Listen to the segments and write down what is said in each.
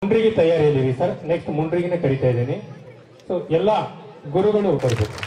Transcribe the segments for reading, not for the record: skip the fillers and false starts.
ಮುಂಡ್ರಿಗೆ ತಯಾರಿಯಲ್ಲಿರಿ sir. Next ಮುಂಡ್ರಿಗಿನೇ ಕರಿತಾ ಇದ್ದೀನಿ. So ಎಲ್ಲ ಗುರುಗಳು ಬರಬೇಕು.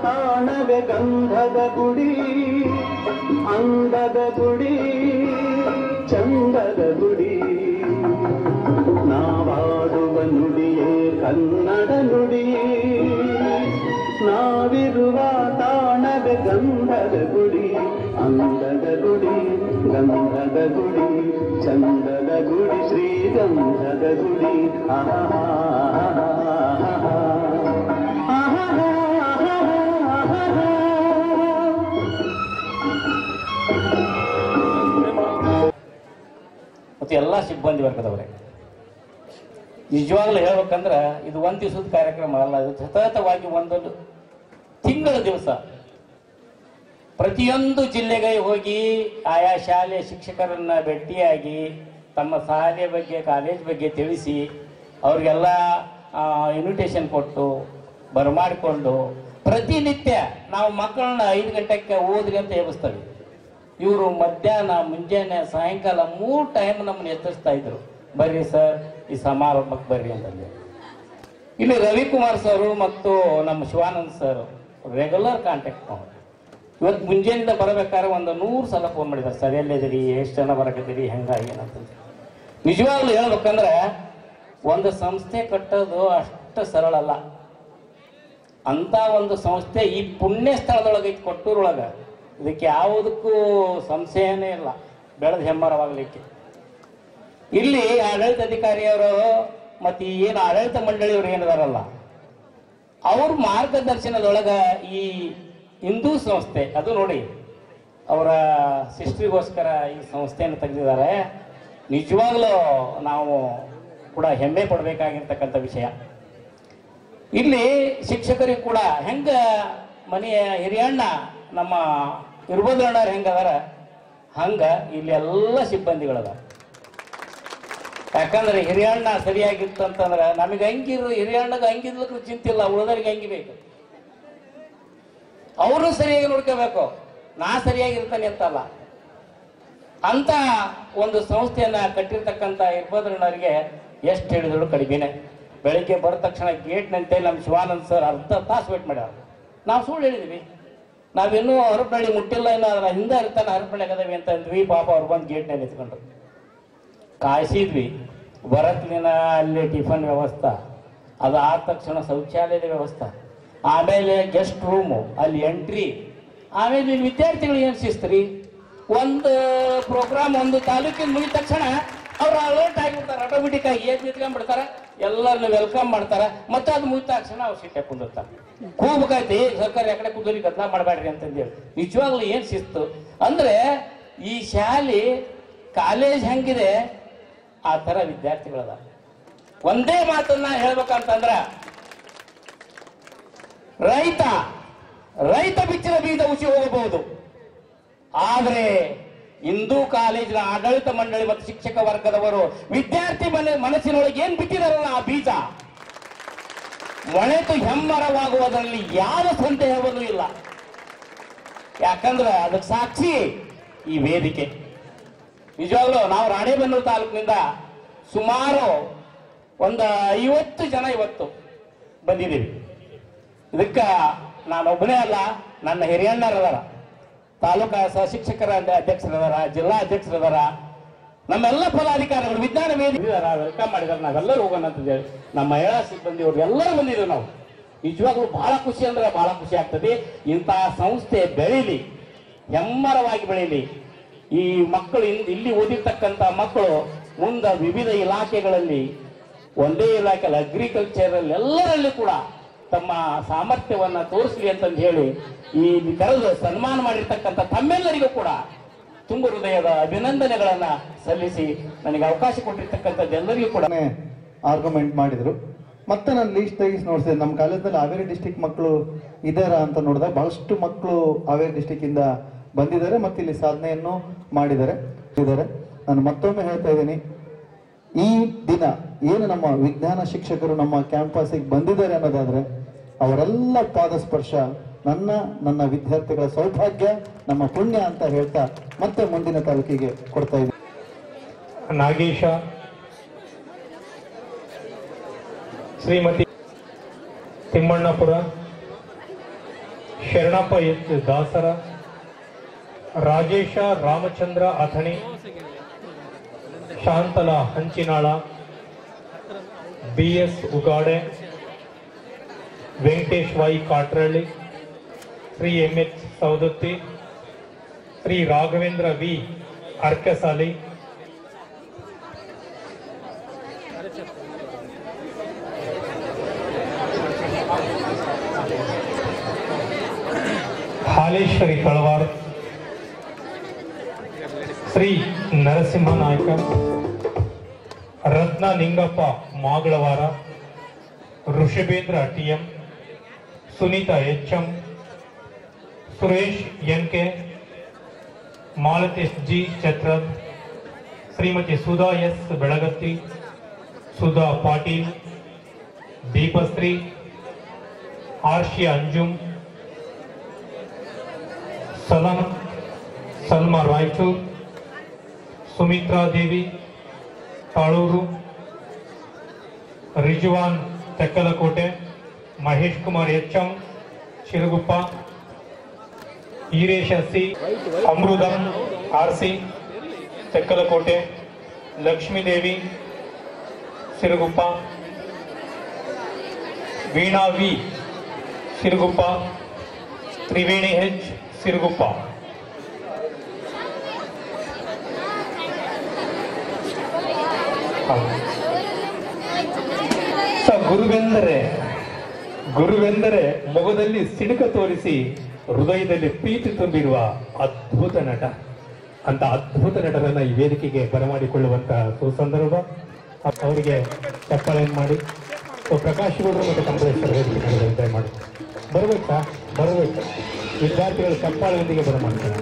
ತಾಣವೆ ಗಂಧದ ಗುಡಿ, ಅಂದದ ಗುಡಿ, ಚಂದದ ಗುಡಿ. ನಾವಾಡುವ ನುಡಿಯೇ ಕನ್ನಡ ನುಡಿ. ನಾವಿರುವ ತಾಣವೆ ಗಂಧದ ಗುಡಿ, ಅಂದದ ಗುಡಿ, ಗಂಧದ ಗುಡಿ, ಚಂದದ ಗುಡಿ, ಶ್ರೀಗಂಧದ ಗುಡಿ. ಮತ್ತು ಎಲ್ಲ ಸಿಬ್ಬಂದಿ ವರ್ಗದವರೇ, ನಿಜವಾಗ್ಲೂ ಹೇಳ್ಬೇಕಂದ್ರೆ ಇದು ಒಂದು ದಿವಸದ ಕಾರ್ಯಕ್ರಮ ಅಲ್ಲ. ಇದು ಸತತವಾಗಿ ಒಂದೊಂದು ತಿಂಗಳ ದಿವಸ ಪ್ರತಿಯೊಂದು ಜಿಲ್ಲೆಗೆ ಹೋಗಿ ಆಯಾ ಶಾಲೆ ಶಿಕ್ಷಕರನ್ನ ಭೇಟಿಯಾಗಿ ತಮ್ಮ ಶಾಲೆ ಬಗ್ಗೆ ಕಾಲೇಜ್ ಬಗ್ಗೆ ತಿಳಿಸಿ ಅವ್ರಿಗೆಲ್ಲ ಇನ್ವಿಟೇಷನ್ ಕೊಟ್ಟು ಬರಮಾಡಿಕೊಂಡು ಪ್ರತಿನಿತ್ಯ ನಾವು ಮಕ್ಕಳನ್ನ 5 ಗಂಟೆಗೆ ಓದ್ರಿ ಅಂತ ಎಬ್ಬಿಸ್ತೇವೆ. ಇವರು ಮಧ್ಯಾಹ್ನ, ಮುಂಜಾನೆ, ಸಾಯಂಕಾಲ 3 ಟೈಮ್ ನಮ್ಮನ್ನು ಎಚ್ಚರಿಸ್ತಾ ಇದ್ರು. ಬರ್ರಿ ಸರ್, ಈ ಸಮಾರಂಭಕ್ಕೆ ಬರ್ರಿ ಅಂತಂದು. ಇಲ್ಲಿ ರವಿಕುಮಾರ್ ಸರು ಮತ್ತು ನಮ್ಮ ಶಿವಾನಂದ್ ಸರ್ ರೆಗ್ಯುಲರ್ ಕಾಂಟ್ಯಾಕ್ಟ್ ಮಾಡಿ ಇವತ್ತು ಮುಂಜಾನೆಯಿಂದ ಬರಬೇಕಾದ್ರೆ ಒಂದು 100 ಸಲ ಫೋನ್ ಮಾಡಿದ್ದಾರೆ. ಸರ್ ಎಲ್ಲಿದ್ದೀರಿ, ಎಷ್ಟು ಜನ ಬರಕತ್ತೀರಿ, ಹೆಂಗಾಗಿ ಏನಂತ. ನಿಜವಾಗ್ಲೂ ಹೇಳ್ಬೇಕಂದ್ರೆ ಒಂದು ಸಂಸ್ಥೆ ಕಟ್ಟೋದು ಅಷ್ಟು ಸರಳ ಅಲ್ಲ. ಅಂತ ಒಂದು ಸಂಸ್ಥೆ ಈ ಪುಣ್ಯ ಸ್ಥಳದೊಳಗೆ ಐತಿ, ಕೊಟ್ಟೂರೊಳಗೆ. ಇದಕ್ಕೆ ಯಾವುದಕ್ಕೂ ಸಂಶಯನೇ ಇಲ್ಲ, ಬೆಳೆದ ಹೆಮ್ಮರವಾಗಲಿಕ್ಕೆ. ಇಲ್ಲಿ ಆಡಳಿತಾಧಿಕಾರಿಯವರು ಮತ್ತು ಏನು ಆಡಳಿತ ಮಂಡಳಿಯವರು ಏನಿದಾರಲ್ಲ, ಅವ್ರ ಮಾರ್ಗದರ್ಶನದೊಳಗೆ ಈ ಹಿಂದೂ ಸಂಸ್ಥೆ ಅದು ನೋಡಿ, ಅವರ ಸಿಸ್ಟ್ರಿಗೋಸ್ಕರ ಈ ಸಂಸ್ಥೆಯನ್ನು ತೆಗೆದಿದ್ದಾರೆ. ನಿಜವಾಗ್ಲೂ ನಾವು ಕೂಡ ಹೆಮ್ಮೆ ಪಡಬೇಕಾಗಿರ್ತಕ್ಕಂಥ ವಿಷಯ. ಇಲ್ಲಿ ಶಿಕ್ಷಕರಿಗೆ ಕೂಡ ಹೆಂಗೆ ಮನೆಯ ಹಿರಿಯಣ್ಣ ನಮ್ಮ ಇರ್ಬೋದಣ್ಣವ್ರು ಹೆಂಗದಾರ ಹಂಗೆ ಇಲ್ಲಿ ಎಲ್ಲ ಸಿಬ್ಬಂದಿಗಳದ. ಯಾಕಂದ್ರೆ ಹಿರಿಯಣ್ಣ ಸರಿಯಾಗಿತ್ತು ಅಂತಂದ್ರೆ ನಮಗೆ ಅಂಗಿರು, ಹಿರಿಯಣ್ಣಗೆ ಅಂಗಿದ್ಲಕ್ಕೂ ಚಿಂತಿಲ್ಲ, ಉಳಿದವ್ರಿಗೆ ಅಂಗಿ ಬೇಕು. ಅವರು ಸರಿಯಾಗಿ ನೋಡ್ಕೋಬೇಕು, ನಾ ಸರಿಯಾಗಿರ್ತಾನೆ ಅಂತಲ್ಲ. ಅಂತ ಒಂದು ಸಂಸ್ಥೆಯನ್ನ ಕಟ್ಟಿರ್ತಕ್ಕಂಥ ಇರ್ಬೋದಣ್ಣವ್ರಿಗೆ ಎಷ್ಟು ಹೇಳಿದ್ರು ಕಡಿಮೆನೆ. ಬೆಳಿಗ್ಗೆ ಬರೋ ತಕ್ಷಣ ಗೇಟ್ನಂತೆ ನಮ್ಮ ಶಿವಾನಂದ್ ಸರ್ ಅರ್ಧ ತಾಸು ವೇಟ್ ಮಾಡ್ಯಾರ. ನಾವು ಸುಳ್ಳು ಹೇಳಿದ್ವಿ, ನಾವಿನ್ನೂ ಹರಪನಹಳ್ಳಿ ಮುಟ್ಟಿಲ್ಲ, ಇನ್ನು ಅದರ ಹಿಂದೆ ಇರ್ತಾನೆ ಹರಪನಹಳ್ಳಿ ಆಗದವಿ ಅಂತ ಅಂದ್ವಿ. ಪಾಪ ಅವ್ರು ಬಂದು ಗೇಟ್ನಲ್ಲಿ ನಿಂತ್ಕೊಂಡ್ರು, ಕಾಯಿಸಿದ್ವಿ. ಬರತ್ಲಿನ ಅಲ್ಲಿ ಟಿಫನ್ ವ್ಯವಸ್ಥೆ, ಅದು ಆದ ತಕ್ಷಣ ಶೌಚಾಲಯದ ವ್ಯವಸ್ಥೆ, ಆಮೇಲೆ ಗೆಸ್ಟ್ ರೂಮು, ಅಲ್ಲಿ ಎಂಟ್ರಿ, ಆಮೇಲೆ ಇಲ್ಲಿ ವಿದ್ಯಾರ್ಥಿಗಳು ಏನು ಶಿಸ್ತ್ರಿ. ಒಂದು ಪ್ರೋಗ್ರಾಮ್ ಒಂದು ತಾಲೂಕಿನ ಮುಗಿದ ತಕ್ಷಣ ಅವ್ರು ಅಲರ್ಟ್ ಆಗಿಬಿಡ್ತಾರೆ, ಆಟೋಮೆಟಿಕ್ ಆಗಿ ಏನ್ ನಿಂತ್ಕೊಂಡ್ಬಿಡ್ತಾರೆ, ಎಲ್ಲರನ್ನು ವೆಲ್ಕಮ್ ಮಾಡ್ತಾರೆ. ಮತ್ತೆ ಅದು ಮುಗಿದ ತಕ್ಷಣ ಅವ್ರು ಸಿಟ್ಟೆ ಕುಂದಿರ್ತಾರೆ. ಕೂಗ್ಬೇಕಾಯ್ತು, ಸರ್ಕಾರ ಯಾಕಡೆ ಕುಂದರಿ ಗದ್ದಲ ಮಾಡಬೇಡ್ರಿ ಅಂತಂದೇಳಿ. ನಿಜವಾಗ್ಲೂ ಏನ್ ಶಿಸ್ತು ಅಂದ್ರೆ, ಈ ಶಾಲೆ ಕಾಲೇಜ್ ಹೆಂಗಿದೆ ಆ ತರ ವಿದ್ಯಾರ್ಥಿಗಳದ. ಒಂದೇ ಮಾತನ್ನ ಹೇಳ್ಬೇಕಂತಂದ್ರ, ರೈತ ಬಿಚ್ಚಿದ ಬೀಜ ಉಸಿ ಹೋಗಬಹುದು, ಆದ್ರೆ ಹಿಂದೂ ಕಾಲೇಜಿನ ಆಡಳಿತ ಮಂಡಳಿ ಮತ್ತು ಶಿಕ್ಷಕ ವರ್ಗದವರು ವಿದ್ಯಾರ್ಥಿ ಮನಸ್ಸಿನೊಳಗೆ ಏನ್ ಬಿಟ್ಟಿದಾರಲ್ಲ ಆ ಬೀಜ ಮೊಳೆತು ಹೆಮ್ಮರವಾಗುವುದರಲ್ಲಿ ಯಾವ ಸಂದೇಹವೂ ಇಲ್ಲ. ಯಾಕಂದ್ರೆ ಅದಕ್ಕೆ ಸಾಕ್ಷಿ ಈ ವೇದಿಕೆ. ನಿಜವಾಗ್ಲೂ ನಾವು ರಾಣೆಬೆನ್ನೂರು ತಾಲೂಕಿನಿಂದ ಸುಮಾರು ಒಂದು 50 ಜನ ಇವತ್ತು ಬಂದಿದ್ದೀವಿ. ಇದಕ್ಕೆ ನಾನೊಬ್ಬನೇ ಅಲ್ಲ, ನನ್ನ ಹಿರಿಯಣ್ಣರದಾರ, ತಾಲೂಕಾ ಸಹಶಿಕ್ಷಕರ ಅಧ್ಯಕ್ಷರದಾರ, ಜಿಲ್ಲಾ ಅಧ್ಯಕ್ಷರದಾರ, ನಮ್ಮೆಲ್ಲ ಪದಾಧಿಕಾರಿಗಳು ವಿಜ್ಞಾನ ವೇದಿಕೆ ವೆಲ್ಕಮ್ ಮಾಡಿದಾರೆ. ನಾವೆಲ್ಲರೂ ಹೋಗೋಣ ಅಂತ ಹೇಳಿ ನಮ್ಮ ಮಹಿಳಾ ಸಿಬ್ಬಂದಿ ಅವ್ರು ಎಲ್ಲರೂ ಬಂದಿದ್ದೀವಿ ನಾವು. ನಿಜವಾಗ್ಲೂ ಬಹಳ ಖುಷಿ ಅಂದ್ರೆ ಬಹಳ ಖುಷಿ ಆಗ್ತದೆ. ಇಂತಹ ಸಂಸ್ಥೆ ಬೆಳೀಲಿ, ಹೆಮ್ಮರವಾಗಿ ಬೆಳೀಲಿ. ಈ ಮಕ್ಕಳು ಇಲ್ಲಿ ಓದಿರ್ತಕ್ಕಂಥ ಮಕ್ಕಳು ಮುಂದೆ ವಿವಿಧ ಇಲಾಖೆಗಳಲ್ಲಿ, ಒಂದೇ ಇಲಾಖೆಯಲ್ಲಿ ಅಗ್ರಿಕಲ್ಚರ್ ಎಲ್ಲರಲ್ಲಿ ಕೂಡ ತಮ್ಮ ಸಾಮರ್ಥ್ಯವನ್ನ ತೋರಿಸಲಿ ಅಂತಂದು ಹೇಳಿ ಈ ಕರೆದು ಸನ್ಮಾನ ಮಾಡಿರ್ತಕ್ಕಂಥ ತಮ್ಮೆಲ್ಲರಿಗೂ ಕೂಡ ತುಂಬ ಹೃದಯದ ಅಭಿನಂದನೆಗಳನ್ನ ಸಲ್ಲಿಸಿ ನನಗೆ ಅವಕಾಶ ಕೊಟ್ಟಿರ್ತಕ್ಕಂಥದ್ದು ಎಲ್ಲರಿಗೂ ಕೂಡ ಆರ್ಗ್ಯುಮೆಂಟ್ ಮಾಡಿದ್ರು. ಮತ್ತೆ ನಾನು ಲೀಸ್ಟ್ ತೆಗಿಸಿ ನೋಡ್ಸಿದೆ, ನಮ್ಮ ಕಾಲೇಜಲ್ಲಿ ಹಾವೇರಿ ಡಿಸ್ಟಿಕ್ ಮಕ್ಕಳು ಇದ್ದಾರಾ ಅಂತ ನೋಡಿದಾಗ ಬಹಳಷ್ಟು ಮಕ್ಕಳು ಹಾವೇರಿ ಡಿಸ್ಟಿಕ್ ಇಂದ ಬಂದಿದ್ದಾರೆ ಮತ್ತು ಇಲ್ಲಿ ಸಾಧನೆಯನ್ನು ಮಾಡಿದ್ದಾರೆ. ನಾನು ಮತ್ತೊಮ್ಮೆ ಹೇಳ್ತಾ ಇದ್ದೀನಿ, ಈ ದಿನ ಏನು ನಮ್ಮ ವಿಜ್ಞಾನ ಶಿಕ್ಷಕರು ನಮ್ಮ ಕ್ಯಾಂಪಸ್ಗೆ ಬಂದಿದ್ದಾರೆ ಅನ್ನೋದಾದ್ರೆ ಅವರೆಲ್ಲ ಪಾದ ಸ್ಪರ್ಶ ನನ್ನ ವಿದ್ಯಾರ್ಥಿಗಳ ಸೌಭಾಗ್ಯ, ನಮ್ಮ ಪುಣ್ಯ ಅಂತ ಹೇಳ್ತಾ ಮತ್ತೆ ಮುಂದಿನ ತಾಲೂಕಿಗೆ ಕೊಡ್ತಾ ಇದ್ದೀನಿ. Nagesha, Shrimati Timmannapura, Sharanappa H Dasara, Rajesha Ramachandra Athani, Shantala Hanchinal, BS Ugade, Venkatesh Y Katralli, Shri MH Saudatti, Shri Raghavendra V Arkasali, Haleshwari Talawar, Shri Narasimha Nayaka, Ratna Ningappa ಮಾಗಳವಾರ, Rishabhendra TM, Sunita HM, Suresh NK, Malatesh G ಛತ್ರದ್, Shrimati Sudha S ಬೆಳಗತ್ತಿ, Sudha Patil, Deepashree, ಆರ್ಷಿ Anjum, Salma Raichur, Sumitra ದೇವಿ ತಾಳೂರು, ರಿಜ್ವಾನ್ ತೆಕ್ಕಲಕೋಟೆ, ಮಹೇಶ್ ಕುಮಾರ್ HM ಶಿರಗುಪ್ಪ, ಈರೇಶ C, ಅಮೃತ RC Tekkalakote, Lakshmidevi Siruguppa, Veena V Siruguppa, Triveni H Siruguppa. ಗುರುವೆಂದರೆ ಮೊಗದಲ್ಲಿ ಸಿಡುಕ ತೋರಿಸಿ ಹೃದಯದಲ್ಲಿ ಪ್ರೀತಿ ತುಂಬಿರುವ ಅದ್ಭುತ ನಟ ಅಂತ ಅದ್ಭುತ ನಟರನ್ನ ಈ ವೇದಿಕೆಗೆ ಬರಮಾಡಿಕೊಳ್ಳುವಂತಹ ಸುಸಂದರ್ಭ. ಅವರಿಗೆ ಚಪ್ಪಾಳೆಯನ್ನು ಮಾಡಿ ಪ್ರಕಾಶ್ ಗೌಡರು ಮತ್ತು ಕಂಬಳೇಶ್ವರ ವೇದಿಕೆ ಮಾಡಿ ಬರಬೇಕಾ ವಿದ್ಯಾರ್ಥಿಗಳು ಚಪ್ಪಾಳೆಯೊಂದಿಗೆ ಬರಮಾಡ್ತಾರೆ.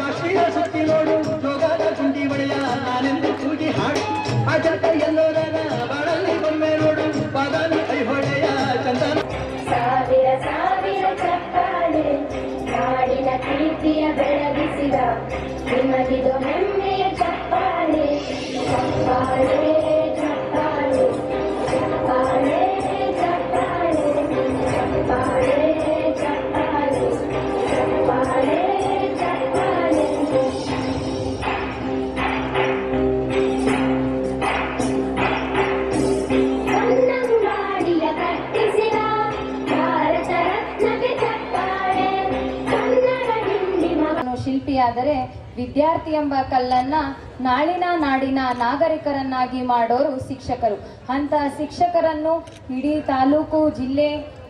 ಕಾಶ್ಮೀರ ಸುತ್ತಿ ನೋಡು, ಜೋಗಾದ ಕುಂಟಿ ಒಡೆಯ ನಾನೆಂದು ಕೂಗಿ ಹಾಡು, ಆ ಜಟ ಎಲ್ಲೋದನ ಬಾಳಲ್ಲಿ ಬೊಮ್ಮೆ ನೋಡು, ಬಾದಾಮಿ ಐಹೊಳೆಯ ಚಂದನ. ಸಾವಿರ ಸಾವಿರ ಚಪ್ಪಾಳೆ ನಾಡಿನ ಕೀರ್ತಿಯ ಬೆಳಗಿಸಿದ ನಿಮಗಿದು ಹೆಮ್ಮೆಯ ಚಪ್ಪಾಳೆ. ಚಪ್ಪಾಳೆ ಚಪ್ಪಾಳೆ ಚಪ್ಪಾಳೆ ಚಪ್ಪಾಳೆ ಚಪ್ಪಾಳೆ ಚಪ್ಪಾಳೆ ಚಪ್ಪಾಳೆ ಚಪ್ಪಾಳೆ. ಕನ್ನಂಬಾಡಿಯ ಕಟ್ಟಿಸಿದ ಭಾರತ ರತ್ನಕ್ಕೆ ಚಪ್ಪಾಳೆ. ಕನ್ನಡ ಹಿಂದಿ ಶಿಲ್ಪಿಯಾದರೆ ವಿದ್ಯಾರ್ಥಿ ಎಂಬ ಕಲ್ಲನ್ನ ನಾಳಿನ ನಾಡಿನ ನಾಗರಿಕರನ್ನಾಗಿ ಮಾಡೋರು ಶಿಕ್ಷಕರು. ಅಂತಹ ಶಿಕ್ಷಕರನ್ನು ಇಡೀ ತಾಲೂಕು, ಜಿಲ್ಲೆ,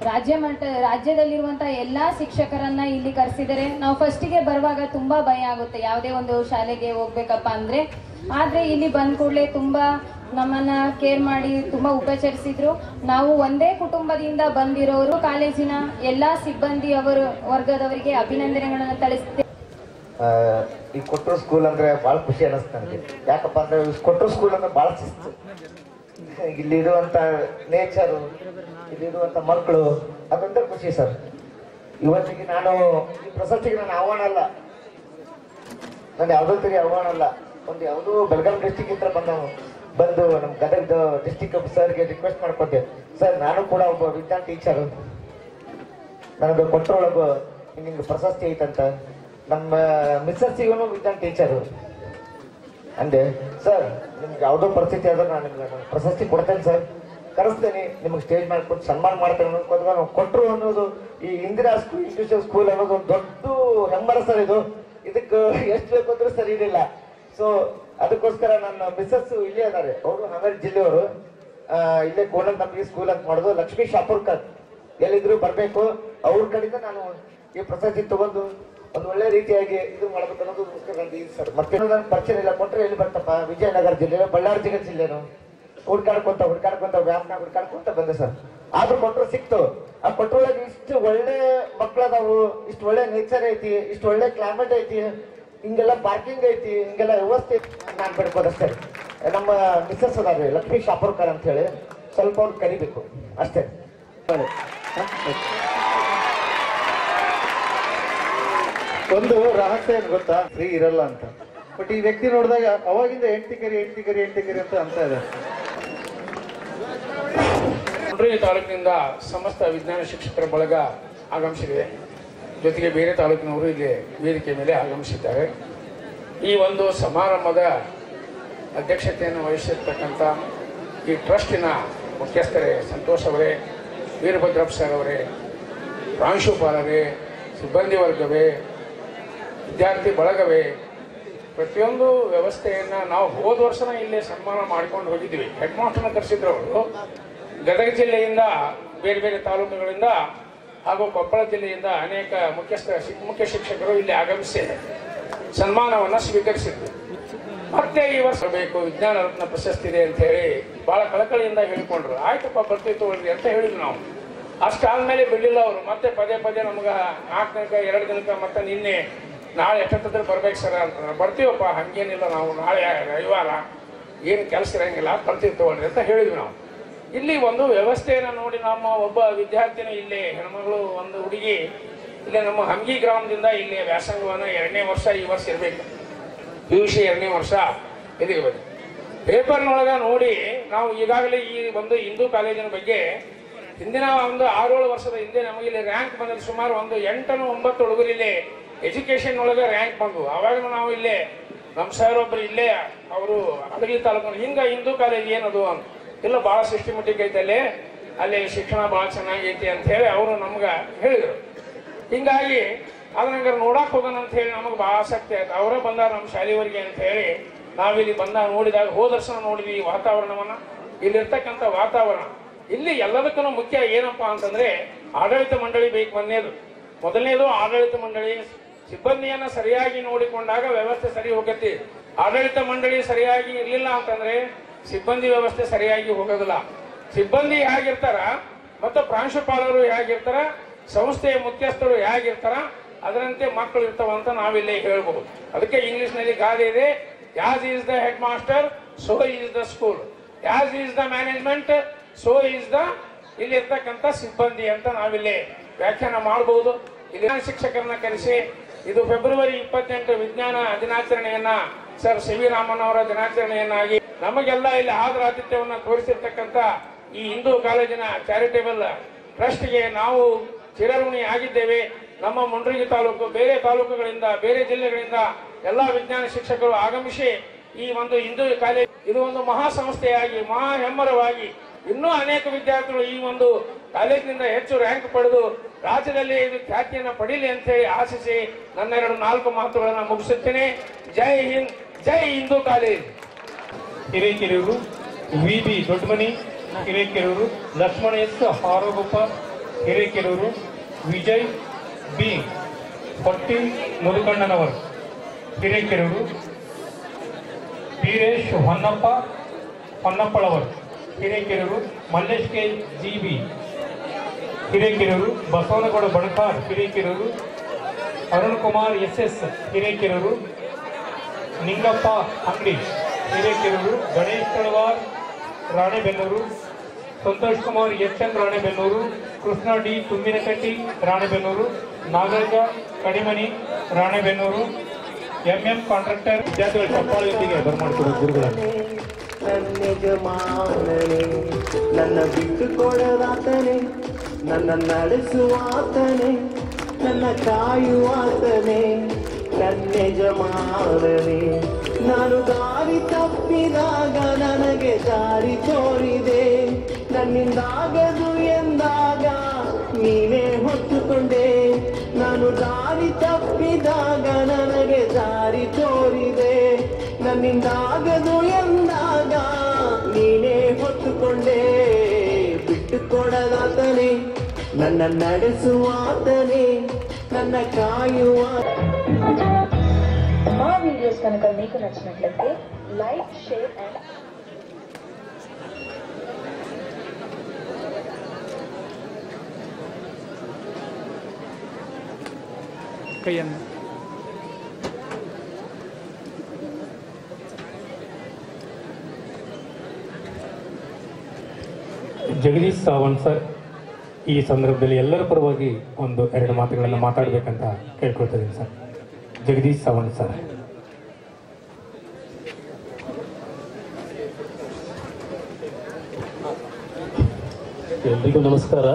ರಾಜ್ಯದಲ್ಲಿರುವಂತಹ ಎಲ್ಲಾ ಶಿಕ್ಷಕರನ್ನ ಇಲ್ಲಿ ಕರೆಸಿದರೆ ನಾವು ಫಸ್ಟಿಗೆ ಬರುವಾಗ ತುಂಬಾ ಭಯ ಆಗುತ್ತೆ ಯಾವುದೇ ಒಂದು ಶಾಲೆಗೆ ಹೋಗ್ಬೇಕಪ್ಪ ಅಂದ್ರೆ. ಆದ್ರೆ ಇಲ್ಲಿ ಬಂದ ಕೂಡಲೇ ತುಂಬಾ ನಮ್ಮನ್ನ ಕೇರ್ ಮಾಡಿ ತುಂಬಾ ಉಪಚರಿಸಿದ್ರು. ನಾವು ಒಂದೇ ಕುಟುಂಬದಿಂದ ಬಂದಿರೋರು. ಕಾಲೇಜಿನ ಎಲ್ಲಾ ಸಿಬ್ಬಂದಿ ವರ್ಗದವರಿಗೆ ಅಭಿನಂದನೆಗಳನ್ನ ತಿಳಿಸ್ತೇವೆ. ಈ ಕೊಟ್ಟರು ಸ್ಕೂಲ್ ಅಂದ್ರೆ ಬಹಳ ಖುಷಿ ಅನಿಸ್ತು ನನಗೆ. ಯಾಕಪ್ಪ ಅಂದ್ರೆ ಕೊಟ್ಟರು ಸ್ಕೂಲ್ ಅಂದ್ರೆ ಬಹಳ ಶಿಸ್ತು. ಇಲ್ಲಿರುವಂತ ನೇಚರು, ಇಲ್ಲಿರುವಂತ ಮಕ್ಕಳು, ಅದೊಂದೇ ಖುಷಿ ಸರ್. ಇವತ್ತಿಗೆ ನಾನು ಈ ಪ್ರಶಸ್ತಿಗೆ ನಾನು ಆಹ್ವಾನ ಅಲ್ಲ, ನಾನು ಯಾವುದೋ ತಿರಿ ಆಹ್ವಾನ ಅಲ್ಲ. ಒಂದು ಯಾವುದೋ ಬೆಳಗಾವಿ ಡಿಸ್ಟಿಕ್ ಇಂದ ಬಂದು ನಮ್ಮ ಗದಗ ಡಿಸ್ಟಿಕ್ ಸರ್ಗೆ ರಿಕ್ವೆಸ್ಟ್ ಮಾಡ್ಕೊಂಡೆ, ಸರ್ ನಾನು ಕೂಡ ಒಬ್ಬ ವಿಜ್ಞಾನ ಟೀಚರು, ನನಗೆ ಕೊಟ್ಟರೊಳಗೆ ನಿಮ್ಗೆ ಪ್ರಶಸ್ತಿ ಐತಂತ. ನಮ್ಮ ಮಿಸ್ಸಸ್ಸಿಗೂ ವಿಜ್ಞಾನ ಟೀಚರು ಅಂದೆ. ಸರ್ ನಿಮ್ಗೆ ಯಾವುದೋ ಪರಿಸ್ಥಿತಿ ಆದ್ರೆ ನಾನು ನಿಮ್ಗೆ ಪ್ರಶಸ್ತಿ ಕೊಡ್ತೇನೆ ಸರ್, ಕರೆಸ್ತೇನೆ, ನಿಮ್ಗೆ ಸ್ಟೇಜ್ ಮಾಡ್ಕೊಂಡು ಸನ್ಮಾನ ಮಾಡ್ತೇನೆ ಅನ್ನೋದು ನಾವು ಕೊಟ್ಟರು ಅನ್ನೋದು. ಈ ಇಂದಿರಾ ಇಂಗ್ಲಿಷ್ ಸ್ಕೂಲ್ ಅನ್ನೋದು ಒಂದು ದೊಡ್ಡ ಹೆಮ್ಮರ ಸರ್. ಇದಕ್ಕೆ ಎಷ್ಟು ಬೇಕು ಅಂದ್ರೂ ಸರಿ ಇರಲಿಲ್ಲ. ಸೊ ಅದಕ್ಕೋಸ್ಕರ ನನ್ನ ಮಿಸ್ಸಸ್ ಇಲ್ಲೇ ಅದಾರೆ, ಅವರು ಹಾವೇರಿ ಜಿಲ್ಲೆಯವರು. ಇಲ್ಲೇ ಕೋಣಲ್ ನಮಗೆ ಸ್ಕೂಲ್ ಅಂತ ಮಾಡೋದು. ಲಕ್ಷ್ಮೀ ಶಾಪುರ್ಕರ್ ಎಲ್ಲಿದ್ರು ಬರಬೇಕು. ಅವ್ರ ಕಡೆಯಿಂದ ನಾನು ಈ ಪ್ರಶಸ್ತಿ ತಗೊಂಡು ಒಂದು ಒಳ್ಳೆ ರೀತಿಯಾಗಿ ಇದು ಮಾಡ್ಬೇಕು ಅನ್ನೋದು ಸರ್. ಮತ್ತೆ ನನ್ನ ಪರಿಚಯ ಇಲ್ಲ. ಕೊಟ್ಟರೆ ಎಲ್ಲಿ ಬರ್ತಪ್ಪ, ವಿಜಯನಗರ ಜಿಲ್ಲೆ, ಬಳ್ಳಾರಿ ಜಿಲ್ಲೆನು ಹುಡ್ಕಾಡ್ಕೊಂತ ವ್ಯಾಪ್ನ ಹುಡ್ಕಾಡ್ಕೊಂತ ಬಂದೆ ಸರ್. ಆದ್ರೂ ಕೊಟ್ಟರು ಸಿಕ್ತು. ಆ ಕೊಟ್ಟರೊಳಗೆ ಇಷ್ಟು ಒಳ್ಳೆ ಮಕ್ಳದಾವು, ಇಷ್ಟು ಒಳ್ಳೆ ನೇಚರ್ ಐತಿ, ಇಷ್ಟು ಒಳ್ಳೆ ಕ್ಲೈಮೇಟ್ ಐತಿ, ಹಿಂಗೆಲ್ಲ ಪಾರ್ಕಿಂಗ್ ಐತಿ, ಹಿಂಗೆಲ್ಲ ವ್ಯವಸ್ಥೆ ನಾನು ಬಿಡ್ಬೋದಷ್ಟೇ. ನಮ್ಮ ಮಿಸ್ಸಸ್ ಅದಾರ್ರಿ ಲಕ್ಷ್ಮೀ ಶಾಪುರ್ಕರ್ ಅಂತ ಹೇಳಿ, ಸ್ವಲ್ಪ ಅವ್ರು ಕರಿಬೇಕು ಅಷ್ಟೇ. ಒಂದು ರಹಸ್ಯ ಏನ್ ಗೊತ್ತಾ, ಫ್ರೀ ಇರಲ್ಲ ಅಂತ. ಬಟ್ ಈ ವ್ಯಕ್ತಿ ನೋಡಿದಾಗ ಅವಾಗಿಂದ ಹೆಂಡತಿ ಕರಿ ಅಂತ ಇದೆ. ಮುಂಡ್ರಿಗಿ ತಾಲೂಕಿನಿಂದ ಸಮಸ್ತ ವಿಜ್ಞಾನ ಶಿಕ್ಷಕರ ಬಳಗ ಆಗಮಿಸಿದೆ. ಜೊತೆಗೆ ಬೇರೆ ತಾಲೂಕಿನವರು ಇಲ್ಲಿ ವೇದಿಕೆ ಮೇಲೆ ಆಗಮಿಸಿದ್ದಾರೆ. ಈ ಒಂದು ಸಮಾರಂಭದ ಅಧ್ಯಕ್ಷತೆಯನ್ನು ವಹಿಸಿರ್ತಕ್ಕಂಥ ಈ ಟ್ರಸ್ಟಿನ ಮುಖ್ಯಸ್ಥರೇ, ಸಂತೋಷ್ ಅವರೇ, ವೀರಭದ್ರಪ್ಪ ಸರ್ ಅವರೇ, ಪ್ರಾಂಶುಪಾಲರೇ, ಸಿಬ್ಬಂದಿ ವರ್ಗವೇ, ವಿದ್ಯಾರ್ಥಿ ಬಳಗವೇ, ಪ್ರತಿಯೊಂದು ವ್ಯವಸ್ಥೆಯನ್ನು ನಾವು ಹೋದ ವರ್ಷನ ಇಲ್ಲೇ ಸನ್ಮಾನ ಮಾಡ್ಕೊಂಡು ಹೋಗಿದ್ವಿ. ಹೆಡ್ ಮಾಸ್ಟರ್ನ ಕರೆಸಿದ್ರು ಅವರು. ಗದಗ ಜಿಲ್ಲೆಯಿಂದ, ಬೇರೆ ಬೇರೆ ತಾಲೂಕುಗಳಿಂದ ಹಾಗೂ ಕೊಪ್ಪಳ ಜಿಲ್ಲೆಯಿಂದ ಅನೇಕ ಮುಖ್ಯ ಶಿಕ್ಷಕರು ಇಲ್ಲಿ ಆಗಮಿಸಿ ಸನ್ಮಾನವನ್ನು ಸ್ವೀಕರಿಸಿದ್ರು. ಮತ್ತೆ ಈ ವರ್ಷ ಬೇಕು ವಿಜ್ಞಾನ ರತ್ನ ಪ್ರಶಸ್ತಿ ಇದೆ ಅಂತ ಹೇಳಿ ಬಹಳ ಕಳಕಳಿಯಿಂದ ಹೇಳಿಕೊಂಡ್ರು. ಆಯ್ತಪ್ಪ ಬರ್ತಿತ್ತು ಅಂತ ಹೇಳಿದ್ವಿ ನಾವು. ಅಷ್ಟಾದ್ಮೇಲೆ ಬಿಡಲಿಲ್ಲ ಅವರು. ಮತ್ತೆ ಪದೇ ನಮ್ಗೆ 4 ದಿನಕ್ಕೆ 2 ದಿನಕ್ಕೆ ಮತ್ತೆ ನಿನ್ನೆ ನಾಳೆ ಎಷ್ಟೊತ್ತಿದ್ರೆ ಬರ್ಬೇಕು ಸರ್ ಅಂತಂದ್ರೆ, ಬರ್ತೀವಪ್ಪ ಹಂಗೇನಿಲ್ಲ, ನಾವು ನಾಳೆ ರವಿವಾರ ಏನು ಕೆಲಸ ಇರಂಗಿಲ್ಲ, ಬರ್ತೀವಿ ತಗೊಳ್ರಿ ಅಂತ ಹೇಳಿದ್ವಿ ನಾವು. ಇಲ್ಲಿ ಒಂದು ವ್ಯವಸ್ಥೆಯನ್ನು ನೋಡಿ ನಮ್ಮ ಒಬ್ಬ ವಿದ್ಯಾರ್ಥಿನ ಇಲ್ಲಿ ಹೆಣ್ಮಗಳು ಒಂದು ಹುಡುಗಿ ಇಲ್ಲಿ ನಮ್ಮ ಹಂಗಿ ಗ್ರಾಮದಿಂದ ಇಲ್ಲಿ ವ್ಯಾಸಂಗವನ್ನು 2ನೇ ವರ್ಷ ಈ ವರ್ಷ ಇರಬೇಕು, PUC 2ನೇ ವರ್ಷ ಇಲ್ಲಿಗೆ ಬಂದು ಪೇಪರ್ನೊಳಗೆ ನೋಡಿ ನಾವು ಈಗಾಗಲೇ ಈ ಒಂದು ಹಿಂದೂ ಕಾಲೇಜಿನ ಬಗ್ಗೆ ಹಿಂದಿನ ಒಂದು 6-7 ವರ್ಷದ ಹಿಂದೆ ನಮಗೆ ಇಲ್ಲಿ ರ್ಯಾಂಕ್ ಬಂದಲ್ಲಿ ಸುಮಾರು ಒಂದು 8-9 ಹುಡುಗರು ಇಲ್ಲಿ ಎಜುಕೇಶನ್ ಒಳಗೆ ರ್ಯಾಂಕ್ ಬಂದು. ಅವಾಗ ನಾವು ಇಲ್ಲೇ ನಮ್ಮ ಸರ್ ಒಬ್ರು ಇಲ್ಲೇ ಅವರು ಹಡಗಲಿ ತಾಲೂಕು ಹಿಂದೂ ಕಾಲೇಜ್ ಏನದು ಅಂತ, ಇಲ್ಲ ಭಾಳ ಸಿಸ್ಟಮೆಟಿಕ್ ಐತೆ ಅಲ್ಲಿ ಶಿಕ್ಷಣ ಭಾಳ ಚೆನ್ನಾಗೈತಿ ಅಂತ ಹೇಳಿ ಅವರು ನಮ್ಗೆ ಹೇಳಿದರು. ಹಿಂಗಾಗಿ ಅದನ್ನ ನೋಡಕ್ಕೆ ಹೋಗೋಣ ಅಂತ ಹೇಳಿ ನಮಗೆ ಭಾಳ ಆಸಕ್ತಿ ಆಯ್ತು. ಅವರೇ ಬಂದಾರ ನಮ್ಮ ಶಾಲೆಯವರಿಗೆ ಅಂತ ಹೇಳಿ ನಾವಿಲ್ಲಿ ಬಂದಾಗ ನೋಡಿದಾಗ ಹೋದ ವರ್ಷ ನೋಡಿದ್ವಿ ಈ ವಾತಾವರಣವನ್ನು, ಇಲ್ಲಿರ್ತಕ್ಕಂಥ ವಾತಾವರಣ. ಇಲ್ಲಿ ಎಲ್ಲದಕ್ಕೂ ಮುಖ್ಯ ಏನಪ್ಪಾ ಅಂತಂದ್ರೆ ಆಡಳಿತ ಮಂಡಳಿ ಬೇಕು. ಮೊದಲನೇದು ಆಡಳಿತ ಮಂಡಳಿ ಸಿಬ್ಬಂದಿಯನ್ನ ಸರಿಯಾಗಿ ನೋಡಿಕೊಂಡಾಗ ವ್ಯವಸ್ಥೆ ಸರಿ ಹೋಗತ್ತೆ. ಆಡಳಿತ ಮಂಡಳಿ ಸರಿಯಾಗಿ ಇರಲಿಲ್ಲ ಅಂತಂದ್ರೆ ಸಿಬ್ಬಂದಿ ವ್ಯವಸ್ಥೆ ಸರಿಯಾಗಿ ಹೋಗೋದಿಲ್ಲ. ಸಿಬ್ಬಂದಿ ಹೇಗಿರ್ತಾರ ಮತ್ತು ಪ್ರಾಂಶುಪಾಲರು ಹೇಗಿರ್ತಾರ, ಸಂಸ್ಥೆಯ ಮುಖ್ಯಸ್ಥರು ಹೇಗಿರ್ತಾರ, ಅದರಂತೆ ಮಕ್ಕಳು ಇರ್ತಾವಂತ ನಾವಿಲ್ಲಿ ಹೇಳ್ಬಹುದು. ಅದಕ್ಕೆ ಇಂಗ್ಲಿಷ್ನಲ್ಲಿ ಗಾದೆ ಇದೆ, as is the headmaster so is the school, as is the management so is the ಇಲ್ಲಿ ಇರ್ತಕ್ಕಂಥ ಸಿಬ್ಬಂದಿ ಅಂತ ನಾವಿಲ್ಲಿ ವ್ಯಾಖ್ಯಾನ ಮಾಡಬಹುದು. ಇಲ್ಲಿ ಶಿಕ್ಷಕರನ್ನ ಕರೆಸಿ ಇದು ಫೆಬ್ರವರಿ 28 ವಿಜ್ಞಾನ ದಿನಾಚರಣೆಯನ್ನ ಸರ್ ಸಿ ವಿ ರಾಮನ್ ಅವರ ದಿನಾಚರಣೆಯನ್ನಾಗಿ ನಮಗೆಲ್ಲ ಇಲ್ಲಿ ಆದರ ಆತಿಥ್ಯವನ್ನು ತೋರಿಸಿರ್ತಕ್ಕಂಥ ಈ ಹಿಂದೂ ಕಾಲೇಜಿನ ಚಾರಿಟೇಬಲ್ ಟ್ರಸ್ಟ್ಗೆ ನಾವು ಚಿರಋಣಿ ಆಗಿದ್ದೇವೆ. ನಮ್ಮ ಮುಂಡ್ರಿಗಿ ತಾಲೂಕು, ಬೇರೆ ತಾಲೂಕುಗಳಿಂದ, ಬೇರೆ ಜಿಲ್ಲೆಗಳಿಂದ ಎಲ್ಲ ವಿಜ್ಞಾನ ಶಿಕ್ಷಕರು ಆಗಮಿಸಿ ಈ ಒಂದು ಹಿಂದೂ ಕಾಲೇಜ್ ಇದು ಒಂದು ಮಹಾ ಸಂಸ್ಥೆಯಾಗಿ, ಮಹಾ ಹೆಮ್ಮರವಾಗಿ ಇನ್ನೂ ಅನೇಕ ವಿದ್ಯಾರ್ಥಿಗಳು ಈ ಒಂದು ಕಾಲೇಜಿನಿಂದ ಹೆಚ್ಚು ರ್ಯಾಂಕ್ ಪಡೆದು ರಾಜ್ಯದಲ್ಲಿ ಇದು ಖ್ಯಾತಿಯನ್ನು ಪಡೀಲಿ ಅಂತ ಹೇಳಿ ಆಶಿಸಿ ನನ್ನ 4 ಮಾತುಗಳನ್ನು ಮುಗಿಸುತ್ತೇನೆ. ಜೈ ಹಿಂದ್, ಜೈ Hindu college. Hirekerur VB Doddamani, Hirekerur Lakshmana S Harogoppa, Hirekerur, Vijay B Hotti ಮುದುಕಣ್ಣನವರು ಹಿರೇಕೆರೂರು, ವೀರೇಶ್ ಹೊನ್ನಪ್ಪಳವರು Hirekerur, Mallesh K GB Hirekerur, Basavanagouda Banakar Hirekerur, Arun Kumar S Hirekerur, Ningappa Angadi Hirekerur, Ganesh Talawar Ranebennur, Santosh Kumar N Ranebennur, Krishna D Tumbinakatti Ranebennur, Nagaraja Kadimani Ranebennur, MM contractor ವಿದ್ಯಾರ್ಥಿಗಳ ಚಪ್ಪಾಳೆಯೊಂದಿಗೆ ಬರಮಾಡಿಕೊಡುವ ಗುರುಗಳನ್ನು. ನನ್ನ ಯಜಮಾನನೇ, ನನ್ನ ಬಿಟ್ಟು ಕೊಡಲಾತನೆ, ನನ್ನ ನಡೆಸುವಾತನೆ, ನನ್ನ ಕಾಯುವಾತನೆ, ನನ್ನ ಯಜಮಾನನೇ. ನಾನು ದಾರಿ ತಪ್ಪಿದಾಗ ನನಗೆ ದಾರಿ ತೋರಿದೆ, ನನ್ನಿಂದಾಗದು ಎಂದಾಗ ನೀನೇ ಹೊತ್ತುಕೊಂಡೆ. ನಾನು ದಾರಿ ತಪ್ಪಿದಾಗ ನನಗೆ ದಾರಿ ತೋರಿದೆ, ನನ್ನಿಂದಾಗದು ಎಂದಾಗ ನೀನೇ ಹೊತ್ತುಕೊಂಡೆ. ಬಿಟ್ಟು ಕೊಡಲಾತನೆ, ನನ್ನ ನಡೆಸುವಾತನೆ, ನನ್ನ కాయువ. మా వీడియోస్ కనుక మీకు నచ్చినట్లయితే లైక్, షేర్ అండ్ ಕೈಯನ್ನು ಜಗದೀಶ್ ಸಾವಂತ್ ಸರ್ ಈ ಸಂದರ್ಭದಲ್ಲಿ ಎಲ್ಲರ ಪರವಾಗಿ ಒಂದು ಎರಡು ಮಾತುಗಳನ್ನು ಮಾತಾಡಬೇಕಂತ ಕೇಳ್ಕೊಳ್ತಿದ್ದೀನಿ ಸರ್. ಜಗದೀಶ್ ಸಾವಂತ್ ಸರ್. ಎಲ್ರಿಗೂ ನಮಸ್ಕಾರ.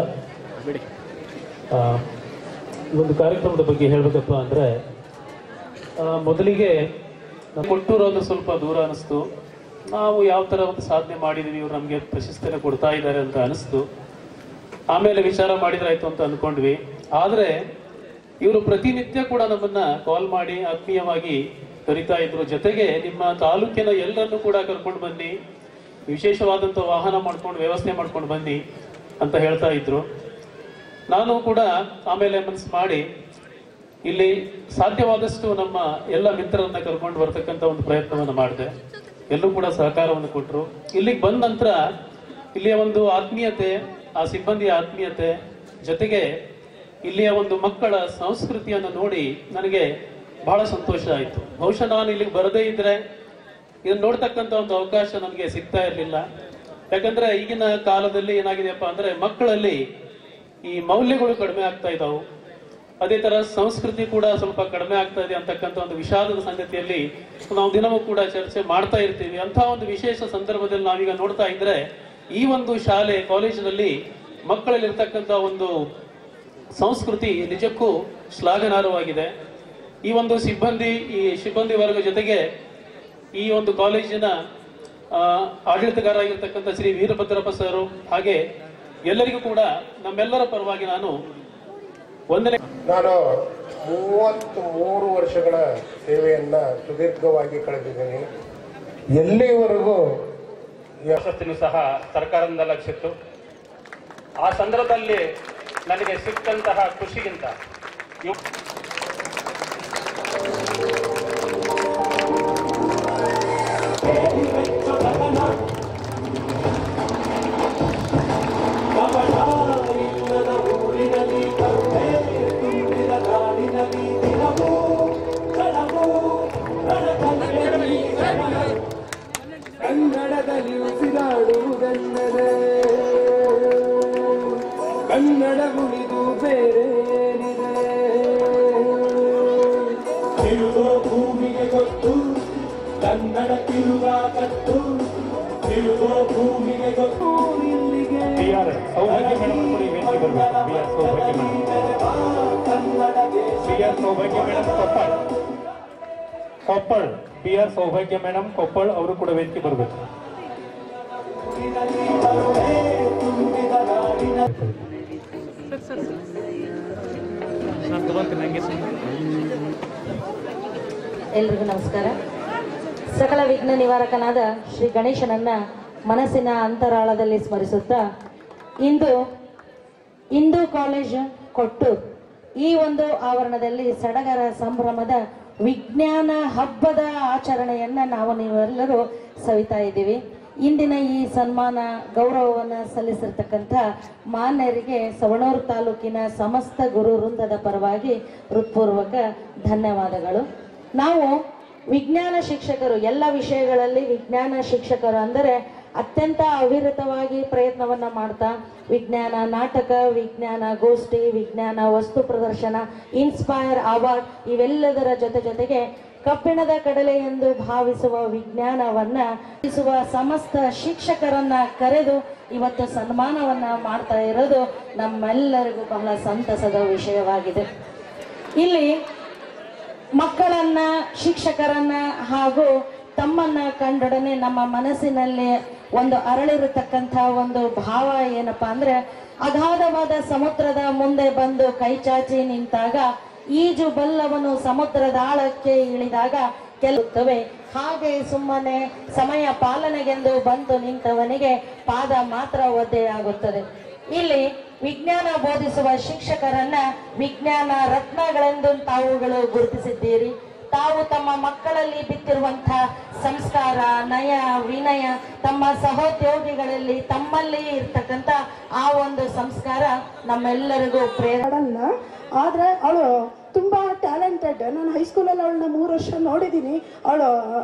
ಒಂದು ಕಾರ್ಯಕ್ರಮದ ಬಗ್ಗೆ ಹೇಳಬೇಕಪ್ಪ ಅಂದರೆ, ಮೊದಲಿಗೆ ಕೊಟ್ಟೂರನ್ನು ಸ್ವಲ್ಪ ದೂರ ಅನಿಸ್ತು. ನಾವು ಯಾವ ಥರ ಒಂದು ಸಾಧನೆ ಮಾಡಿದ್ದೀವಿ, ಇವ್ರು ನಮಗೆ ಪ್ರಶಸ್ತಿನ ಕೊಡ್ತಾ ಇದ್ದಾರೆ ಅಂತ ಅನಿಸ್ತು. ಆಮೇಲೆ ವಿಚಾರ ಮಾಡಿದ್ರಾಯ್ತು ಅಂತ ಅಂದ್ಕೊಂಡ್ವಿ. ಆದರೆ ಇವರು ಪ್ರತಿನಿತ್ಯ ಕೂಡ ನಮ್ಮನ್ನ ಕಾಲ್ ಮಾಡಿ ಆತ್ಮೀಯವಾಗಿ ಕರಿತಾ ಇದ್ರು. ಜೊತೆಗೆ ನಿಮ್ಮ ತಾಲೂಕಿನ ಎಲ್ಲರನ್ನೂ ಕೂಡ ಕರ್ಕೊಂಡು ಬನ್ನಿ, ವಿಶೇಷವಾದಂಥ ವಾಹನ ಮಾಡ್ಕೊಂಡು ವ್ಯವಸ್ಥೆ ಮಾಡ್ಕೊಂಡು ಬನ್ನಿ ಅಂತ ಹೇಳ್ತಾ ಇದ್ರು. ನಾನು ಕೂಡ ಆಮೇಲೆ ಮನಸ್ಸು ಮಾಡಿ ಇಲ್ಲಿ ಸಾಧ್ಯವಾದಷ್ಟು ನಮ್ಮ ಎಲ್ಲ ಮಿತ್ರರನ್ನ ಕರ್ಕೊಂಡು ಬರ್ತಕ್ಕಂಥ ಒಂದು ಪ್ರಯತ್ನವನ್ನು ಮಾಡಿದೆ. ಎಲ್ಲರೂ ಕೂಡ ಸಹಕಾರವನ್ನು ಕೊಟ್ಟರು. ಇಲ್ಲಿಗೆ ಬಂದ ನಂತರ ಇಲ್ಲಿಯ ಒಂದು ಆತ್ಮೀಯತೆ, ಆ ಸಿಬ್ಬಂದಿಯ ಆತ್ಮೀಯತೆ, ಜೊತೆಗೆ ಇಲ್ಲಿಯ ಒಂದು ಮಕ್ಕಳ ಸಂಸ್ಕೃತಿಯನ್ನು ನೋಡಿ ನನಗೆ ಬಹಳ ಸಂತೋಷ ಆಯಿತು. ಬಹುಶಃ ನಾನು ಇಲ್ಲಿಗೆ ಬರದೇ ಇದ್ರೆ ಇದನ್ನು ನೋಡ್ತಕ್ಕಂಥ ಒಂದು ಅವಕಾಶ ನನಗೆ ಸಿಗ್ತಾ ಇರಲಿಲ್ಲ. ಯಾಕಂದ್ರೆ ಈಗಿನ ಕಾಲದಲ್ಲಿ ಏನಾಗಿದೆಯಪ್ಪ ಅಂದ್ರೆ, ಮಕ್ಕಳಲ್ಲಿ ಈ ಮೌಲ್ಯಗಳು ಕಡಿಮೆ ಆಗ್ತಾ ಇದ್ದಾವೆ. ಅದೇ ತರ ಸಂಸ್ಕೃತಿ ಕೂಡ ಸ್ವಲ್ಪ ಕಡಿಮೆ ಆಗ್ತಾ ಇದೆ ಅಂತಕ್ಕಂಥ ಒಂದು ವಿಷಾದದ ಸಂಗತಿಯಲ್ಲಿ ನಾವು ದಿನವೂ ಕೂಡ ಚರ್ಚೆ ಮಾಡ್ತಾ ಇರ್ತೀವಿ. ಅಂತ ಒಂದು ವಿಶೇಷ ಸಂದರ್ಭದಲ್ಲಿ ನಾವೀಗ ನೋಡ್ತಾ ಇದ್ರೆ, ಈ ಒಂದು ಶಾಲೆ ಕಾಲೇಜಿನಲ್ಲಿ ಮಕ್ಕಳಲ್ಲಿ ಇರ್ತಕ್ಕಂಥ ಒಂದು ಸಂಸ್ಕೃತಿ ನಿಜಕ್ಕೂ ಶ್ಲಾಘನಾರ್ಹವಾಗಿದೆ. ಈ ಒಂದು ಸಿಬ್ಬಂದಿ ವರ್ಗ ಜೊತೆಗೆ ಈ ಒಂದು ಕಾಲೇಜಿನ ಆಡಳಿತಗಾರ ಆಗಿರ್ತಕ್ಕಂಥ ಶ್ರೀ ವೀರಭದ್ರಪ್ಪ ಸರ್, ಹಾಗೆ ಎಲ್ಲರಿಗೂ ಕೂಡ ನಮ್ಮೆಲ್ಲರ ಪರವಾಗಿ ನಾನು ವಂದನೆ. ನಾನು 33 ವರ್ಷಗಳ ಸೇವೆಯನ್ನ ಸುದೀರ್ಘವಾಗಿ ಕಳೆದಿದ್ದೀನಿ. ಎಲ್ಲಿವರೆಗೂ ಪ್ರಶಸ್ತಿನೂ ಸಹ ಸರ್ಕಾರದಿಂದ ಲಕ್ಷಿತ್ತು. ಆ ಸಂದರ್ಭದಲ್ಲಿ ನನಗೆ ಸಿಕ್ಕಂತಹ ಖುಷಿಗಿಂತ ಕನ್ನಡದಲ್ಲಿ ಉಸಿರಾಡುವುದೆಂದರೆ ಕನ್ನಡ ಉಳಿದು ಬೇರೇನಿದೆ. ತಿರುಗೋ ಭೂಮಿಗೆ ಗೊತ್ತು ಕನ್ನಡ ತಿರುಗಾಕತ್ತು, ತಿರುಗೋ ಭೂಮಿಗೆ ಗೊತ್ತು ಇಲ್ಲಿಗೆ ಕೊಪ್ಪಳ BR ಸೌಭಾಗ್ಯ ಮೇಡಮ್ ಕೊಪ್ಪಳ ಅವರು ಕೂಡ ವೇದಿಕೆ ಬರಬೇಕು. ಎಲ್ರಿಗೂ ನಮಸ್ಕಾರ. ಸಕಲ ವಿಘ್ನ ನಿವಾರಕನಾದ ಶ್ರೀ ಗಣೇಶನನ್ನ ಮನಸ್ಸಿನ ಅಂತರಾಳದಲ್ಲಿ ಸ್ಮರಿಸುತ್ತಾ, ಇಂದು ಹಿಂದೂ ಕಾಲೇಜ್ ಕೊಟ್ಟೂರು ಈ ಒಂದು ಆವರಣದಲ್ಲಿ ಸಡಗರ ಸಂಭ್ರಮದ ವಿಜ್ಞಾನ ಹಬ್ಬದ ಆಚರಣೆಯನ್ನ ನಾವು ನೀವೆಲ್ಲರೂ ಸವಿತಾ ಇದ್ದೀವಿ. ಇಂದಿನ ಈ ಸನ್ಮಾನ ಗೌರವವನ್ನು ಸಲ್ಲಿಸಿರ್ತಕ್ಕಂಥ ಮಾನ್ಯರಿಗೆ ಸವಣೂರು ತಾಲೂಕಿನ ಸಮಸ್ತ ಗುರು ವೃಂದದ ಪರವಾಗಿ ಹೃತ್ಪೂರ್ವಕ ಧನ್ಯವಾದಗಳು. ನಾವು ವಿಜ್ಞಾನ ಶಿಕ್ಷಕರು, ಎಲ್ಲ ವಿಷಯಗಳಲ್ಲಿ ವಿಜ್ಞಾನ ಶಿಕ್ಷಕರು ಅಂದರೆ ಅತ್ಯಂತ ಅವಿರತವಾಗಿ ಪ್ರಯತ್ನವನ್ನ ಮಾಡ್ತಾ ವಿಜ್ಞಾನ ನಾಟಕ, ವಿಜ್ಞಾನ ಗೋಷ್ಠಿ, ವಿಜ್ಞಾನ ವಸ್ತು ಪ್ರದರ್ಶನ, ಇನ್ಸ್ಪೈರ್ ಅವಾರ್ಡ್ ಇವೆಲ್ಲದರ ಜೊತೆಗೆ ಕಬ್ಬಿಣದ ಕಡಲೆ ಎಂದು ಭಾವಿಸುವ ವಿಜ್ಞಾನವನ್ನ ಸಮಸ್ತ ಶಿಕ್ಷಕರನ್ನ ಕರೆದು ಇವತ್ತು ಸನ್ಮಾನವನ್ನ ಮಾಡ್ತಾ ಇರೋದು ನಮ್ಮೆಲ್ಲರಿಗೂ ಬಹಳ ಸಂತಸದ ವಿಷಯವಾಗಿದೆ. ಇಲ್ಲಿ ಮಕ್ಕಳನ್ನ, ಶಿಕ್ಷಕರನ್ನ ಹಾಗೂ ತಮ್ಮನ್ನ ಕಂಡೊಡನೆ ನಮ್ಮ ಮನಸ್ಸಿನಲ್ಲಿ ಒಂದು ಅರಳಿರತಕ್ಕಂಥ ಒಂದು ಭಾವ ಏನಪ್ಪಾ ಅಂದ್ರೆ, ಅಗಾಧವಾದ ಸಮುದ್ರದ ಮುಂದೆ ಬಂದು ಕೈಚಾಚಿ ನಿಂತಾಗ ಈಜು ಬಲ್ಲವನು ಸಮುದ್ರದ ಆಳಕ್ಕೆ ಇಳಿದಾಗ ಕೆಲುತ್ತವೆ, ಹಾಗೆ ಸುಮ್ಮನೆ ಸಮಯ ಪಾಲನೆಗೆಂದು ಬಂದು ನಿಂತವನಿಗೆ ಪಾದ ಮಾತ್ರ ಒದ್ದೆಯಾಗುತ್ತದೆ. ಇಲ್ಲಿ ವಿಜ್ಞಾನ ಬೋಧಿಸುವ ಶಿಕ್ಷಕರನ್ನ ವಿಜ್ಞಾನ ರತ್ನಗಳೆಂದು ತಾವುಗಳು ಗುರುತಿಸಿದ್ದೀರಿ. ತಾವು ತಮ್ಮ ಮಕ್ಕಳಲ್ಲಿ ಬಿತ್ತಿರುವಂತಹ ಸಂಸ್ಕಾರ, ನಯ, ವಿನಯ, ತಮ್ಮ ಸಹೋದ್ಯೋಗಿಗಳಲ್ಲಿ ತಮ್ಮಲ್ಲಿ ಇರ್ತಕ್ಕಂಥ ಆ ಒಂದು ಸಂಸ್ಕಾರ ನಮ್ಮೆಲ್ಲರಿಗೂ ಪ್ರೇರಣೆ. ಆದ್ರೆ ಅವಳು ತುಂಬಾ ಟ್ಯಾಲೆಂಟೆಡ್. ನಾನು ಹೈಸ್ಕೂಲಲ್ಲಿ ಅವಳನ್ನ 3 ವರ್ಷ ನೋಡಿದ್ದೀನಿ. ಅವಳು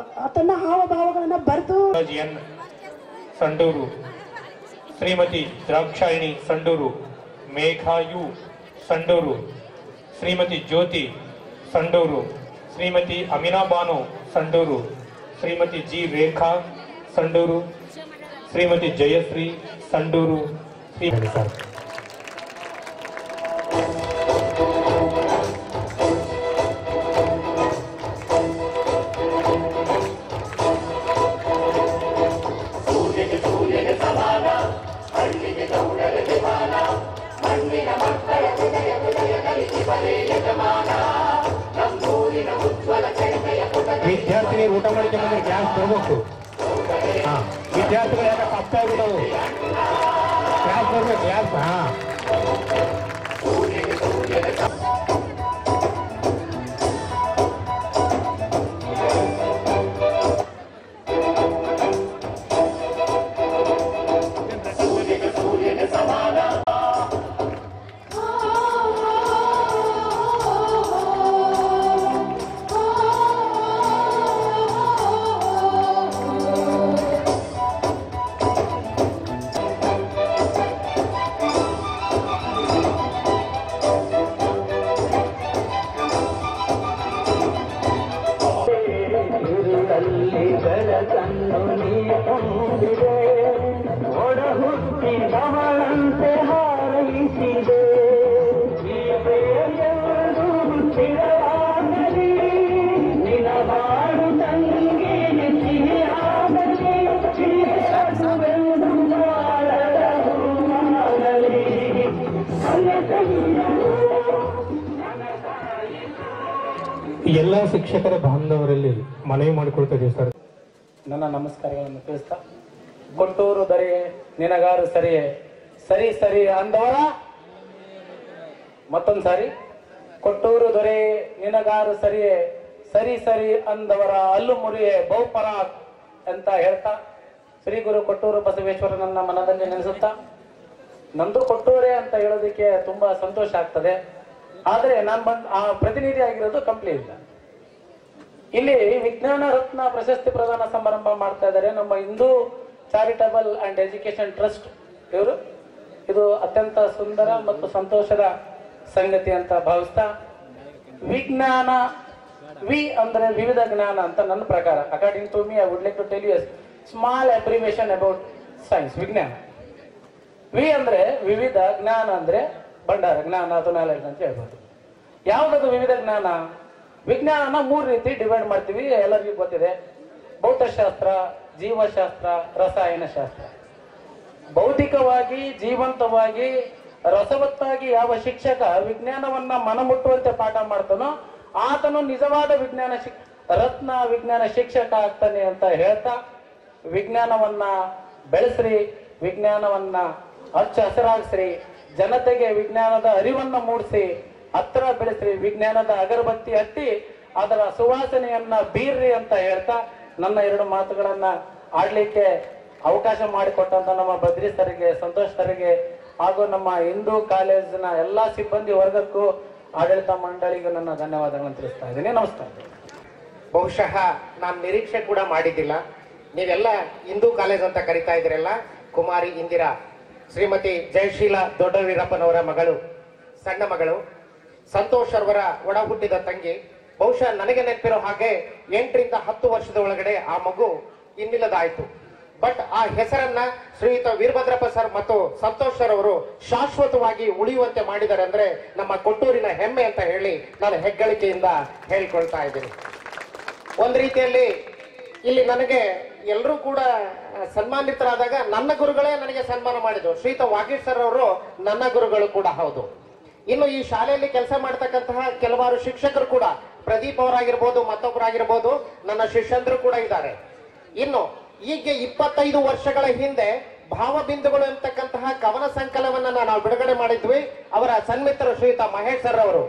ತನ್ನ ಹಾವಭಾವಗಳನ್ನ ಬರೆದು ಸಂಡೂರು, ಶ್ರೀಮತಿ ದ್ರಾಕ್ಷಾಯಿಣಿ ಸಂಡೂರು, ಮೇಘಾಯು ಸಂಡೂರು, ಶ್ರೀಮತಿ ಜ್ಯೋತಿ ಸಂಡೂರು, ಶ್ರೀಮತಿ ಅಮಿನಾಬಾನು ಸಂಡೂರು, ಶ್ರೀಮತಿ ಜಿ ರೇಖಾ ಸಂಡೂರು, ಶ್ರೀಮತಿ ಜಯಶ್ರೀ ಸಂಡೂರು. ವಿದ್ಯಾರ್ಥಿನಿ ಊಟ ಮಾಡಿಕೆ ಬಂದ್ರೆ ಗ್ಯಾಸ್ ತಗೋಬೇಕು. ವಿದ್ಯಾರ್ಥಿಗಳು ಯಾಕೆ ತಪ್ಪ ಆಗ್ಬಿಟ್ಟವು, ಗ್ಯಾಸ್ ಬರ್ಬೇಕು, ಗ್ಯಾಸ್. ಎಲ್ಲ ಶಿಕ್ಷಕರ ಬಾಂಧವರಲ್ಲಿ ಮನವಿ ಮಾಡಿಕೊಳ್ತಾ ಇದೀವಿ ಸರ್. ನನ್ನ ನಮಸ್ಕಾರಗಳನ್ನು ತಿಳಿಸ್ತಾ, ಕೊಟ್ಟೂರು ದೊರೆ ನಿನಗಾರು ಸರಿಯೇ, ಸರಿ ಸರಿ ಅಂದವರ, ಮತ್ತೊಂದು ಸಾರಿ, ಕೊಟ್ಟೂರು ದೊರೆ ನಿನಗಾರು ಸರಿಯೇ, ಸರಿ ಸರಿ ಅಂದವರ ಅಲ್ಲು ಮುರಿಯೇ ಬಹುಪರಾಕ್ ಅಂತ ಹೇಳ್ತಾ ಶ್ರೀ ಗುರು ಕೊಟ್ಟೂರು ಬಸವೇಶ್ವರನನ್ನ ಮನದಲ್ಲಿ ನೆನೆಸುತ್ತಾ, ನಂದು ಕೊಟ್ಟೂರೇ ಅಂತ ಹೇಳೋದಕ್ಕೆ ತುಂಬಾ ಸಂತೋಷ ಆಗ್ತದೆ. ಆದ್ರೆ ನಾನು ಆ ಪ್ರತಿನಿಧಿ ಆಗಿರೋದು ಕಂಪ್ನಿಯಿಂದ. ಇಲ್ಲಿ ವಿಜ್ಞಾನ ರತ್ನ ಪ್ರಶಸ್ತಿ ಪ್ರದಾನ ಸಮಾರಂಭ ಮಾಡ್ತಾ ಇದ್ದಾರೆ ನಮ್ಮ Hindu charitable and education trust ಇವರು. ಇದು ಅತ್ಯಂತ ಸುಂದರ ಮತ್ತು ಸಂತೋಷದ ಸಂಗತಿ ಅಂತ ಭಾವಿಸ್ತಾ, ವಿಜ್ಞಾನ ವಿ ಅಂದ್ರೆ ವಿವಿಧ ಜ್ಞಾನ ಅಂತ ನನ್ನ ಪ್ರಕಾರ, according to me I would like to tell you small abbreviation about science. ವಿಜ್ಞಾನ ವಿ ಅಂದ್ರೆ ವಿವಿಧ, ಜ್ಞಾನ ಅಂದ್ರೆ ಭಂಡಾರ, ಜ್ಞಾನ ಅಥವಾ ನಾಲೆಡ್ಜ್ ಅಂತ ಹೇಳ್ಬೋದು. ಯಾವ್ದದು ವಿವಿಧ ಜ್ಞಾನ? ವಿಜ್ಞಾನನ 3 ರೀತಿ ಡಿವೈಡ್ ಮಾಡ್ತೀವಿ, ಎಲ್ಲರಿಗೂ ಗೊತ್ತಿದೆ. ಭೌತಶಾಸ್ತ್ರ, ಜೀವಶಾಸ್ತ್ರ, ರಸಾಯನಶಾಸ್ತ್ರ. ಭೌತಿಕವಾಗಿ, ಜೀವಂತವಾಗಿ, ರಸವತ್ತಾಗಿ ಯಾವ ಶಿಕ್ಷಕ ವಿಜ್ಞಾನವನ್ನ ಮನಮುಟ್ಟುವಂತೆ ಪಾಠ ಮಾಡ್ತಾನೋ ಆತನು ನಿಜವಾದ ರತ್ನ ವಿಜ್ಞಾನ ಶಿಕ್ಷಕ ಆಗ್ತಾನೆ ಅಂತ ಹೇಳ್ತಾ, ವಿಜ್ಞಾನವನ್ನ ಬೆಳೆಸ್ರಿ, ವಿಜ್ಞಾನವನ್ನ ಹಚ್ಚ ಹಸಿರಾಗಿಸ್ರಿ, ಜನತೆಗೆ ವಿಜ್ಞಾನದ ಅರಿವನ್ನು ಮೂಡಿಸಿ ಹತ್ತಿರ ಬೆಳೆಸ್ರಿ, ವಿಜ್ಞಾನದ ಅಗರಬತ್ತಿ ಹತ್ತಿ ಅದರ ಸುವಾಸನೆಯನ್ನ ಬೀರ್ರಿ ಅಂತ ಹೇಳ್ತಾ ನನ್ನ 2 ಮಾತುಗಳನ್ನ ಆಡ್ಲಿಕ್ಕೆ ಅವಕಾಶ ಮಾಡಿಕೊಟ್ಟಂತ ನಮ್ಮ ಬದ್ರಿ ಸರಿಗೆ, ಸಂತೋಷ್ ಸರಿಗೆ ಹಾಗೂ ನಮ್ಮ ಹಿಂದೂ ಕಾಲೇಜಿನ ಎಲ್ಲಾ ಸಿಬ್ಬಂದಿ ವರ್ಗಕ್ಕೂ ಆಡಳಿತ ಮಂಡಳಿಗೂ ನನ್ನ ಧನ್ಯವಾದಗಳನ್ನು ತಿಳಿಸ್ತಾ ಇದ್ದೀನಿ. ನಮಸ್ಕಾರ. ಬಹುಶಃ ನಾನು ನಿರೀಕ್ಷೆ ಕೂಡ ಮಾಡಿದ್ದಿಲ್ಲ. ನೀವೆಲ್ಲ ಹಿಂದೂ ಕಾಲೇಜ್ ಅಂತ ಕರಿತಾ ಇದ್ರಲ್ಲ, ಕುಮಾರಿ ಇಂದಿರಾ, ಶ್ರೀಮತಿ ಜಯಶೀಲ ದೊಡ್ಡವೀರಪ್ಪನವರ ಮಗಳು, ಸಣ್ಣ ಮಗಳು, ಸಂತೋಷ್ ಅವರ ಒಡ ಹುಟ್ಟಿದ ತಂಗಿ. ಬಹುಶಃ ನನಗೆ ನೆನಪಿರೋ ಹಾಗೆ 8 ರಿಂದ 10 ವರ್ಷದ ಒಳಗಡೆ ಆ ಮಗು ಇನ್ನಿಲ್ಲದಾಯ್ತು. ಬಟ್ ಆ ಹೆಸರನ್ನ ಶ್ರೀಯುತ ವೀರಭದ್ರಪ್ಪ ಸರ್ ಮತ್ತು ಸಂತೋಷ್ ಸರ್ ಅವರು ಶಾಶ್ವತವಾಗಿ ಉಳಿಯುವಂತೆ ಮಾಡಿದ್ದಾರೆ ಅಂದ್ರೆ ನಮ್ಮ ಕೊಟ್ಟೂರಿನ ಹೆಮ್ಮೆ ಅಂತ ಹೇಳಿ ನಾನು ಹೆಗ್ಗಳಿಕೆಯಿಂದ ಹೇಳ್ಕೊಳ್ತಾ ಇದ್ದೀನಿ. ಒಂದ್ ರೀತಿಯಲ್ಲಿ ಇಲ್ಲಿ ನನಗೆ ಎಲ್ಲರೂ ಕೂಡ ಸನ್ಮಾನಿತರಾದಾಗ ನನ್ನ ಗುರುಗಳೇ ನನಗೆ ಸನ್ಮಾನ ಮಾಡಿದ್ರು. ಶ್ರೀಯುತ ವಾಗೀಶ್ ಸರ್ ಅವರು ನನ್ನ ಗುರುಗಳು ಕೂಡ ಹೌದು. ಇನ್ನು ಈ ಶಾಲೆಯಲ್ಲಿ ಕೆಲಸ ಮಾಡ್ತಕ್ಕಂತಹ ಕೆಲವಾರು ಶಿಕ್ಷಕರು ಕೂಡ, ಪ್ರದೀಪ್ ಅವರಾಗಿರ್ಬೋದು, ಮತ್ತೊಬ್ಬರಾಗಿರ್ಬೋದು, ನನ್ನ ಶಿಷ್ಯಂದ್ರು ಕೂಡ ಇದ್ದಾರೆ. ಇನ್ನು ಈಗ 25 ವರ್ಷಗಳ ಹಿಂದೆ ಭಾವಬಿಂದುಗಳು ಎಂಬತಕ್ಕಂತಹ ಕವನ ಸಂಕಲನವನ್ನ ನಾವು ಬಿಡುಗಡೆ ಮಾಡಿದ್ವಿ. ಅವರ ಸನ್ಮಿತ್ರರು ಶ್ರೀಯುತ ಮಹೇಶ್ ಸರ್ ಅವರು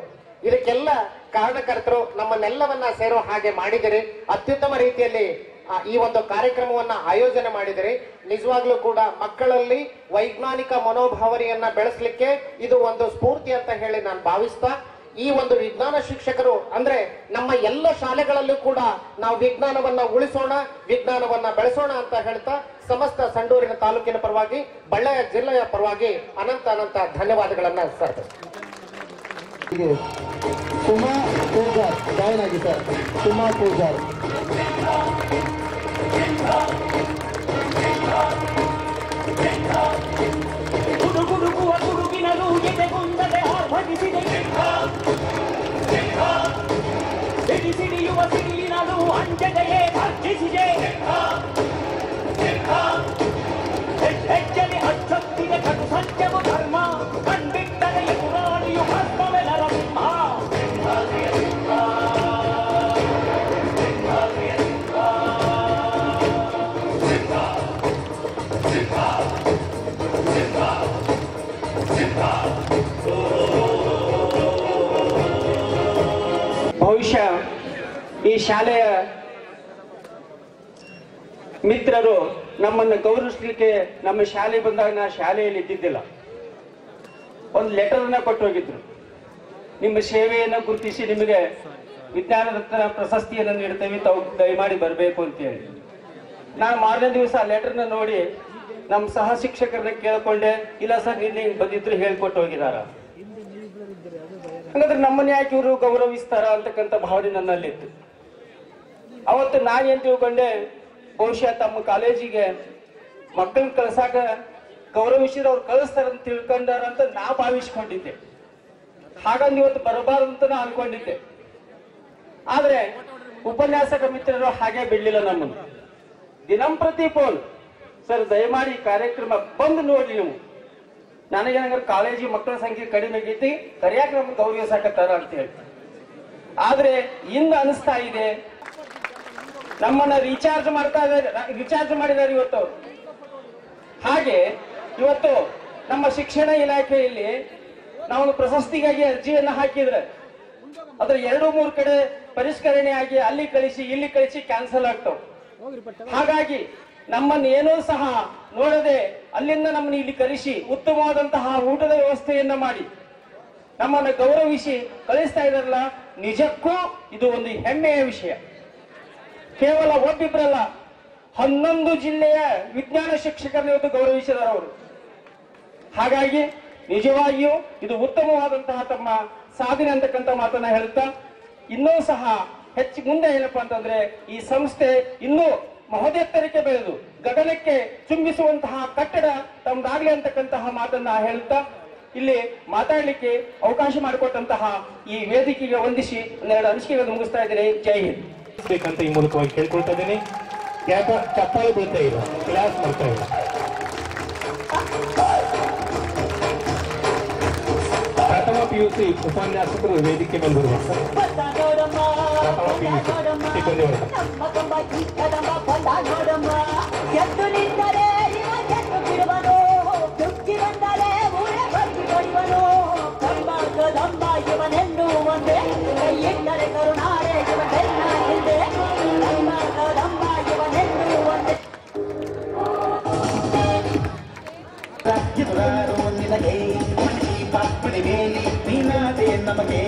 ಇದಕ್ಕೆಲ್ಲ ಕಾರಣಕರ್ತರು. ನಮ್ಮನ್ನೆಲ್ಲವನ್ನ ಸೇರೋ ಹಾಗೆ ಮಾಡಿದಿರಿ. ಅತ್ಯುತ್ತಮ ರೀತಿಯಲ್ಲಿ ಈ ಒಂದು ಕಾರ್ಯಕ್ರಮವನ್ನ ಆಯೋಜನೆ ಮಾಡಿದಿರಿ. ನಿಜವಾಗ್ಲೂ ಕೂಡ ಮಕ್ಕಳಲ್ಲಿ ವೈಜ್ಞಾನಿಕ ಮನೋಭಾವನೆಯನ್ನ ಬೆಳೆಸಲಿಕ್ಕೆ ಇದು ಒಂದು ಸ್ಫೂರ್ತಿ ಅಂತ ಹೇಳಿ ನಾನು ಭಾವಿಸ್ತಾ, ಈ ಒಂದು ವಿಜ್ಞಾನ ಶಿಕ್ಷಕರು ಅಂದ್ರೆ ನಮ್ಮ ಎಲ್ಲ ಶಾಲೆಗಳಲ್ಲೂ ಕೂಡ ನಾವು ವಿಜ್ಞಾನವನ್ನ ಉಳಿಸೋಣ, ವಿಜ್ಞಾನವನ್ನ ಬೆಳೆಸೋಣ ಅಂತ ಹೇಳ್ತಾ ಸಮಸ್ತ ಸಂಡೂರಿನ ತಾಲೂಕಿನ ಪರವಾಗಿ, ಬಳ್ಳಾರಿ ಜಿಲ್ಲೆಯ ಪರವಾಗಿ ಅನಂತ ಅನಂತ ಧನ್ಯವಾದಗಳನ್ನ ಸರ್. ಸುಮಾ ಪೂಜಾರ್ ಜಾಯ್ನ್ ಆಗಿ ಸರ್. ಸುಮಾ ಪೂಜಾರ್. ಗುಡುಗುಡುಗುವ ಗುಡುಗಿನಲು ಎದೆಗುಂದದೆ ಆರ್ಭಟಿಸಿದೆ, ಸಿಡಿಸಿಡಿಯುವ ಸಿಡಿಲಿನಲು ಅಂಜದೆಯೇ ಭರ್ಜಿಸಿದೆ, ಹೆಜ್ಜೆಲಿ ಅಚ್ಚೊತ್ತಿದೆ ಕಟು ಸತ್ಯವು ಧರ್ಮ, ಕಂಡಿಟ್ಟರೆ ಪುರಾಣಿಯು ಭಸ್ಮವೆಲರ ಸಿಂಹ. ಬಹುಶಃ ಈ ಶಾಲೆಯ ಮಿತ್ರರು ನಮ್ಮನ್ನು ಗೌರವಿಸಲಿಕ್ಕೆ ನಮ್ಮ ಶಾಲೆ ಬಂದಾಗ ನಾ ಶಾಲೆಯಲ್ಲಿ ಇದ್ದಿದ್ದಿಲ್ಲ. ಒಂದು ಲೆಟರ್ನ ಕೊಟ್ಟು ಹೋಗಿದ್ರು, ನಿಮ್ಮ ಸೇವೆಯನ್ನು ಗುರುತಿಸಿ ನಿಮಗೆ ವಿಜ್ಞಾನ ರತ್ನ ಪ್ರಶಸ್ತಿಯನ್ನು ನೀಡ್ತೇವೆ, ತಾವು ದಯಮಾಡಿ ಬರಬೇಕು ಅಂತೇಳಿ. ನಾನು ಮಾರನೇ ದಿವಸ ಆ ಲೆಟರ್ನ ನೋಡಿ ನಮ್ಮ ಸಹ ಶಿಕ್ಷಕರನ್ನ ಕೇಳ್ಕೊಂಡೆ, ಇಲ್ಲ ಸರ್ ನಿನ್ನೆ ಬಂದಿದ್ರು ಹೇಳ್ಕೊಟ್ಟು ಹೋಗಿದಾರ, ಹಾಗಾದ್ರೆ ನಮ್ಮನ್ನ ಯಾಕೆ ಇವರು ಗೌರವಿಸ್ತಾರ ಅಂತಕ್ಕಂಥ ಭಾವನೆ ನನ್ನಲ್ಲಿತ್ತು. ಅವತ್ತು ನಾನೇನ್ ತಿಳ್ಕೊಂಡೆ, ಬಹುಶಃ ತಮ್ಮ ಕಾಲೇಜಿಗೆ ಮಕ್ಕಳನ್ನ ಕಳ್ಸಾಕ ಗೌರವಿಸಿದ್ರೆ ಅವ್ರು ಕಳಿಸ್ತಾರ ಅಂತ ತಿಳ್ಕೊಂಡಾರ ಅಂತ ನಾ ಭಾವಿಸ್ಕೊಂಡಿದ್ದೆ. ಹಾಗಾಗಿ ಇವತ್ತು ಬರಬಾರದು ಅಂತ ನಾ ಅನ್ಕೊಂಡಿದ್ದೆ. ಆದ್ರೆ ಉಪನ್ಯಾಸಕ ಮಿತ್ರರು ಹಾಗೆ ಬಿಡ್ಲಿಲ್ಲ ನಮ್ಮನ್ನು. ದಿನಂಪ್ರತಿ ಫೋನ್, ಸರ್ ದಯಮಾಡಿ ಕಾರ್ಯಕ್ರಮ ಬಂದು ನೋಡ್ಲಿ ನೀವು. ನನಗೇನಂದ್ರೆ ಕಾಲೇಜಿ ಮಕ್ಕಳ ಸಂಖ್ಯೆ ಕಡಿಮೆ ಆಗೈತಿ, ಕರಿಯಾಕ ನಮ್ಗೆ ಗೌರವಿಸಾಕತ್ತಾರ ಅಂತ ಹೇಳಿ. ಆದ್ರೆ ಇಂದು ಅನಿಸ್ತಾ ಇದೆ, ನಮ್ಮನ್ನ ರೀಚಾರ್ಜ್ ಮಾಡಿದ್ದಾರೆ ಇವತ್ತು. ಹಾಗೆ ಇವತ್ತು ನಮ್ಮ ಶಿಕ್ಷಣ ಇಲಾಖೆಯಲ್ಲಿ ನಾವು ಪ್ರಶಸ್ತಿಗಾಗಿ ಅರ್ಜಿಯನ್ನ ಹಾಕಿದ್ರೆ ಅದ್ರ 2-3 ಕಡೆ ಪರಿಷ್ಕರಣೆ ಆಗಿ ಅಲ್ಲಿ ಕಳಿಸಿ ಇಲ್ಲಿ ಕಳಿಸಿ ಕ್ಯಾನ್ಸಲ್ ಆಗ್ತಾವ. ಹಾಗಾಗಿ ನಮ್ಮನ್ನು ಏನೂ ಸಹ ನೋಡದೆ ಅಲ್ಲಿಂದ ನಮ್ಮನ್ನು ಇಲ್ಲಿ ಕರೆಸಿ ಉತ್ತಮವಾದಂತಹ ಊಟದ ವ್ಯವಸ್ಥೆಯನ್ನ ಮಾಡಿ ನಮ್ಮನ್ನು ಗೌರವಿಸಿ ಕಳಿಸ್ತಾ ಇದಾರಲ್ಲ, ನಿಜಕ್ಕೂ ಇದು ಒಂದು ಹೆಮ್ಮೆಯ ವಿಷಯ. ಕೇವಲ ಒಬ್ಬಿಬ್ಬರಲ್ಲ, 11 ಜಿಲ್ಲೆಯ ವಿಜ್ಞಾನ ಶಿಕ್ಷಕರನ್ನು ಇವತ್ತು ಗೌರವಿಸಿದ್ದಾರೆ ಅವರು. ಹಾಗಾಗಿ ನಿಜವಾಗಿಯೂ ಇದು ಉತ್ತಮವಾದಂತಹ ತಮ್ಮ ಸಾಧನೆ ಅಂತಕ್ಕಂಥ ಮಾತನ್ನ ಹೇಳ್ತಾ, ಇನ್ನೂ ಸಹ ಹೆಚ್ಚು ಮುಂದೆ ಏನಪ್ಪಾ ಅಂತಂದ್ರೆ ಈ ಸಂಸ್ಥೆ ಇನ್ನೂ ಮಹೋದೆತ್ತರಕ್ಕೆ ಬೆಳೆದು ಗಗನಕ್ಕೆ ಚುಂಬಿಸುವಂತಹ ಕಟ್ಟಡ ತಮ್ಮದಾಗ್ಲಿ ಅಂತಕ್ಕಂತಹ ಮಾತನ್ನ ಹೇಳ್ತಾ ಇಲ್ಲಿ ಮಾತಾಡ್ಲಿಕ್ಕೆ ಅವಕಾಶ ಮಾಡಿಕೊಟ್ಟಂತಹ ಈ ವೇದಿಕೆಗೆ ವಂದಿಸಿ 2 ಅನಿಸಿಕೆಗಳನ್ನು ಮುಗಿಸ್ತಾ ಇದ್ದೇನೆ. ಜೈ ಹಿಂದ್. ಬೇಕಂತ ಈ ಮೂಲಕವಾಗಿ ಕೇಳ್ಕೊಳ್ತಾ ಇದ್ದೀನಿ. ಯಾಕ ಚಪ್ಪಾಳೆ ಬೀಳ್ತಾ ಇಲ್ಲ, ಕ್ಲಾಸ್ ಬರ್ತಾ ಇಲ್ಲ. ಪ್ರಥಮ PUC ಉಪನ್ಯಾಸಕರು ವೇದಿಕೆ ಮೇಲೆ ಬರುವಾಗ ಪ್ರಥಮ PUC ಸಿಬ್ಬಂದಿ ವರ್ಗ. ಎದ್ದು ನಿಂತರೆ ಇವ ಕೆಟ್ಟು ಬಿಡುವನು, ದುಃಖಿ ಬಂದರೆ ಊರೇ ಬರ್ತಿಕೊಂಡು ನಮಗೆ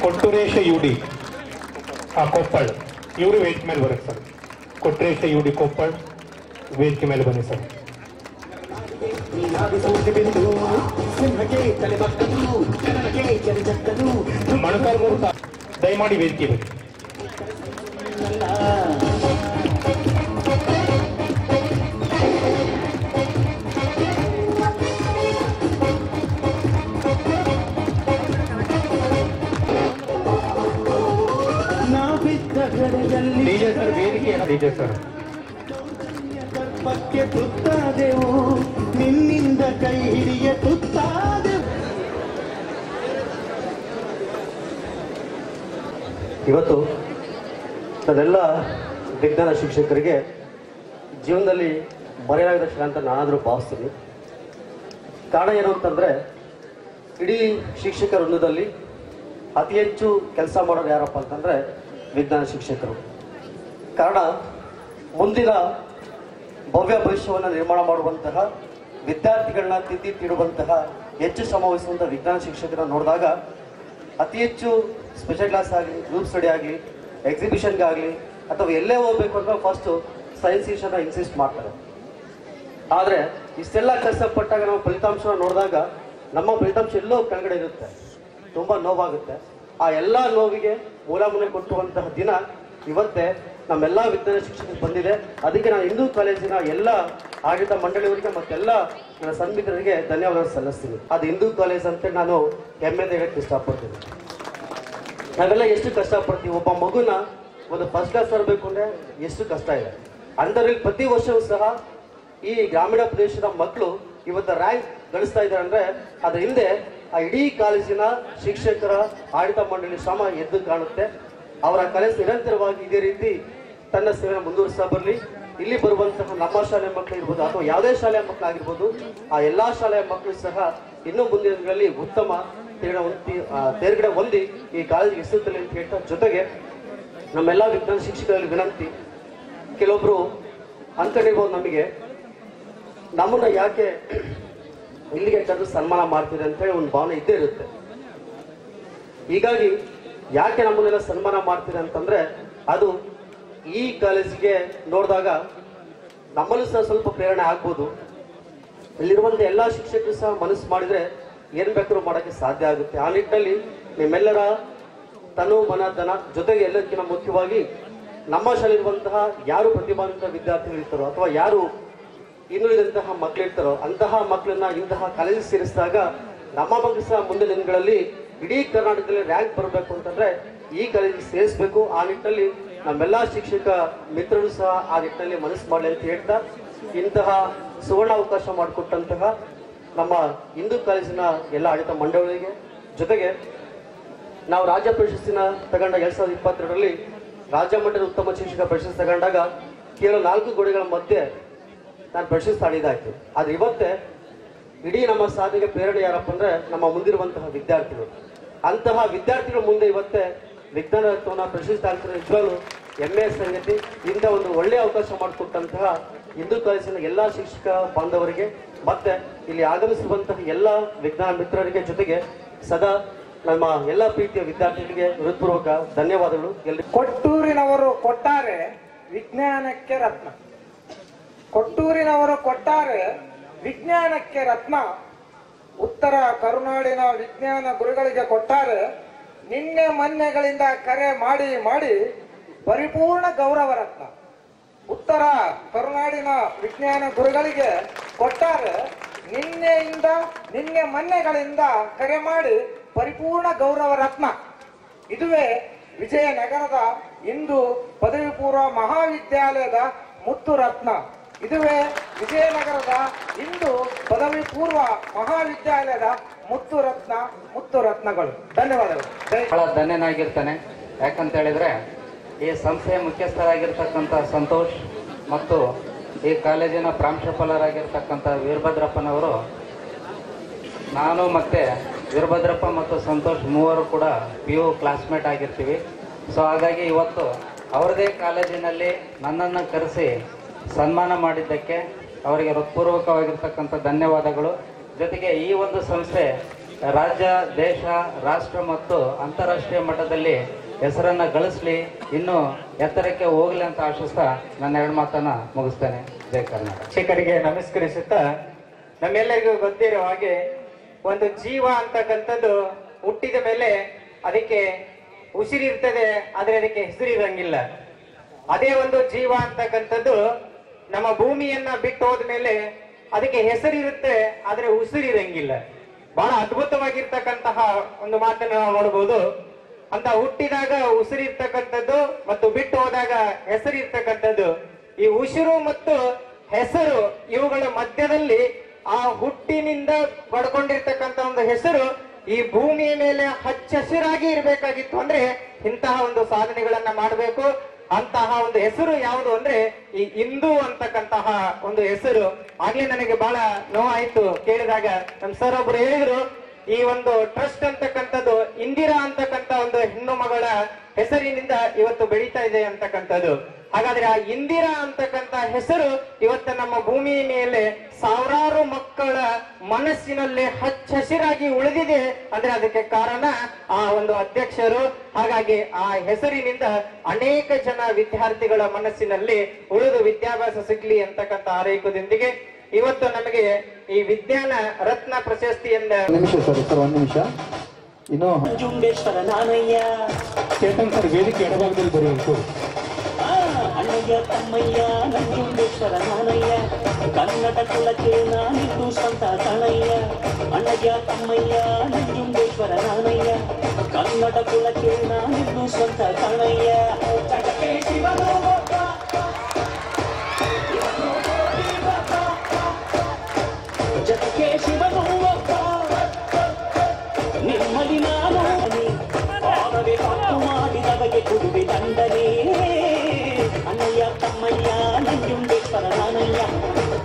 ಕೊಟ್ಟೂರೇಶ ಯುಡಿ ಕೊಪ್ಪಳ್ ಇವರು ವೇದಿಕೆ ಮೇಲೆ ಬರುತ್ತೆ ಸರ್. ಕೊಟ್ಟೂರೇಶ ಯುಡಿ ಕೊಪ್ಪಳ್ ವೇದಿಕೆ ಮೇಲೆ ಬನ್ನಿ ಸರ್. ಮಣಕಾಲ್ಮೂರು ದಯಮಾಡಿ ವೇದಿಕೆ ಬನ್ನಿ. ಡಿಜೆ ಸರ್ ವೇದಿಕೆ ಡಿಜೆ ಸರ್. ಗರ್ಭಕ್ಕೆ ತುತ್ತಾದೆವು ನಿನ್ನಿಂದ ಕೈ ಹಿಡಿಯ ತುತ್ತಾದೆವು. ಇವತ್ತು ನನ್ನೆಲ್ಲ ವಿಜ್ಞಾನ ಶಿಕ್ಷಕರಿಗೆ ಜೀವನದಲ್ಲಿ ಮರೆಯಲಾಗದ ಕ್ಷಣ ಅಂತ ನಾನಾದರೂ ಭಾವಿಸ್ತೀನಿ. ಕಾರಣ ಏನು ಅಂತಂದರೆ, ಇಡೀ ಶಿಕ್ಷಕರ ವೃಂದದಲ್ಲಿ ಅತಿ ಹೆಚ್ಚು ಕೆಲಸ ಮಾಡೋರು ಯಾರಪ್ಪ ಅಂತಂದರೆ ವಿಜ್ಞಾನ ಶಿಕ್ಷಕರು. ಕಾರಣ, ಮುಂದಿನ ಭವ್ಯ ಭವಿಷ್ಯವನ್ನು ನಿರ್ಮಾಣ ಮಾಡುವಂತಹ ವಿದ್ಯಾರ್ಥಿಗಳನ್ನ ತಿದ್ದಿ ತೀಡುವಂತಹ ಹೆಚ್ಚು ಶ್ರಮ ವಹಿಸುವಂತಹ ವಿಜ್ಞಾನ ಶಿಕ್ಷಕರನ್ನ ನೋಡಿದಾಗ ಅತಿ ಹೆಚ್ಚು ಸ್ಪೆಷಲ್ ಕ್ಲಾಸ್ ಆಗಲಿ, ಗ್ರೂಪ್ ಸ್ಟಡಿ ಆಗಲಿ, ಎಕ್ಸಿಬಿಷನ್ಗಾಗಲಿ ಅಥವಾ ಎಲ್ಲೇ ಹೋಗ್ಬೇಕು ಅಂತ ಫಸ್ಟು ಸೈನ್ಸ್ ಇಶ್ಯೂನ ಇನ್ಸಿಸ್ಟ್ ಮಾಡ್ತಾರೆ. ಆದರೆ ಇಷ್ಟೆಲ್ಲ ಕಷ್ಟಪಟ್ಟಾಗ ನಾವು ಫಲಿತಾಂಶನ ನೋಡಿದಾಗ ನಮ್ಮ ಫಲಿತಾಂಶ ಎಲ್ಲೋ ಕೆಳಗಡೆ ಇರುತ್ತೆ, ತುಂಬ ನೋವಾಗುತ್ತೆ. ಆ ಎಲ್ಲ ನೋವಿಗೆ ಮೂಲಮೂಲ ಕೊಟ್ಟುವಂತಹ ದಿನ ಇವತ್ತೇ ನಮ್ಮೆಲ್ಲ ವಿಜ್ಞಾನ ಶಿಕ್ಷಕರಿಗೆ ಬಂದಿದೆ. ಅದಕ್ಕೆ ನಾನು ಹಿಂದೂ ಕಾಲೇಜಿನ ಎಲ್ಲ ಆಡಳಿತ ಮಂಡಳಿಯವರಿಗೆ ಮತ್ತೆಲ್ಲ ನನ್ನ ಸನ್ಮಿತ್ರರಿಗೆ ಧನ್ಯವಾದ ಸಲ್ಲಿಸ್ತೀನಿ. ಅದು ಹಿಂದೂ ಕಾಲೇಜ್ ಅಂತೇಳಿ ನಾನು ಹೆಮ್ಮೆಯಿಂದ ಹೇಳಕ್ಕೆ ಇಷ್ಟಪಡ್ತೀನಿ. ನಾವೆಲ್ಲ ಎಷ್ಟು ಕಷ್ಟಪಡ್ತೀವಿ. ಒಬ್ಬ ಮಗುನ ಒಂದು ಫಸ್ಟ್ ಕ್ಲಾಸ್ ತರಬೇಕು ಅಂದರೆ ಎಷ್ಟು ಕಷ್ಟ ಇದೆ. ಅಂಥದ್ರಲ್ಲಿ ಪ್ರತಿ ವರ್ಷವೂ ಸಹ ಈ ಗ್ರಾಮೀಣ ಪ್ರದೇಶದ ಮಕ್ಕಳು ಇವತ್ತು ರ್ಯಾಂಕ್ ಗಳಿಸ್ತಾ ಇದ್ದಾರೆ ಅಂದರೆ ಅದ್ರ ಹಿಂದೆ ಆ ಇಡೀ ಕಾಲೇಜಿನ ಶಿಕ್ಷಕರ ಆಡಳಿತ ಮಂಡಳಿ ಶ್ರಮ ಎದ್ದು ಕಾಣುತ್ತೆ. ಅವರ ಕಾಲೇಜ್ ನಿರಂತರವಾಗಿ ಇದೇ ರೀತಿ ತನ್ನ ಸೇವೆಯನ್ನು ಮುಂದುವರಿಸ್ತಾ ಬರಲಿ. ಇಲ್ಲಿ ಬರುವಂತಹ ನಮ್ಮ ಶಾಲೆಯ ಮಕ್ಕಳು ಇರ್ಬೋದು ಅಥವಾ ಯಾವುದೇ ಶಾಲೆಯ ಮಕ್ಕಳಾಗಿರ್ಬೋದು, ಆ ಎಲ್ಲ ಶಾಲೆಯ ಮಕ್ಕಳು ಸಹ ಇನ್ನೂ ಮುಂದಿನ ದಿನಗಳಲ್ಲಿ ಉತ್ತಮ ತೇರ್ಗಡೆ ಹೊಂದಿ ಈ ಕಾಲೇಜಿಗೆ ಹೆಸರುತ್ತಲಿ ಅಂತ ಹೇಳ್ತಾ, ಜೊತೆಗೆ ನಮ್ಮೆಲ್ಲ ವಿಜ್ಞಾನ ಶಿಕ್ಷಕರಲ್ಲಿ ವಿನಂತಿ, ಕೆಲವೊಬ್ರು ಅನ್ಕೊಂಡಿರ್ಬೋದು ನಮಗೆ ನಮ್ಮನ್ನ ಯಾಕೆ ಇಲ್ಲಿಗೆ ಕರೆದು ಸನ್ಮಾನ ಮಾಡ್ತೀರಿ ಅಂತೇಳಿ ಒಂದು ಭಾವನೆ ಇದ್ದೇ ಇರುತ್ತೆ. ಹೀಗಾಗಿ ಯಾಕೆ ನಮ್ಮನ್ನೆಲ್ಲ ಸನ್ಮಾನ ಮಾಡ್ತೀರಿ ಅಂತಂದ್ರೆ, ಅದು ಈ ಕಾಲೇಜಿಗೆ ನೋಡಿದಾಗ ನಮ್ಮಲ್ಲೂ ಸಹ ಸ್ವಲ್ಪ ಪ್ರೇರಣೆ ಆಗ್ಬೋದು. ಇಲ್ಲಿರುವಂಥ ಎಲ್ಲ ಶಿಕ್ಷಕರು ಸಹ ಮನಸ್ಸು ಮಾಡಿದ್ರೆ ಏನ್ ಬೇಕಾದ್ರೂ ಮಾಡೋಕ್ಕೆ ಸಾಧ್ಯ ಆಗುತ್ತೆ. ಆ ನಿಟ್ಟಿನಲ್ಲಿ ನಿಮ್ಮೆಲ್ಲರ ತನು ಮನ ಧನ ಜೊತೆಗೆ ಎಲ್ಲದಕ್ಕಿಂತ ಮುಖ್ಯವಾಗಿ ನಮ್ಮ ಶಾಲೆಯಿರುವಂತಹ ಯಾರು ಪ್ರತಿಭಾನ್ವಿತ ವಿದ್ಯಾರ್ಥಿಗಳಿರ್ತಾರೋ ಅಥವಾ ಯಾರು ಇನ್ನುಳಿದಂತಹ ಮಕ್ಕಳಿರ್ತಾರೋ ಅಂತಹ ಮಕ್ಕಳನ್ನ ಇಂತಹ ಕಾಲೇಜಿಗೆ ಸೇರಿಸಿದಾಗ ನಮ್ಮ ಮಕ್ಕಳು ಸಹ ಮುಂದಿನ ದಿನಗಳಲ್ಲಿ ಇಡೀ ಕರ್ನಾಟಕದಲ್ಲಿ ರ್ಯಾಂಕ್ ಬರಬೇಕು ಅಂತಂದ್ರೆ ಈ ಕಾಲೇಜಿಗೆ ಸೇರಿಸಬೇಕು. ಆ ನಿಟ್ಟಿನಲ್ಲಿ ನಮ್ಮೆಲ್ಲ ಶಿಕ್ಷಕ ಮಿತ್ರರು ಸಹ ಆ ನಿಟ್ಟಿನಲ್ಲಿ ಮನಸ್ಸು ಮಾಡಲಿ ಅಂತ ಹೇಳ್ತಾ, ಇಂತಹ ಸುವರ್ಣ ಅವಕಾಶ ಮಾಡಿಕೊಟ್ಟಂತಹ ನಮ್ಮ ಹಿಂದೂ ಕಾಲೇಜಿನ ಎಲ್ಲ ಆಡಳಿತ ಮಂಡಳಿಗೆ, ಜೊತೆಗೆ ನಾವು ರಾಜ್ಯ ಪ್ರಶಸ್ತಿನ ತಗೊಂಡ 2022ರಲ್ಲಿ ರಾಜ್ಯ ಮಟ್ಟದ ಉತ್ತಮ ಶಿಕ್ಷಕ ಪ್ರಶಸ್ತಿ ತಗೊಂಡಾಗ ಕೇವಲ 4 ಗೋಡೆಗಳ ಮಧ್ಯೆ ನಾನು ಪ್ರಶಸ್ತಿ ತಾಳಿದಾಯ್ತು. ಆದ್ರೆ ಇವತ್ತೇ ಇಡೀ ನಮ್ಮ ಸಾಧನೆಗೆ ಪ್ರೇರಣೆ ಯಾರಪ್ಪ ಅಂದ್ರೆ ನಮ್ಮ ಮುಂದಿರುವಂತಹ ವಿದ್ಯಾರ್ಥಿಗಳು. ಅಂತಹ ವಿದ್ಯಾರ್ಥಿಗಳ ಮುಂದೆ ಇವತ್ತೇ ವಿಜ್ಞಾನ ರತ್ನವನ್ನ ಪ್ರಶಸ್ತಿ ಆಗ್ತಾರೆ. ನಿಜವಾಗ್ಲೂ ಹೆಮ್ಮೆಯ ಸಂಗತಿ. ಇಂಥ ಒಂದು ಒಳ್ಳೆಯ ಅವಕಾಶ ಮಾಡಿಕೊಟ್ಟಂತಹ ಹಿಂದೂ ಕಾಲೇಜಿನ ಎಲ್ಲ ಶಿಕ್ಷಕ ಬಾಂಧವರಿಗೆ ಮತ್ತೆ ಇಲ್ಲಿ ಆಗಮಿಸಿರುವಂತಹ ಎಲ್ಲ ವಿಜ್ಞಾನ ಮಿತ್ರರಿಗೆ, ಜೊತೆಗೆ ಸದಾ ನಮ್ಮ ಎಲ್ಲ ಪ್ರೀತಿಯ ವಿದ್ಯಾರ್ಥಿಗಳಿಗೆ ಹೃತ್ಪೂರ್ವಕ ಧನ್ಯವಾದಗಳು. ಕೊಟ್ಟೂರಿನವರು ಕೊಟ್ಟಾರೆ ವಿಜ್ಞಾನಕ್ಕೆ ರತ್ನ. ಕೊಟ್ಟೂರಿನವರು ಕೊಟ್ಟಾರೆ ವಿಜ್ಞಾನಕ್ಕೆ ರತ್ನ. ಉತ್ತರ ಕರುನಾಡಿನ ವಿಜ್ಞಾನ ಗುರುಗಳಿಗೆ ಕೊಟ್ಟಾರೆ ನಿನ್ನೆ ಮೊನ್ನೆಗಳಿಂದ ಕರೆ ಮಾಡಿ ಮಾಡಿ ಪರಿಪೂರ್ಣ ಗೌರವ ರತ್ನ. ಉತ್ತರ ಕರುನಾಡಿನ ವಿಜ್ಞಾನ ಗುರುಗಳಿಗೆ ಕೊಟ್ಟಾರೆ ನಿನ್ನೆ ಮೊನ್ನೆಗಳಿಂದ ಕರೆ ಮಾಡಿ ಪರಿಪೂರ್ಣ ಗೌರವ ರತ್ನ. ಇದುವೇ ವಿಜಯನಗರದ ಇಂದು ಪದವಿ ಪೂರ್ವ ಮಹಾವಿದ್ಯಾಲಯದ ಮುತ್ತು ರತ್ನ. ಇದುವೇ ವಿಜಯನಗರದ ಇಂದು ಪದವಿ ಪೂರ್ವ ಮಹಾವಿದ್ಯಾಲಯದ ಮುತ್ತು ರತ್ನಗಳು. ಧನ್ಯವಾದಗಳು. ಬಹಳ ಧನ್ಯನಾಗಿರ್ತಾನೆ. ಯಾಕಂತ ಹೇಳಿದ್ರೆ ಈ ಸಂಸ್ಥೆಯ ಮುಖ್ಯಸ್ಥರಾಗಿರ್ತಕ್ಕಂಥ ಸಂತೋಷ್ ಮತ್ತು ಈ ಕಾಲೇಜಿನ ಪ್ರಾಂಶುಪಾಲರಾಗಿರ್ತಕ್ಕಂಥ ವೀರಭದ್ರಪ್ಪನವರು, ನಾನು ಮತ್ತೆ ವೀರಭದ್ರಪ್ಪ ಮತ್ತು ಸಂತೋಷ್ ಮೂವರು ಕೂಡ PU ಕ್ಲಾಸ್ಮೇಟ್ ಆಗಿರ್ತೀವಿ. ಸೊ ಹಾಗಾಗಿ ಇವತ್ತು ಅವರದೇ ಕಾಲೇಜಿನಲ್ಲಿ ನನ್ನನ್ನು ಕರೆಸಿ ಸನ್ಮಾನ ಮಾಡಿದ್ದಕ್ಕೆ ಅವರಿಗೆ ಹೃತ್ಪೂರ್ವಕವಾಗಿರ್ತಕ್ಕಂಥ ಧನ್ಯವಾದಗಳು. ಜೊತೆಗೆ ಈ ಒಂದು ಸಂಸ್ಥೆ ರಾಜ್ಯ, ದೇಶ, ರಾಷ್ಟ್ರ ಮತ್ತು ಅಂತಾರಾಷ್ಟ್ರೀಯ ಮಟ್ಟದಲ್ಲಿ ಹೆಸರನ್ನು ಗಳಿಸಲಿ, ಇನ್ನೂ ಎತ್ತರಕ್ಕೆ ಹೋಗಲಿ ಅಂತ ಆಶಿಸ್ತಾ ನನ್ನ 2 ಮಾತನ್ನು ಮುಗಿಸ್ತೇನೆ. ಜೈ ಕರ್ನಾಟಕ. ಶಿಕ್ಷಕರಿಗೆ ನಮಸ್ಕರಿಸುತ್ತಾ, ನಮ್ಮೆಲ್ಲರಿಗೂ ಗೊತ್ತಿರೋ ಹಾಗೆ ಒಂದು ಜೀವ ಅಂತಕ್ಕಂಥದ್ದು ಹುಟ್ಟಿದ ಮೇಲೆ ಅದಕ್ಕೆ ಉಸಿರಿರ್ತದೆ, ಆದರೆ ಅದಕ್ಕೆ ಹೆಸರಿರಂಗಿಲ್ಲ. ಅದೇ ಒಂದು ಜೀವ ಅಂತಕ್ಕಂಥದ್ದು ನಮ್ಮ ಭೂಮಿಯನ್ನ ಬಿಟ್ಟು ಹೋದ್ಮೇಲೆ ಅದಕ್ಕೆ ಹೆಸರಿರುತ್ತೆ, ಆದರೆ ಉಸಿರಿರಂಗಿಲ್ಲ. ಬಹಳ ಅದ್ಭುತವಾಗಿರ್ತಕ್ಕಂತಹ ಒಂದು ಮಾತನ್ನು ನಾವು ನೋಡಬಹುದು. ಅಂತ ಹುಟ್ಟಿದಾಗ ಉಸಿರಿರ್ತಕ್ಕಂಥದ್ದು ಮತ್ತು ಬಿಟ್ಟು ಹೋದಾಗ ಹೆಸರಿರ್ತಕ್ಕಂಥದ್ದು, ಈ ಉಸಿರು ಮತ್ತು ಹೆಸರು ಇವುಗಳ ಮಧ್ಯದಲ್ಲಿ ಆ ಹುಟ್ಟಿನಿಂದ ಪಡ್ಕೊಂಡಿರ್ತಕ್ಕಂಥ ಒಂದು ಹೆಸರು ಈ ಭೂಮಿಯ ಮೇಲೆ ಹಚ್ಚ ಹಸಿರಾಗಿ ಇರಬೇಕಾಗಿತ್ತು. ಅಂದ್ರೆ ಇಂತಹ ಒಂದು ಸಾಧನೆಗಳನ್ನ ಮಾಡಬೇಕು. ಅಂತಹ ಒಂದು ಹೆಸರು ಯಾವುದು ಅಂದ್ರೆ ಈ ಹಿಂದೂ ಅಂತಕ್ಕಂತಹ ಒಂದು ಹೆಸರು. ಆಗ್ಲೇ ನನಗೆ ಬಹಳ ನೋವಾಯ್ತು ಕೇಳಿದಾಗ. ನಮ್ಮ ಸರ್ ಒಬ್ರು ಹೇಳಿದ್ರು, ಈ ಒಂದು ಟ್ರಸ್ಟ್ ಅಂತಕ್ಕಂಥದ್ದು ಇಂದಿರಾ ಅಂತಕ್ಕಂಥ ಒಂದು ಹೆಣ್ಣು ಮಗಳ ಹೆಸರಿನಿಂದ ಇವತ್ತು ಬೆಳೀತಾ ಇದೆ ಅಂತಕ್ಕಂಥದ್ದು. ಹಾಗಾದ್ರೆ ಆ ಇಂದಿರಾ ಅಂತಕ್ಕಂಥ ಹೆಸರು ಇವತ್ತು ನಮ್ಮ ಭೂಮಿಯ ಮೇಲೆ ಸಾವಿರಾರು ಮಕ್ಕಳ ಮನಸ್ಸಿನಲ್ಲಿ ಹಚ್ಚ ಹಸಿರಾಗಿ ಉಳಿದಿದೆ ಅಂದ್ರೆ ಅದಕ್ಕೆ ಕಾರಣ ಆ ಒಂದು ಅಧ್ಯಕ್ಷರು. ಹಾಗಾಗಿ ಆ ಹೆಸರಿನಿಂದ ಅನೇಕ ಜನ ವಿದ್ಯಾರ್ಥಿಗಳ ಮನಸ್ಸಿನಲ್ಲಿ ಉಳಿದು ವಿದ್ಯಾಭ್ಯಾಸ ಸಿಗ್ಲಿ ಅಂತಕ್ಕಂಥ ಆರೈಕೆಯೊಂದಿಗೆ ಇವತ್ತು ನಮಗೆ ಈ ವಿಜ್ಞಾನ ರತ್ನ ಪ್ರಶಸ್ತಿಯಿಂದ ನಿಮಿಷ ಸರ್, 1 ನಿಮಿಷ ಇನ್ನು ನಂಜುಂಡೇಶ್ವರ ನಾನಯ್ಯ, ಚೇತನ್ ಸರ್ ವೇದಿಕೆ ಎಡಭಾಗದಲ್ಲಿ ಬರುವಂತು. ಅಣ್ಣಯ್ಯ ತಮ್ಮಯ್ಯ ನಂಜುಂಡೇಶ್ವರ ನಾನಯ್ಯ, ಕನ್ನಡ ಕುಲಕ್ಕೆ ನಾನಿದ್ದು ಸ್ವಂತ ಕಣಯ್ಯ. ಅಣ್ಣಯ್ಯ ತಮ್ಮಯ್ಯ ನಂಜುಂಡೇಶ್ವರ ನಾನಯ್ಯ, ಕನ್ನಡ ಕುಲಕ್ಕೆ ನಾನಿದ್ದು ಸ್ವಂತ ಕಣಯ್ಯ. ಜಗಕ್ಕೆ ಶಿವನು ಒಬ್ಬ, ಜಗಕ್ಕೆ ಶಿವನು ಒಬ್ಬ, ನಿಮ್ಮಲ್ಲಿ ನಾನು ಪಾದವೇ ತಪ್ಪು ಮಾಡಿದವಗೆ ಕೊಡುವೆ ದಂಡನೆ. ಅಣ್ಣಯ್ಯ ತಮ್ಮಯ್ಯ ನಂಜುಂಡೇಶ್ವರ ನಾನಯ್ಯ,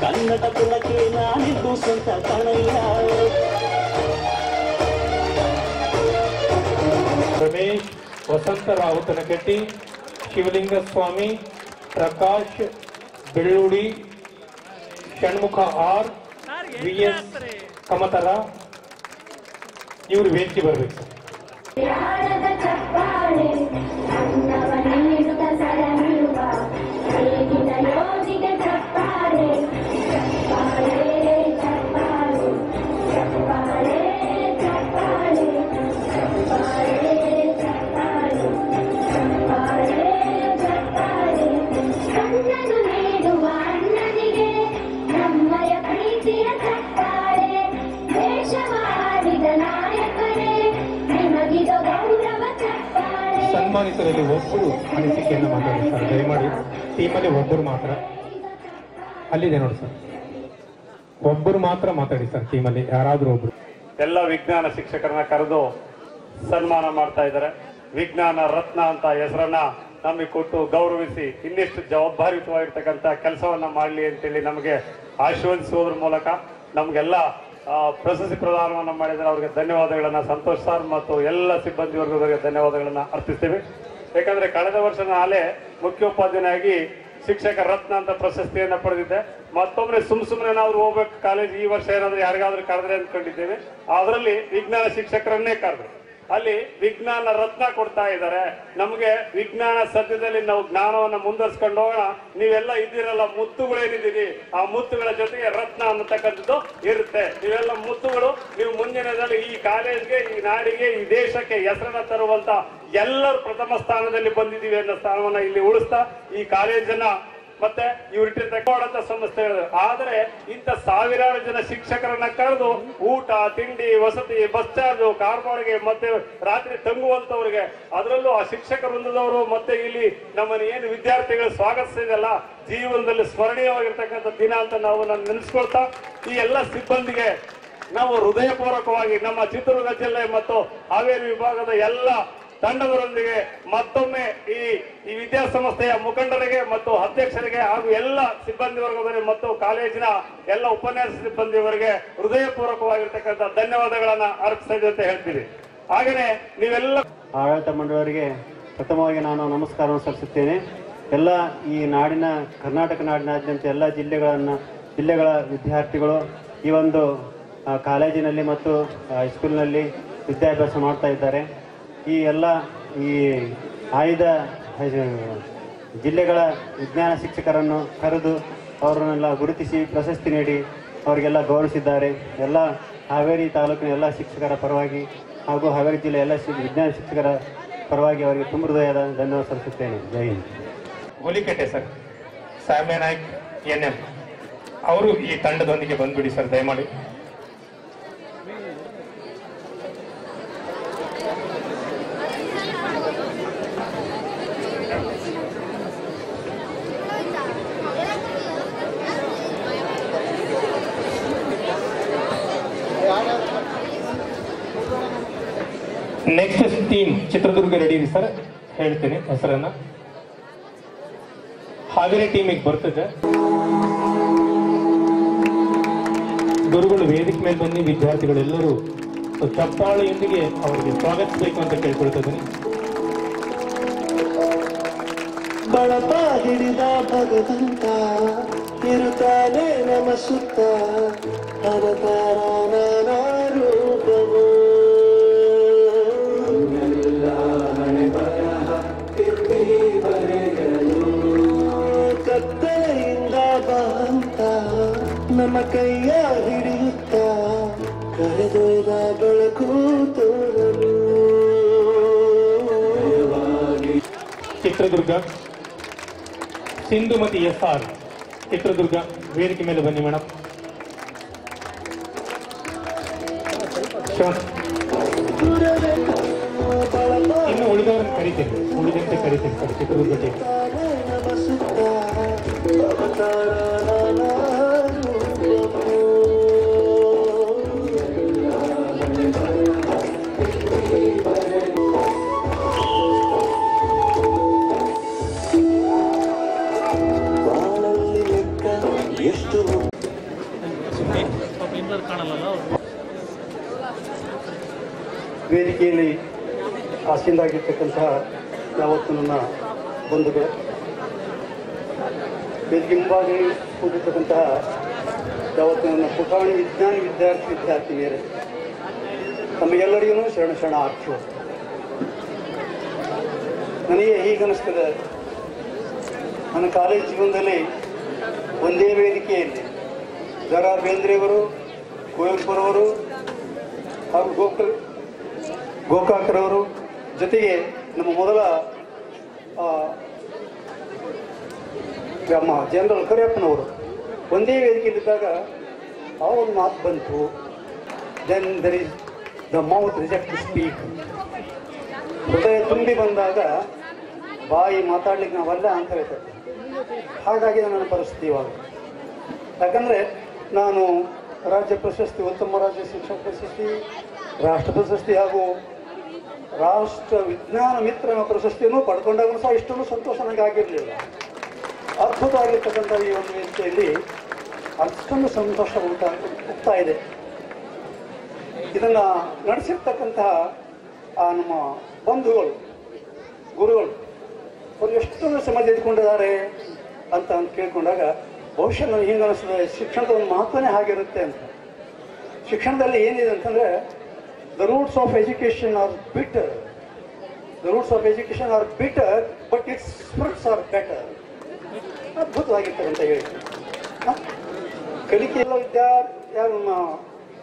ಕನ್ನಡ ಕುಲಕ್ಕೆ ನಾನಿದ್ದು ಸ್ವಂತ ಕಣಯ್ಯ. ರಮೇಶ್ ವಸಂತ ರಾವುತನಕಟ್ಟಿ, ಶಿವಲಿಂಗ ಸ್ವಾಮಿ, ಪ್ರಕಾಶ್ ಬೆಳ್ಳೂಡಿ, ಷಣ್ಮುಖ ಆರ್, VS ಕಮತರ, ಇವರು ವೇದಿಕೆ ಬರಬೇಕು. ಸನ್ಮಾನಿತರಲ್ಲಿ ಒಬ್ಬರು ಅನಿಸಿಕೆಯನ್ನು ಮಾತಾಡಿ ಸರ್, ದಯಮಾಡಿ ಟೀಮಲ್ಲಿ ಒಬ್ಬರು ಮಾತ್ರ. ಅಲ್ಲಿದೆ ನೋಡಿ ಸರ್, ಒಬ್ಬರು ಮಾತ್ರ ಮಾತಾಡಿ ಸರ್ ಟೀಮಲ್ಲಿ, ಯಾರಾದರೂ ಒಬ್ರು. ಎಲ್ಲ ವಿಜ್ಞಾನ ಶಿಕ್ಷಕರನ್ನ ಕರೆದು ಸನ್ಮಾನ ಮಾಡ್ತಾ ಇದ್ದಾರೆ. ವಿಜ್ಞಾನ ರತ್ನ ಅಂತ ಹೆಸರನ್ನ ನಮಗೆ ಕೊಟ್ಟು ಗೌರವಿಸಿ ಇನ್ನಿಷ್ಟು ಜವಾಬ್ದಾರಿಯುತವಾಗಿರ್ತಕ್ಕಂಥ ಕೆಲಸವನ್ನ ಮಾಡಲಿ ಅಂತೇಳಿ ನಮಗೆ ಆಶೀರ್ವದಿಸುವುದ್ರ ಮೂಲಕ ನಮಗೆಲ್ಲ ಪ್ರಶಸ್ತಿ ಪ್ರದಾನವನ್ನು ಮಾಡಿದರೆ ಅವರಿಗೆ ಧನ್ಯವಾದಗಳನ್ನ ಸಂತೋಷ್ ಸರ್ ಮತ್ತು ಎಲ್ಲ ಸಿಬ್ಬಂದಿ ವರ್ಗದವರಿಗೆ ಧನ್ಯವಾದಗಳನ್ನ ಅರ್ಪಿಸ್ತೀವಿ. ಯಾಕಂದ್ರೆ ಕಳೆದ ವರ್ಷ ನಾಳೆ ಮುಖ್ಯೋಪಾಧ್ಯಾಯನಾಗಿ ಶಿಕ್ಷಕ ರತ್ನ ಅಂತ ಪ್ರಶಸ್ತಿಯನ್ನ ಪಡೆದಿದ್ದೆ. ಮತ್ತೊಮ್ಮೆ ಸುಮ್ಮನೆ ನಾವು ಹೋಗ್ಬೇಕು ಕಾಲೇಜ್, ಈ ವರ್ಷ ಏನಾದ್ರೂ ಯಾರಿಗಾದ್ರೂ ಕರೆದ್ರೆ ಅಂದ್ಕೊಂಡಿದ್ದೇವೆ. ಅದರಲ್ಲಿ ವಿಜ್ಞಾನ ಶಿಕ್ಷಕರನ್ನೇ ಕರೆದ್ರು, ಅಲ್ಲಿ ವಿಜ್ಞಾನ ರತ್ನ ಕೊಡ್ತಾ ಇದ್ದಾರೆ. ನಮಗೆ ವಿಜ್ಞಾನ ಸದ್ಯದಲ್ಲಿ ನಾವು ಜ್ಞಾನವನ್ನ ಮುಂದುವರ್ಸ್ಕೊಂಡು ಹೋಗೋಣ. ನೀವೆಲ್ಲ ಇದ್ದೀರಲ್ಲ, ಮುತ್ತುಗಳೇನಿದ್ದೀವಿ, ಆ ಮುತ್ತುಗಳ ಜೊತೆಗೆ ರತ್ನ ಅನ್ನತಕ್ಕಂಥದ್ದು ಇರುತ್ತೆ. ನೀವೆಲ್ಲ ಮುತ್ತುಗಳು, ನೀವು ಮುಂದಿನದಲ್ಲಿ ಈ ಕಾಲೇಜ್ಗೆ, ಈ ನಾಡಿಗೆ, ಈ ದೇಶಕ್ಕೆ ಹೆಸರನ್ನ ತರುವಂತ ಎಲ್ಲರೂ ಪ್ರಥಮ ಸ್ಥಾನದಲ್ಲಿ ಬಂದಿದ್ದೀವಿ ಅನ್ನೋ ಸ್ಥಾನವನ್ನ ಇಲ್ಲಿ ಉಳಿಸ್ತಾ ಈ ಕಾಲೇಜನ್ನ ಮತ್ತೆ ಇವ್ರಿಟ್ಟಿರ್ತಕ್ಕಂಥ ಸಂಸ್ಥೆ ಹೇಳಿದ್ರು. ಆದರೆ ಇಂಥ ಸಾವಿರಾರು ಜನ ಶಿಕ್ಷಕರನ್ನ ಕರೆದು ಊಟ, ತಿಂಡಿ, ವಸತಿ, ಬಸ್ ಚಾರ್ಜ್, ಕಾರ್ ಬಾಡಿಗೆ ಮತ್ತೆ ರಾತ್ರಿ ತಂಗುವಂತವ್ರಿಗೆ, ಅದರಲ್ಲೂ ಆ ಶಿಕ್ಷಕ ವೃಂದದವರು ಮತ್ತೆ ಇಲ್ಲಿ ನಮ್ಮನ್ನು ಏನು ವಿದ್ಯಾರ್ಥಿಗಳು ಸ್ವಾಗತಿಸಿದಲ್ಲ, ಜೀವನದಲ್ಲಿ ಸ್ಮರಣೀಯವಾಗಿರ್ತಕ್ಕಂಥ ದಿನ ಅಂತ ನಾವು ನೆನೆಸ್ಕೊಳ್ತಾ ಈ ಎಲ್ಲ ಸಿಬ್ಬಂದಿಗೆ ನಾವು ಹೃದಯಪೂರ್ವಕವಾಗಿ ನಮ್ಮ ಚಿತ್ರದುರ್ಗ ಜಿಲ್ಲೆ ಮತ್ತು ಹಾವೇರಿ ವಿಭಾಗದ ಎಲ್ಲ ತಂಡದವರೊಂದಿಗೆ ಮತ್ತೊಮ್ಮೆ ಈ ವಿದ್ಯಾಸಂಸ್ಥೆಯ ಮುಖಂಡರಿಗೆ ಮತ್ತು ಅಧ್ಯಕ್ಷರಿಗೆ ಹಾಗೂ ಎಲ್ಲ ಸಿಬ್ಬಂದಿ ವರ್ಗದವರಿಗೆ ಮತ್ತು ಕಾಲೇಜಿನ ಎಲ್ಲ ಉಪನ್ಯಾಸ ಸಿಬ್ಬಂದಿಯವರಿಗೆ ಹೃದಯಪೂರ್ವಕವಾಗಿರ್ತಕ್ಕಂಥ ಧನ್ಯವಾದಗಳನ್ನ ಅರ್ಪಿಸ್ತಾ ಇದೆ ಅಂತ ಹೇಳ್ತೀವಿ. ಹಾಗೆಯೇ ನೀವೆಲ್ಲ ಆಡಳಿತ ಮಂಡಳಿಯವರಿಗೆ ಪ್ರಥಮವಾಗಿ ನಾನು ನಮಸ್ಕಾರವನ್ನು ಸಲ್ಲಿಸುತ್ತೇನೆ. ಎಲ್ಲ ಈ ನಾಡಿನ ಕರ್ನಾಟಕ ನಾಡಿನಾದ್ಯಂತ ಎಲ್ಲ ಜಿಲ್ಲೆಗಳ ವಿದ್ಯಾರ್ಥಿಗಳು ಈ ಒಂದು ಕಾಲೇಜಿನಲ್ಲಿ ಮತ್ತು ಹೈಸ್ಕೂಲ್ನಲ್ಲಿ ವಿದ್ಯಾಭ್ಯಾಸ ಮಾಡ್ತಾ ಇದ್ದಾರೆ. ಈ ಎಲ್ಲ ಈ ಆಯ್ದ ಜಿಲ್ಲೆಗಳ ವಿಜ್ಞಾನ ಶಿಕ್ಷಕರನ್ನು ಕರೆದು ಅವರನ್ನೆಲ್ಲ ಗುರುತಿಸಿ ಪ್ರಶಸ್ತಿ ನೀಡಿ ಅವರಿಗೆಲ್ಲ ಗೌರವಿಸಿದ್ದಾರೆ. ಎಲ್ಲ ಹಾವೇರಿ ತಾಲೂಕಿನ ಎಲ್ಲ ಶಿಕ್ಷಕರ ಪರವಾಗಿ ಹಾಗೂ ಹಾವೇರಿ ಜಿಲ್ಲೆಯ ಎಲ್ಲ ವಿಜ್ಞಾನ ಶಿಕ್ಷಕರ ಪರವಾಗಿ ಅವರಿಗೆ ತುಂಬ ಹೃದಯದ ಧನ್ಯವಾದ ಸಲ್ಲಿಸುತ್ತೇನೆ. ಜೈ ಹಿಂದ್. ಹುಲಿಕಟ್ಟೆ ಸರ್, ಸಾಮ್ಯ ನಾಯ್ಕ್ NM ಅವರು ಈ ತಂಡದೊಂದಿಗೆ ಬಂದ್ಬಿಡಿ ಸರ್ ದಯಮಾಡಿ. ನೆಕ್ಸ್ಟ್ ಟೀಮ್ ಚಿತ್ರದುರ್ಗ ರೆಡಿ ಇದೆ ಸರ್, ಹೇಳ್ತೀನಿ ಹೆಸರನ್ನ. ಹಾವೇರಿ ಟೀಮಿಗೆ ಬರ್ತದೆ. ಗುರುಗಳು ವೇದಿಕೆ ಮೇಲೆ ಬನ್ನಿ, ವಿದ್ಯಾರ್ಥಿಗಳೆಲ್ಲರೂ ಚಪ್ಪಾಳೆಯೊಂದಿಗೆ ಅವರಿಗೆ ಸ್ವಾಗತಿಸಬೇಕು ಅಂತ ಕೇಳ್ಕೊಳ್ತಿದ್ದೀನಿ. ಬಳಪ ಹಿಡಿದ ಭಗವಂತ ಇರುತ್ತಾನೆ ನಮ ಸುತ್ತ ಅವತಾರ ನಾನಾ ರೂಪವು ಕತ್ತಲೆಯಿಂದ ಬಂತ ನಮ್ಮ ಕೈಯ ಹಿಡಿಯುತ್ತ ಕರೆದೊಯ್ದ ಬೆಳಕು ತೋರಲು. ಚಿತ್ರದುರ್ಗ ಸಿಂಧುಮತಿ SR ಚಿತ್ರದುರ್ಗ ವೇದಿಕೆ ಮೇಲೆ ಬನ್ನಿ ಮೇಡಮ್. ಇನ್ನು ಉಳಿದವರನ್ನು ಕರಿತೀನಿ, ಉಳಿದಂತೆ ಕರಿತೀನಿ ಸರ್ ಚಿತ್ರದುರ್ಗ ಟೀಮ್. ವೇದಿಕೆಯಲ್ಲಿ ಆಸೀನರಾಗಿರ್ತಕ್ಕಂತಹ ಯಾವತ್ತು ನನ್ನ ಬಂಧುಗಳು, ವೇದಿಕೆ ಮುಂಭಾಗ ಕೂತಿರ್ತಕ್ಕಂತಹ ಯಾವತ್ತು ನನ್ನ ಪುಟಾಣಿ ವಿದ್ಯಾರ್ಥಿನಿಯರೇ, ತಮಗೆಲ್ಲರಿಗೂ ಶರಣ ಆರ್ಚು. ನನಗೆ ಹೀಗನ್ನಿಸ್ತದೆ, ನನ್ನ ಕಾಲೇಜ್ ಜೀವನದಲ್ಲಿ ಒಂದೇ ವೇದಿಕೆಯಲ್ಲಿ ದ.ರಾ. ಬೇಂದ್ರೆಯವರು, ಕುವೆಂಪುರವರು ಹಾಗೂ ಗೋಕಾಕರವರು ಜೊತೆಗೆ ನಮ್ಮ ಮೊದಲ ನಮ್ಮ ಜನರಲ್ ಕರಿಯಪ್ಪನವರು ಒಂದೇ ವೇದಿಕೆಯಲ್ಲಿದ್ದಾಗ ಆ ಒಂದು ಮಾತು ಬಂತು, then there is the mouth reject to speak. ಹೃದಯ ತುಂಬಿ ಬಂದಾಗ ಬಾಯಿ ಮಾತಾಡ್ಲಿಕ್ಕೆ ನಾವಲ್ಲ ಅಂತ ಹೇಳ್ತಾರೆ. ಹಾಗಾಗಿ ನನ್ನ ಪರಿಸ್ಥಿತಿ ಇವಾಗ, ಯಾಕಂದರೆ ನಾನು ರಾಜ್ಯ ಪ್ರಶಸ್ತಿ, ಉತ್ತಮ ರಾಜ್ಯ ಶಿಕ್ಷಕ ಪ್ರಶಸ್ತಿ, ರಾಷ್ಟ್ರ ಪ್ರಶಸ್ತಿ ಹಾಗೂ ರಾಷ್ಟ್ರ ವಿಜ್ಞಾನ ಮಿತ್ರನ ಪ್ರಶಸ್ತಿಯನ್ನು ಪಡ್ಕೊಂಡಾಗ ಸಹ ಇಷ್ಟೊಂದು ಸಂತೋಷ ನನಗೆ ಆಗಿರಲಿಲ್ಲ. ಅದ್ಭುತವಾಗಿರ್ತಕ್ಕಂಥ ಈ ಒಂದು ವೇದಿಕೆಯಲ್ಲಿ ಅಷ್ಟೊಂದು ಸಂತೋಷ ಆಗ್ತಾ ಇದೆ. ಇದನ್ನು ನಡೆಸಿರ್ತಕ್ಕಂತಹ ನಮ್ಮ ಬಂಧುಗಳು, ಗುರುಗಳು ಅವರು ಎಷ್ಟೊಂದು ಶ್ರಮ ತೆಗೆದುಕೊಂಡಿದ್ದಾರೆ ಅಂತ ಕೇಳ್ಕೊಂಡಾಗ ಬಹುಶಃ ನನಗೆ ಹಿಂಗೆ ಅನಿಸ್ತದೆ, ಶಿಕ್ಷಣದ ಒಂದು ಮಹತ್ವನೇ ಹಾಗಿರುತ್ತೆ ಅಂತ. ಶಿಕ್ಷಣದಲ್ಲಿ ಏನಿದೆ ಅಂತಂದರೆ, the roots of education are bitter, the roots of education are bitter but its fruits are better. ಅದ್ಭುತವಾಗಿರ್ತಕ್ಕಂಥ ಹೇಳಿ ಕಲಿಕೆ ಎಲ್ಲ ಯಾರು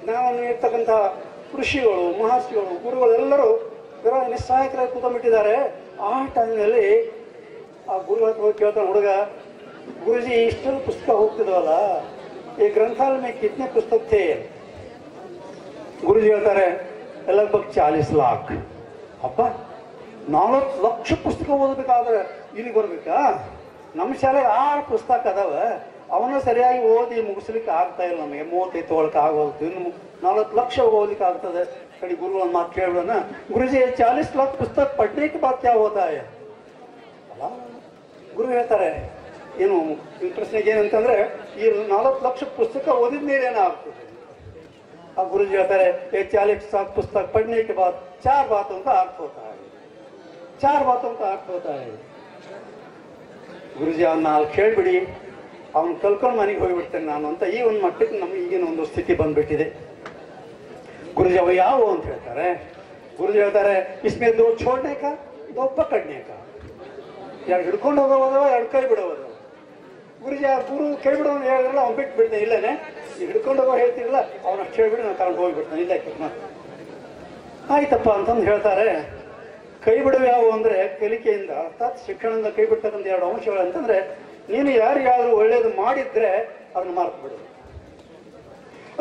ಜ್ಞಾನವನ್ನು ನೀಡ್ತಕ್ಕಂಥ ಋಷಿಗಳು, ಮಹರ್ಷಿಗಳು, ಗುರುಗಳೆಲ್ಲರೂ ನಿಸ್ಸಹಾಯಕರಾಗಿ ಕೂತ್ಕೊಂಡ್ಬಿಟ್ಟಿದ್ದಾರೆ. ಆ ಟೈಮ್ನಲ್ಲಿ ಆ ಗುರುಗಳ ಹತ್ರ ಹೋಗಿ ಕೇಳ್ತಾನೆ ಹುಡುಗ, ಗುರುಜಿ ಇಷ್ಟೊಂದು ಪುಸ್ತಕ ಹೋಗ್ತಿದ್ವಲ್ಲ, ಈ ಗ್ರಂಥಾಲಯ में कितने पुस्तक थे? ಗುರುಜಿ ಹೇಳ್ತಾರೆ लगभग 40 लाख. ಅಪ್ಪ, 40 ಲಕ್ಷ ಪುಸ್ತಕ ಓದಬೇಕಾದ್ರೆ ಇಲ್ಲಿ ಬರ್ಬೇಕಾ? ನಮ್ಮ ಶಾಲೆಗೆ 6 ಪುಸ್ತಕ ಅದಾವ, ಅವನ್ನ ಸರಿಯಾಗಿ ಓದಿ ಮುಗಿಸ್ಲಿಕ್ಕೆ ಆಗ್ತಾ ಇಲ್ಲ ನಮಗೆ. 35 ತೊಗೊಳಕ್ಕೆ ಆಗೋದು, ಇನ್ನು 40 ಲಕ್ಷ ಓದಲಿಕ್ಕೆ ಆಗ್ತದೆ. ಕಡೆ ಗುರುಗಳ ಮಾತು ಕೇಳೋಣ, ಗುರುಜಿ 40 लाख ಪುಸ್ತಕ ಪढ़ने के बाद क्या होता है? ಅಲ್ಲ, ಗುರು ಹೇಳ್ತಾರೆ ಏನು ಈ ಪ್ರಶ್ನೆಗೆ ಏನಂತಂದ್ರೆ, ಈ 40 ಲಕ್ಷ ಪುಸ್ತಕ ಓದಿದ ಮೇಲೆ ಏನಾಗ್ತದೆ? ಆ ಗುರುಜಿ ಹೇಳ್ತಾರೆ 40 लाख पुस्तक पढ़ने के बाद 4 बातों का अर्थ होता है, 4 बातों का अर्थ होता है. ಗುರುಜಿ ಅವನ್ನ ಅಲ್ಲಿ ಕೇಳ್ಬಿಡಿ, ಅವ್ನು ಕಲ್ಕೊಂಡು ಮನೆಗೆ ಹೋಗಿಬಿಡ್ತೇನೆ ನಾನು ಅಂತ ಈ ಒಂದು ಮಟ್ಟಕ್ಕೆ ನಮ್ಗೆ ಈಗಿನ ಒಂದು ಸ್ಥಿತಿ ಬಂದ್ಬಿಟ್ಟಿದೆ. ಗುರುಜಿ ಅವ ಯಾವುವು ಅಂತ ಹೇಳ್ತಾರೆ. ಗುರುಜಿ ಹೇಳ್ತಾರೆ, ಇಸ್ಮೇ ದೋ ಛೋಡ್ನೆ ಕಾ ದೋ ಪಕಡ್ನೆ ಕಾ, ಎರಡು ಹಿಡ್ಕೊಂಡು ಹೋಗೋದವ, ಎರಡು ಕೈ ಬಿಡೋದವ. ಗುರುಜಿ ಆ ಗುರು ಕೈ ಬಿಡೋನು ಹೇಳಿದ್ರಲ್ಲ, ಅವ್ನು ಬಿಟ್ಟು ಬಿಡ್ತೇನೆ ಇಲ್ಲೇನೆ, ಈಗ ಹಿಡ್ಕೊಂಡು ಹೋಗೋ ಹೇಳ್ತಿರಲ್ಲ ಅವ್ನು ಅಷ್ಟು ಹೇಳ್ಬಿಡಿ ನಾನು ತಗೊಂಡು ಹೋಗಿಬಿಡ್ತಾನೆ ಇಲ್ಲೇ. ಆಯ್ತಪ್ಪ ಅಂತಂದು ಹೇಳ್ತಾರೆ. ಕೈ ಬಿಡುವ ಯಾವುವು ಅಂದರೆ ಕಲಿಕೆಯಿಂದ ಅರ್ಥಾತ್ ಶಿಕ್ಷಣದಿಂದ ಕೈ ಬಿಡ್ತಕ್ಕಂಥ ಎರಡು ಅಂಶಗಳು ಅಂತಂದ್ರೆ, ನೀನು ಯಾರಿಗಾದ್ರೂ ಒಳ್ಳೇದು ಮಾಡಿದ್ರೆ ಅದನ್ನು ಮರೆತು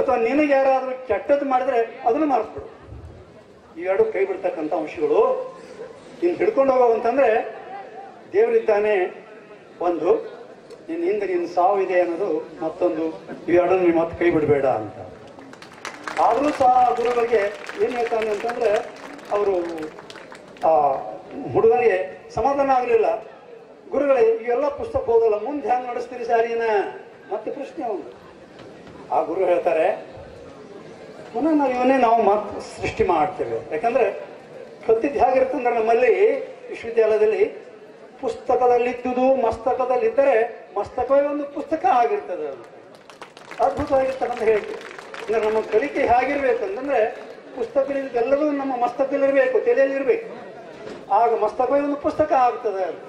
ಅಥವಾ ನಿನಗೆ ಯಾರಾದ್ರೂ ಕೆಟ್ಟದ್ದು ಮಾಡಿದ್ರೆ ಅದನ್ನು ಮರೆತು ಈ ಎರಡು ಕೈ ಬಿಡ್ತಕ್ಕಂಥ ಅಂಶಗಳು. ನೀನು ಹಿಡ್ಕೊಂಡು ಹೋಗೋವಂತಂದ್ರೆ ದೇವರಿದ್ದಾನೆ ಒಂದು, ನಿನ್ನ ಹಿಂದೆ ನಿನ್ನ ಸಾವಿದೆ ಅನ್ನೋದು ಮತ್ತೊಂದು. ಇವೆರಡನ್ನು ನೀವು ಮತ್ತೆ ಕೈ ಬಿಡಬೇಡ ಅಂತ. ಆದರೂ ಸಹ ಗುರುಗಳಿಗೆ ಏನು ಹೇಳ್ತಾನೆ ಅಂತಂದ್ರೆ, ಅವರು ಆ ಹುಡುಗನಿಗೆ ಸಮಾಧಾನ ಆಗಲಿಲ್ಲ. ಗುರುಗಳೇ ಇವೆಲ್ಲ ಪುಸ್ತಕ ಹೋದಲ್ಲ, ಮುಂದೆ ಹ್ಯಾಂಗೆ ನಡೆಸ್ತೀರಿ ಸಾರಿನ ಮತ್ತೆ ಪ್ರಶ್ನೆ ಅವನು. ಆ ಗುರು ಹೇಳ್ತಾರೆ, ಪುನಃ ನಾವು ಮತ್ತೆ ಸೃಷ್ಟಿ ಮಾಡ್ತೇವೆ. ಯಾಕಂದ್ರೆ ಕಲ್ತಿದ್ದು ಹೇಗಿರ್ತಂದ್ರೆ ನಮ್ಮಲ್ಲಿ ವಿಶ್ವವಿದ್ಯಾಲಯದಲ್ಲಿ ಪುಸ್ತಕದಲ್ಲಿದ್ದುದು ಮಸ್ತಕದಲ್ಲಿದ್ದರೆ ಮಸ್ತಕವೇ ಒಂದು ಪುಸ್ತಕ ಆಗಿರ್ತದೆ ಅಂತ ಅದ್ಭುತವಾಗಿರ್ತಕ್ಕಂಥ ಹೇಳ್ತೀವಿ. ಅಂದ್ರೆ ನಮ್ಮ ಕಲಿಕೆ ಹೇಗಿರ್ಬೇಕಂತಂದ್ರೆ ಪುಸ್ತಕದಲ್ಲಿ ಎಲ್ಲವೂ ನಮ್ಮ ಮಸ್ತಕದಲ್ಲಿರಬೇಕು, ತಲೆಯಲ್ಲಿರ್ಬೇಕು, ಆಗ ಮಸ್ತಕವೇ ಒಂದು ಪುಸ್ತಕ ಆಗ್ತದೆ ಅಂತ.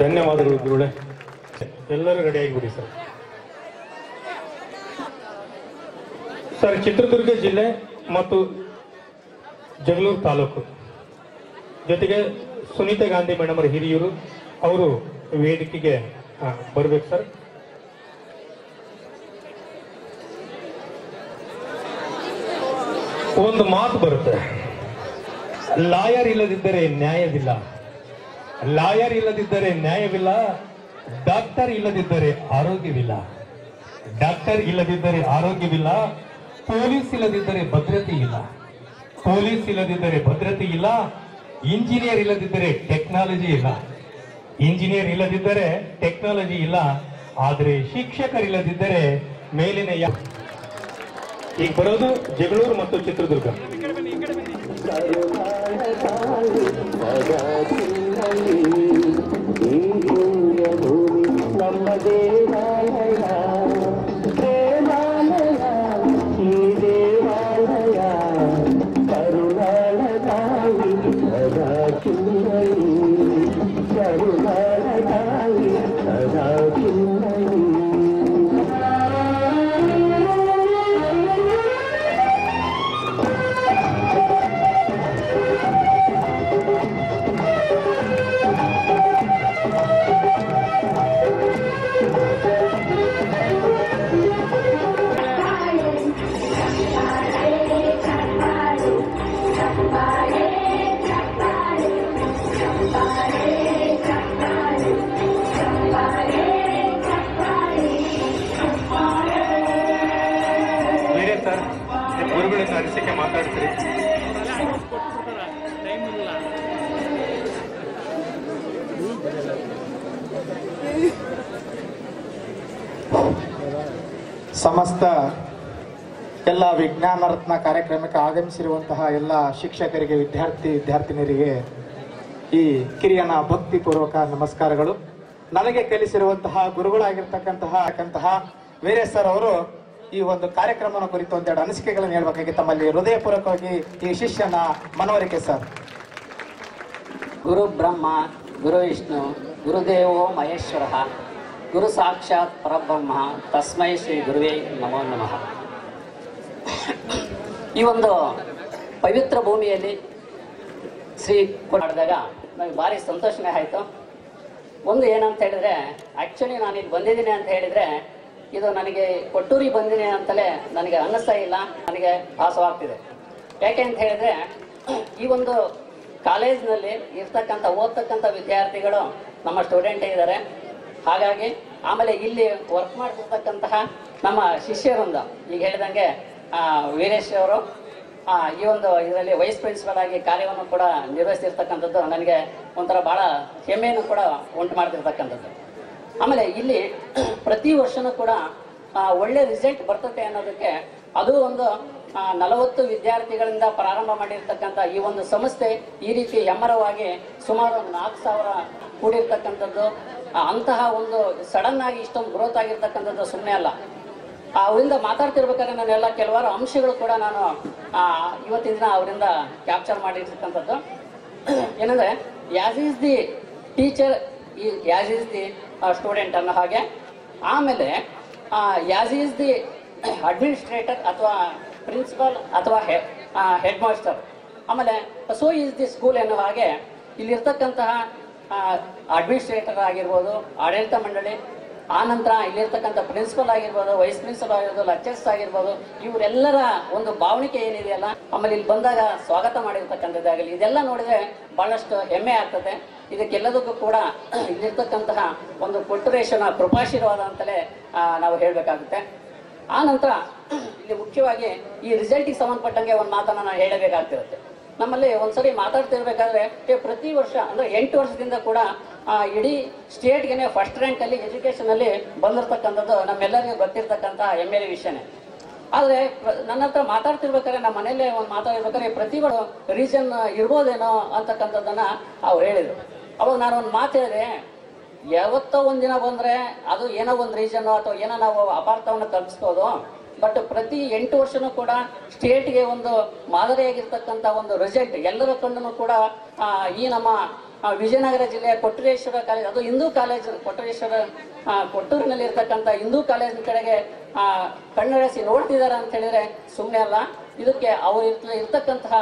ಧನ್ಯವಾದಗಳು ಗುರುಗಳೇ. ಎಲ್ಲರೂ ರೆಡಿ ಆಗಿಬಿಡಿ ಸರ್. ಸರ್, ಚಿತ್ರದುರ್ಗ ಜಿಲ್ಲೆ ಮತ್ತು ಜಗಳೂರು ತಾಲೂಕು ಜೊತೆಗೆ ಸುನೀತಾ ಗಾಂಧಿ ಮೇಡಮ್ ಅವರ ಹಿರಿಯರು ಅವರು ವೇದಿಕೆಗೆ ಬರ್ಬೇಕು ಸರ್. ಒಂದು ಮಾತು ಬರುತ್ತೆ, ಲಾಯರ್ ಇಲ್ಲದಿದ್ದರೆ ನ್ಯಾಯವಿಲ್ಲ, ಲಾಯರ್ ಇಲ್ಲದಿದ್ದರೆ ನ್ಯಾಯವಿಲ್ಲ, ಡಾಕ್ಟರ್ ಇಲ್ಲದಿದ್ದರೆ ಆರೋಗ್ಯವಿಲ್ಲ, ಡಾಕ್ಟರ್ ಇಲ್ಲದಿದ್ದರೆ ಆರೋಗ್ಯವಿಲ್ಲ, ಪೊಲೀಸ್ ಇಲ್ಲದಿದ್ದರೆ ಭದ್ರತೆ ಇಲ್ಲ, ಪೊಲೀಸ್ ಇಲ್ಲದಿದ್ದರೆ ಭದ್ರತೆ ಇಲ್ಲ, ಇಂಜಿನಿಯರ್ ಇಲ್ಲದಿದ್ದರೆ ಟೆಕ್ನಾಲಜಿ ಇಲ್ಲ, ಇಂಜಿನಿಯರ್ ಇಲ್ಲದಿದ್ದರೆ ಟೆಕ್ನಾಲಜಿ ಇಲ್ಲ, ಆದರೆ ಶಿಕ್ಷಕರಿಲ್ಲದಿದ್ದರೆ ಮೇಲಿನ ಈಗ ಬರೋದು ಜಗಳೂರು ಮತ್ತು ಚಿತ್ರದುರ್ಗ. ನಮ್ಮ ದೇವಾಲಯ ದೇವಾಲಯ ಈ ದೇವಾಲಯ ಕರುಣಾಳ ತಾಯಿ ಸದಾ ಕಿನ್ನರಿ, ಕರುಣಾಳ ತಾಯಿ ಸದಾ ಕಿನ್ನರಿ. ಗುರುಗಳಿಂದ ಅನಿಸಿಕೆ ಮಾತಾಡ್ತೀರಿ. ಸಮಸ್ತ ಎಲ್ಲ ವಿಜ್ಞಾನ ರತ್ನ ಕಾರ್ಯಕ್ರಮಕ್ಕೆ ಆಗಮಿಸಿರುವಂತಹ ಎಲ್ಲ ಶಿಕ್ಷಕರಿಗೆ, ವಿದ್ಯಾರ್ಥಿನಿಯರಿಗೆ ಈ ಕಿರಿಯನ ಭಕ್ತಿಪೂರ್ವಕ ನಮಸ್ಕಾರಗಳು. ನನಗೆ ಕಲಿಸಿರುವಂತಹ ಗುರುಗಳಾಗಿರ್ತಕ್ಕಂತಹ ವೀರೇಶ್ ಸರ್ ಅವರು ಈ ಒಂದು ಕಾರ್ಯಕ್ರಮದ ಕುರಿತು ಒಂದೆರಡು ಅನಿಸಿಕೆಗಳನ್ನು ಹೇಳಬೇಕಾಗಿ ತಮ್ಮಲ್ಲಿ ಹೃದಯಪೂರ್ವಕವಾಗಿ ಈ ಶಿಷ್ಯನ ಮನವರಿಕೆ ಸರ್. ಗುರು ಬ್ರಹ್ಮ ಗುರು ವಿಷ್ಣು ಗುರುದೇವೋ ಮಹೇಶ್ವರ ಗುರು ಸಾಕ್ಷಾತ್ ಪರಬ್ರಹ್ಮ ತಸ್ಮೈ ಶ್ರೀ ಗುರುವೇ ನಮೋ ನಮಃ. ಈ ಒಂದು ಪವಿತ್ರ ಭೂಮಿಯಲ್ಲಿ ಶ್ರೀ ಮಾಡಿದಾಗ ನನಗೆ ಭಾರಿ ಸಂತೋಷನೇ ಆಯಿತು. ಒಂದು ಏನಂತ ಹೇಳಿದ್ರೆ, ಆ್ಯಕ್ಚುಲಿ ನಾನು ಇಲ್ಲಿ ಬಂದಿದ್ದೀನಿ ಅಂತ ಹೇಳಿದರೆ ಇದು ನನಗೆ ಕೊಟ್ಟೂರಿಗೆ ಬಂದಿನಿ ಅಂತಲೇ ನನಗೆ ಅನ್ನಿಸ್ತಾ ಇಲ್ಲ, ನನಗೆ ಭಾಸವಾಗ್ತಿದೆ. ಯಾಕೆ ಅಂತ ಹೇಳಿದ್ರೆ, ಈ ಒಂದು ಕಾಲೇಜ್ನಲ್ಲಿ ಇರ್ತಕ್ಕಂಥ ಓದ್ತಕ್ಕಂಥ ವಿದ್ಯಾರ್ಥಿಗಳು ನಮ್ಮ ಸ್ಟೂಡೆಂಟೇ ಇದ್ದಾರೆ. ಹಾಗಾಗಿ ಆಮೇಲೆ ಇಲ್ಲಿ ವರ್ಕ್ ಮಾಡ್ತಿರ್ತಕ್ಕಂತಹ ನಮ್ಮ ಶಿಷ್ಯರಿಂದ ಈಗ ಹೇಳಿದಂಗೆ ವೀರೇಶ್ ಅವರು ಈ ಒಂದು ಇದರಲ್ಲಿ ವೈಸ್ ಪ್ರಿನ್ಸಿಪಲ್ ಆಗಿ ಕಾರ್ಯವನ್ನು ಕೂಡ ನಿರ್ವಹಿಸ್ತಿರ್ತಕ್ಕಂಥದ್ದು ನನಗೆ ಒಂಥರ ಭಾಳ ಹೆಮ್ಮೆಯನ್ನು ಕೂಡ ಉಂಟು ಮಾಡ್ತಿರ್ತಕ್ಕಂಥದ್ದು. ಆಮೇಲೆ ಇಲ್ಲಿ ಪ್ರತಿ ವರ್ಷನೂ ಕೂಡ ಒಳ್ಳೆ ರಿಸಲ್ಟ್ ಬರ್ತದೆ ಅನ್ನೋದಕ್ಕೆ ಅದು ಒಂದು 40 ವಿದ್ಯಾರ್ಥಿಗಳಿಂದ ಪ್ರಾರಂಭ ಮಾಡಿರ್ತಕ್ಕಂಥ ಈ ಒಂದು ಸಂಸ್ಥೆ ಈ ರೀತಿ ಹೆಮ್ಮರವಾಗಿ ಸುಮಾರು 4,000 ಕೂಡಿರ್ತಕ್ಕಂಥದ್ದು, ಅಂತಹ ಒಂದು ಸಡನ್ ಆಗಿ ಇಷ್ಟೊಂದು ಗ್ರೋತ್ ಆಗಿರ್ತಕ್ಕಂಥದ್ದು ಸುಮ್ಮನೆ ಅಲ್ಲ. ಅವರಿಂದ ಮಾತಾಡ್ತಿರ್ಬೇಕಾದ್ರೆ ನಾನೆಲ್ಲ ಕೆಲವಾರು ಅಂಶಗಳು ಕೂಡ ನಾನು ಇವತ್ತಿನ ದಿನ ಅವರಿಂದ ಕ್ಯಾಪ್ಚರ್ ಮಾಡಿರ್ತಕ್ಕಂಥದ್ದು ಏನಂದ್ರೆ, as is the teacher as is the student ಅನ್ನೋ ಹಾಗೆ, ಆಮೇಲೆ ಯಾಸ್ ಈಸ್ ದಿ ಅಡ್ಮಿನಿಸ್ಟ್ರೇಟರ್ ಅಥವಾ ಪ್ರಿನ್ಸಿಪಲ್ ಅಥವಾ ಹೆಡ್ ಮಾಸ್ಟರ್, ಆಮೇಲೆ ಸೋ ಈಸ್ ದಿ ಸ್ಕೂಲ್ ಎನ್ನುವ ಹಾಗೆ ಇಲ್ಲಿರ್ತಕ್ಕಂತಹ ಅಡ್ಮಿನಿಸ್ಟ್ರೇಟರ್ ಆಗಿರ್ಬೋದು, ಆಡಳಿತ ಮಂಡಳಿ, ಆನಂತರ ಇಲ್ಲಿರ್ತಕ್ಕಂಥ ಪ್ರಿನ್ಸಿಪಲ್ ಆಗಿರ್ಬೋದು, ವೈಸ್ ಪ್ರಿನ್ಸಿಪಲ್ ಆಗಿರ್ಬೋದು, ಲೆಕ್ಚರ್ಸ್ ಆಗಿರ್ಬೋದು, ಇವರೆಲ್ಲರ ಒಂದು ಭಾವಣಿಕೆ ಏನಿದೆಯಲ್ಲ, ಆಮೇಲೆ ಇಲ್ಲಿ ಬಂದಾಗ ಸ್ವಾಗತ ಮಾಡಿರ್ತಕ್ಕಂಥದ್ದಾಗಲಿ, ಇದೆಲ್ಲ ನೋಡಿದ್ರೆ ಬಹಳಷ್ಟು ಹೆಮ್ಮೆ ಆಗ್ತದೆ. ಇದಕ್ಕೆಲ್ಲದಕ್ಕೂ ಕೂಡ ಇಲ್ಲಿರ್ತಕ್ಕಂತಹ ಒಂದು ಕೊಟ್ಟರೇಶನ ಕೃಪಾಶೀರ್ವಾದ ಅಂತಲೇ ನಾವು ಹೇಳಬೇಕಾಗುತ್ತೆ. ಆ ನಂತರ ಇಲ್ಲಿ ಮುಖ್ಯವಾಗಿ ಈ ರಿಸಲ್ಟಿಗೆ ಸಂಬಂಧಪಟ್ಟಂಗೆ ಒಂದು ಮಾತನ್ನು ನಾನು ಹೇಳಬೇಕಾಗ್ತಿರುತ್ತೆ. ನಮ್ಮಲ್ಲಿ ಒಂದ್ಸರಿ ಮಾತಾಡ್ತಿರ್ಬೇಕಾದ್ರೆ ಪ್ರತಿ ವರ್ಷ ಅಂದರೆ 8 ವರ್ಷದಿಂದ ಕೂಡ ಇಡೀ ಸ್ಟೇಟ್ಗೆ ಫಸ್ಟ್ ರ್ಯಾಂಕಲ್ಲಿ ಎಜುಕೇಷನಲ್ಲಿ ಬಂದಿರತಕ್ಕಂಥದ್ದು ನಮ್ಮೆಲ್ಲರಿಗೂ ಗೊತ್ತಿರ್ತಕ್ಕಂಥ ಹೆಮ್ಮೆಯ ವಿಷಯನೇ. ಆದರೆ ನನ್ನ ಹತ್ರ ಮಾತಾಡ್ತಿರ್ಬೇಕಾದ್ರೆ ನಮ್ಮ ಮನೇಲಿ ಒಂದು ಮಾತಾಡಿರ್ಬೇಕಾದ್ರೆ ಪ್ರತಿ ರೀಸನ್ ಇರ್ಬೋದೇನೋ ಅಂತಕ್ಕಂಥದ್ದನ್ನು ಅವ್ರು ಹೇಳಿದರು. ಅವಾಗ ನಾನು ಒಂದು ಮಾತು ಹೇಳಿದೆ, ಯಾವತ್ತೋ ಒಂದಿನ ಬಂದರೆ ಅದು ಏನೋ ಒಂದು ರೀಸನ್ನು ಅಥವಾ ಏನೋ ನಾವು ಅಪಾರ್ಥವನ್ನು ಕಲ್ಪಿಸ್ಬೋದು, ಬಟ್ ಪ್ರತಿ 8 ವರ್ಷನೂ ಕೂಡ ಸ್ಟೇಟ್ಗೆ ಒಂದು ಮಾದರಿಯಾಗಿರ್ತಕ್ಕಂಥ ಒಂದು ರಿಸಲ್ಟ್ ಎಲ್ಲರ ಕಣ್ಣನ್ನು ಕೂಡ ಈ ನಮ್ಮ ವಿಜಯನಗರ ಜಿಲ್ಲೆಯ ಕೊಟ್ಟರೇಶ್ವರ ಕಾಲೇಜ್, ಅದು ಹಿಂದೂ ಕಾಲೇಜ್, ಕೊಟ್ಟೂರಿನಲ್ಲಿ ಇರ್ತಕ್ಕಂಥ ಹಿಂದೂ ಕಾಲೇಜಿನ ಕಡೆಗೆ ಕಣ್ಣೆಳೆಸಿ ನೋಡ್ತಿದ್ದಾರೆ ಅಂತ ಹೇಳಿದ್ರೆ ಸುಮ್ಮನೆ ಅಲ್ಲ. ಇದಕ್ಕೆ ಅವರು ಇರ್ತಕ್ಕಂತಹ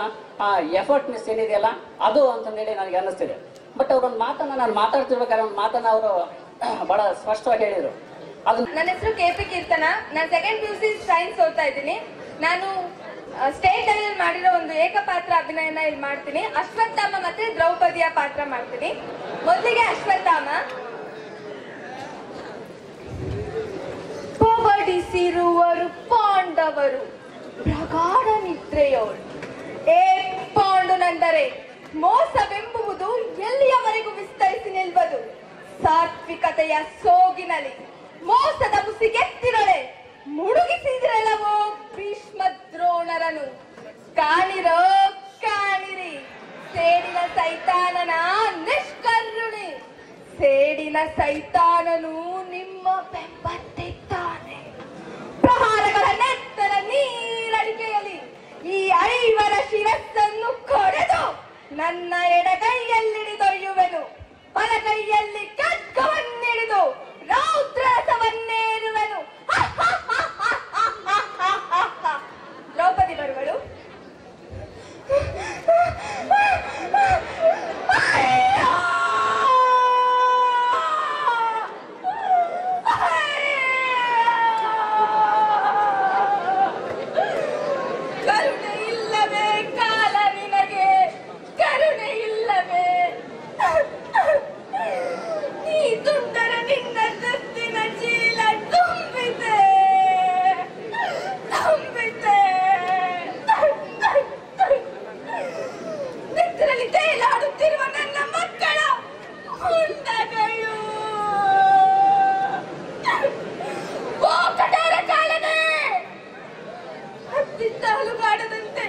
ಎಫರ್ಟ್ನೆಸ್ ಏನಿದೆಯಲ್ಲ ಅದು ಅಂತಂದೇಳಿ ನನಗೆ ಅನ್ನಿಸ್ತಿದೆ. ಬಟ್ ಅವ್ರೊಂದು ಮಾತನ್ನ ನಾನು ಮಾತಾಡ್ತಿರ್ಬೇಕಾದ್ರೆ ಒಂದು ಮಾತನ್ನ ಅವರು ಬಹಳ ಸ್ಪಷ್ಟವಾಗಿ ಹೇಳಿದರು. ನನ್ನ ಹೆಸರು KP ಕೀರ್ತನ, ನಾನು ಸೆಕೆಂಡ್ PUC ಸೈನ್ಸ್ ಓದ್ತಾ ಇದ್ದೀನಿ. ನಾನು ಸ್ಟೇಟ್ ಲೆವೆಲ್ ಮಾಡಿರೋ ಒಂದು ಏಕಪಾತ್ರ ಅಭಿನಯನ ಇಲ್ಲಿ ಮಾಡ್ತೀನಿ. ಅಶ್ವತ್ಥಾಮ ಮತ್ತೆ ದ್ರೌಪದಿಯ ಪಾತ್ರ ಮಾಡ್ತೀನಿ. ಮೊದಲಿಗೆ ಅಶ್ವತ್ಥಾಮ. ಪವಡಿಸಿರುವರು ಪಾಂಡವರು ಪ್ರಗಾಢ ನಿದ್ರೆಯೋಳು, ಏ ಪಾಂಡುನಂದರೆ ಮೋಸವೆಂಬುವುದು ಎಲ್ಲಿಯವರೆಗೂ ವಿಸ್ತರಿಸಿ ನಿಲ್ಬದು. ಸಾತ್ವಿಕತೆಯ ಸೋಗಿನಲ್ಲಿ ಮೋಸದ ಮುಸಿಗೆತ್ತಿರಳೆ ಮುಳುಗಿಸಿದ್ರೆಲ್ಲವೋ ಭೀಷ್ಮ ದ್ರೋಣರನು. ಕಾಣಿರೋ ಕಾಣಿರಿ ಸೇಡಿನ ಸೈತಾನನ ನಿಷ್ಕರುಣಿ, ಸೇಡಿನ ಸೈತಾನನು ನಿಮ್ಮ ಬೆಂಬತ್ತಿದ್ದಾನೆ. ಪ್ರಹಾರಗಳ ನೆತ್ತರ ನೀರಡಿಕೆಯಲ್ಲಿ ಈ 5 ಶಿರಸ್ಸನ್ನು ಕೊಡೆದು ನನ್ನ ಎಡಗೈಯಲ್ಲಿಡಿದೊಯ್ಯುವೆನು, ಬಲಗೈಯಲ್ಲಿ ಖಡ್ಗವನ್ನಿಡಿದು ರೌದ್ರಸವನ್ನೇರುವೆನು. ದ್ರೌಪದಿ ಬರುವಳು. ಕರುಣೆ ಇಲ್ಲವೇ ಕಾಲ ನಿನಗೆ, ಕರುಣೆ ಇಲ್ಲವೇ? ನೀ ತುಂಡರ ನಿನ್ನ ದತ್ತಿನ ಚೀಲ ತುಂಬಿದೆ, ತುಂಬಿದೆ. ನಿದ್ರಲ್ಲಿ ತೇಲಾಡುತ್ತಿರುವ ನನ್ನ ಮಕ್ಕಳ ಮುಂದಗೈಯು ಓ ಕಠೋರ ಕಾಲನೇ, ಹತ್ತಿದ್ದ ಹಲುಗಾಡದಂತೆ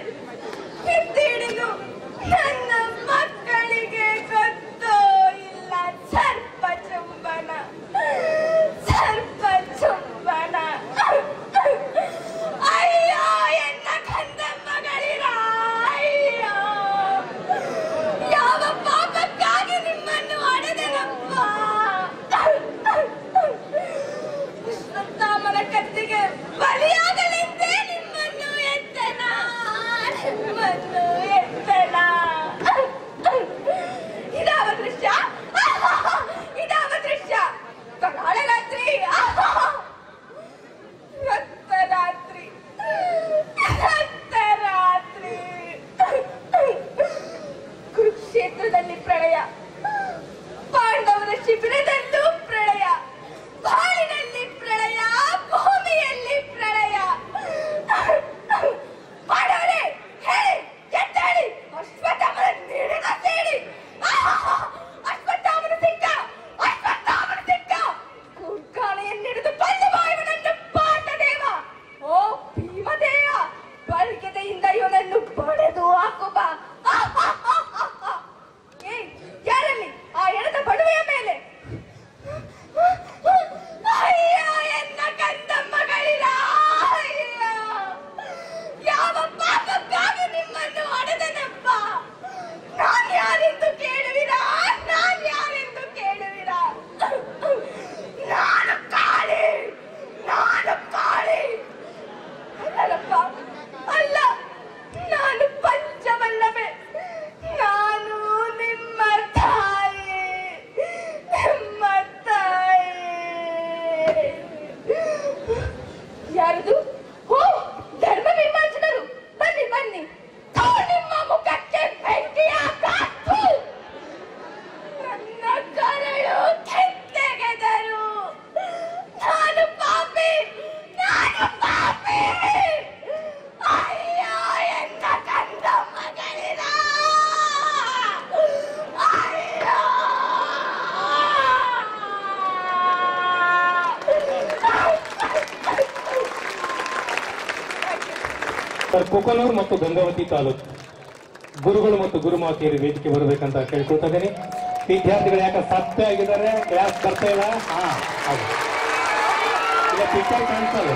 ಹಿಡಿದು ನನ್ನ ಮಕ್ಕಳಿಗೆ ಗೊತ್ತೋ ಇಲ್ಲ ಸರ್ಪ ಚುಂಬನ, ಸರ್ಪ ಚುಂಬನ. ಅಯ್ಯೋ ಎನ್ನ ಕಂದಮ್ಮಗಳಿರ, ಅಯ್ಯೋ ಯಾವ ಪಾಪಕ್ಕಾಗಿ ನಿಮ್ಮನ್ನು ಹೊಡೆದೆನಪ್ಪ. ಅಶ್ವತ್ಥಾಮನ ಕತ್ತಿಗೆ ಬಲಿಯಾಗಲೆಂದೇ ನಿಮ್ಮನ್ನು ಎತ್ತನ, ನಿಮ್ಮನ್ನು ಅಪ್ಪ ಅಲ್ಲ, ನಾನು ಪಂಚವಲ್ಲವೇ, ನಾನು ನಿಮ್ಮ ತಾಯಿ, ನಿಮ್ಮ ತಾಯಿ. ಯಾರದು? ಓ, ಧರ್ಮ ವಿಮರ್ಶಕರು, ಬನ್ನಿ ಬನ್ನಿ. ನಿಮ್ಮ ಮುಖಕ್ಕೆ ಬೆಂಕಿ ಹಾಕು. ನನ್ನ ಕರಳು ಕಿತ್ತೆಗೆದರು. ನಾನು ಪಾಪಿ, ನಾನು ಪಾಪಿ. ಅಯ್ಯೋ, ಎನ್ನ ಕಂದ ಮಗಳಿರ. ಅಯ್ಯೋ. ಸರ್, ಕೊಕ್ಕನೂರು ಮತ್ತು ಗಂಗಾವತಿ ತಾಲೂಕು ಗುರುಗಳು ಮತ್ತು ಗುರುಮಾತೆಯರು ವೇದಿಕೆ ಬರಬೇಕಂತ ಕೇಳ್ಕೊಳ್ತಾ ಇದ್ದೀನಿ. ವಿದ್ಯಾರ್ಥಿಗಳು ಯಾಕೆ ಸತ್ಯ ಆಗಿದ್ದಾರೆ, ಕ್ಲಾಸ್ ಬರ್ತಾ ಇಲ್ಲ. ಈಗ ಪಿಕ್ಚರ್ ಕಾಣಿಸಲ್ಲ.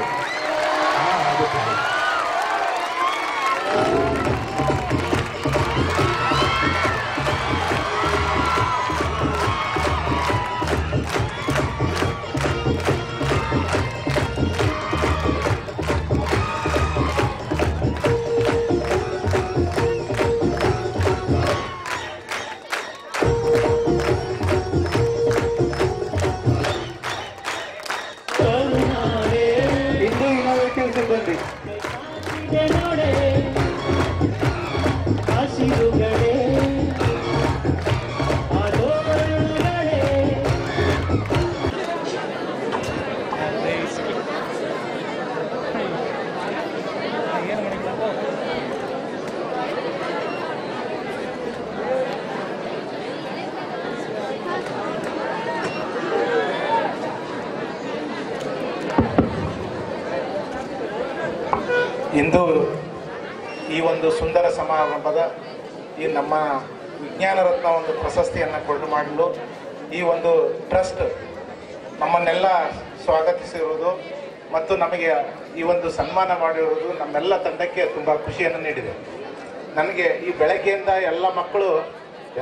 ಇನ್ನೂ ಇನ್ನೋವೇಟಿವ್ ಸಿಬ್ಬಂದಿ ಇಂದು ಈ ಒಂದು ಸುಂದರ ಸಮಾರಂಭದ ಈ ನಮ್ಮ ವಿಜ್ಞಾನ ರತ್ನ ಒಂದು ಪ್ರಶಸ್ತಿಯನ್ನು ಕೊಡು ಮಾಡಲು ಈ ಒಂದು ಟ್ರಸ್ಟ್ ನಮ್ಮನ್ನೆಲ್ಲ ಸ್ವಾಗತಿಸಿರುವುದು ಮತ್ತು ನಮಗೆ ಈ ಒಂದು ಸನ್ಮಾನ ಮಾಡಿರುವುದು ನಮ್ಮೆಲ್ಲ ತಂಡಕ್ಕೆ ತುಂಬ ಖುಷಿಯನ್ನು ನೀಡಿದೆ. ನನಗೆ ಈ ಬೆಳಗ್ಗೆಯಿಂದ ಎಲ್ಲ ಮಕ್ಕಳು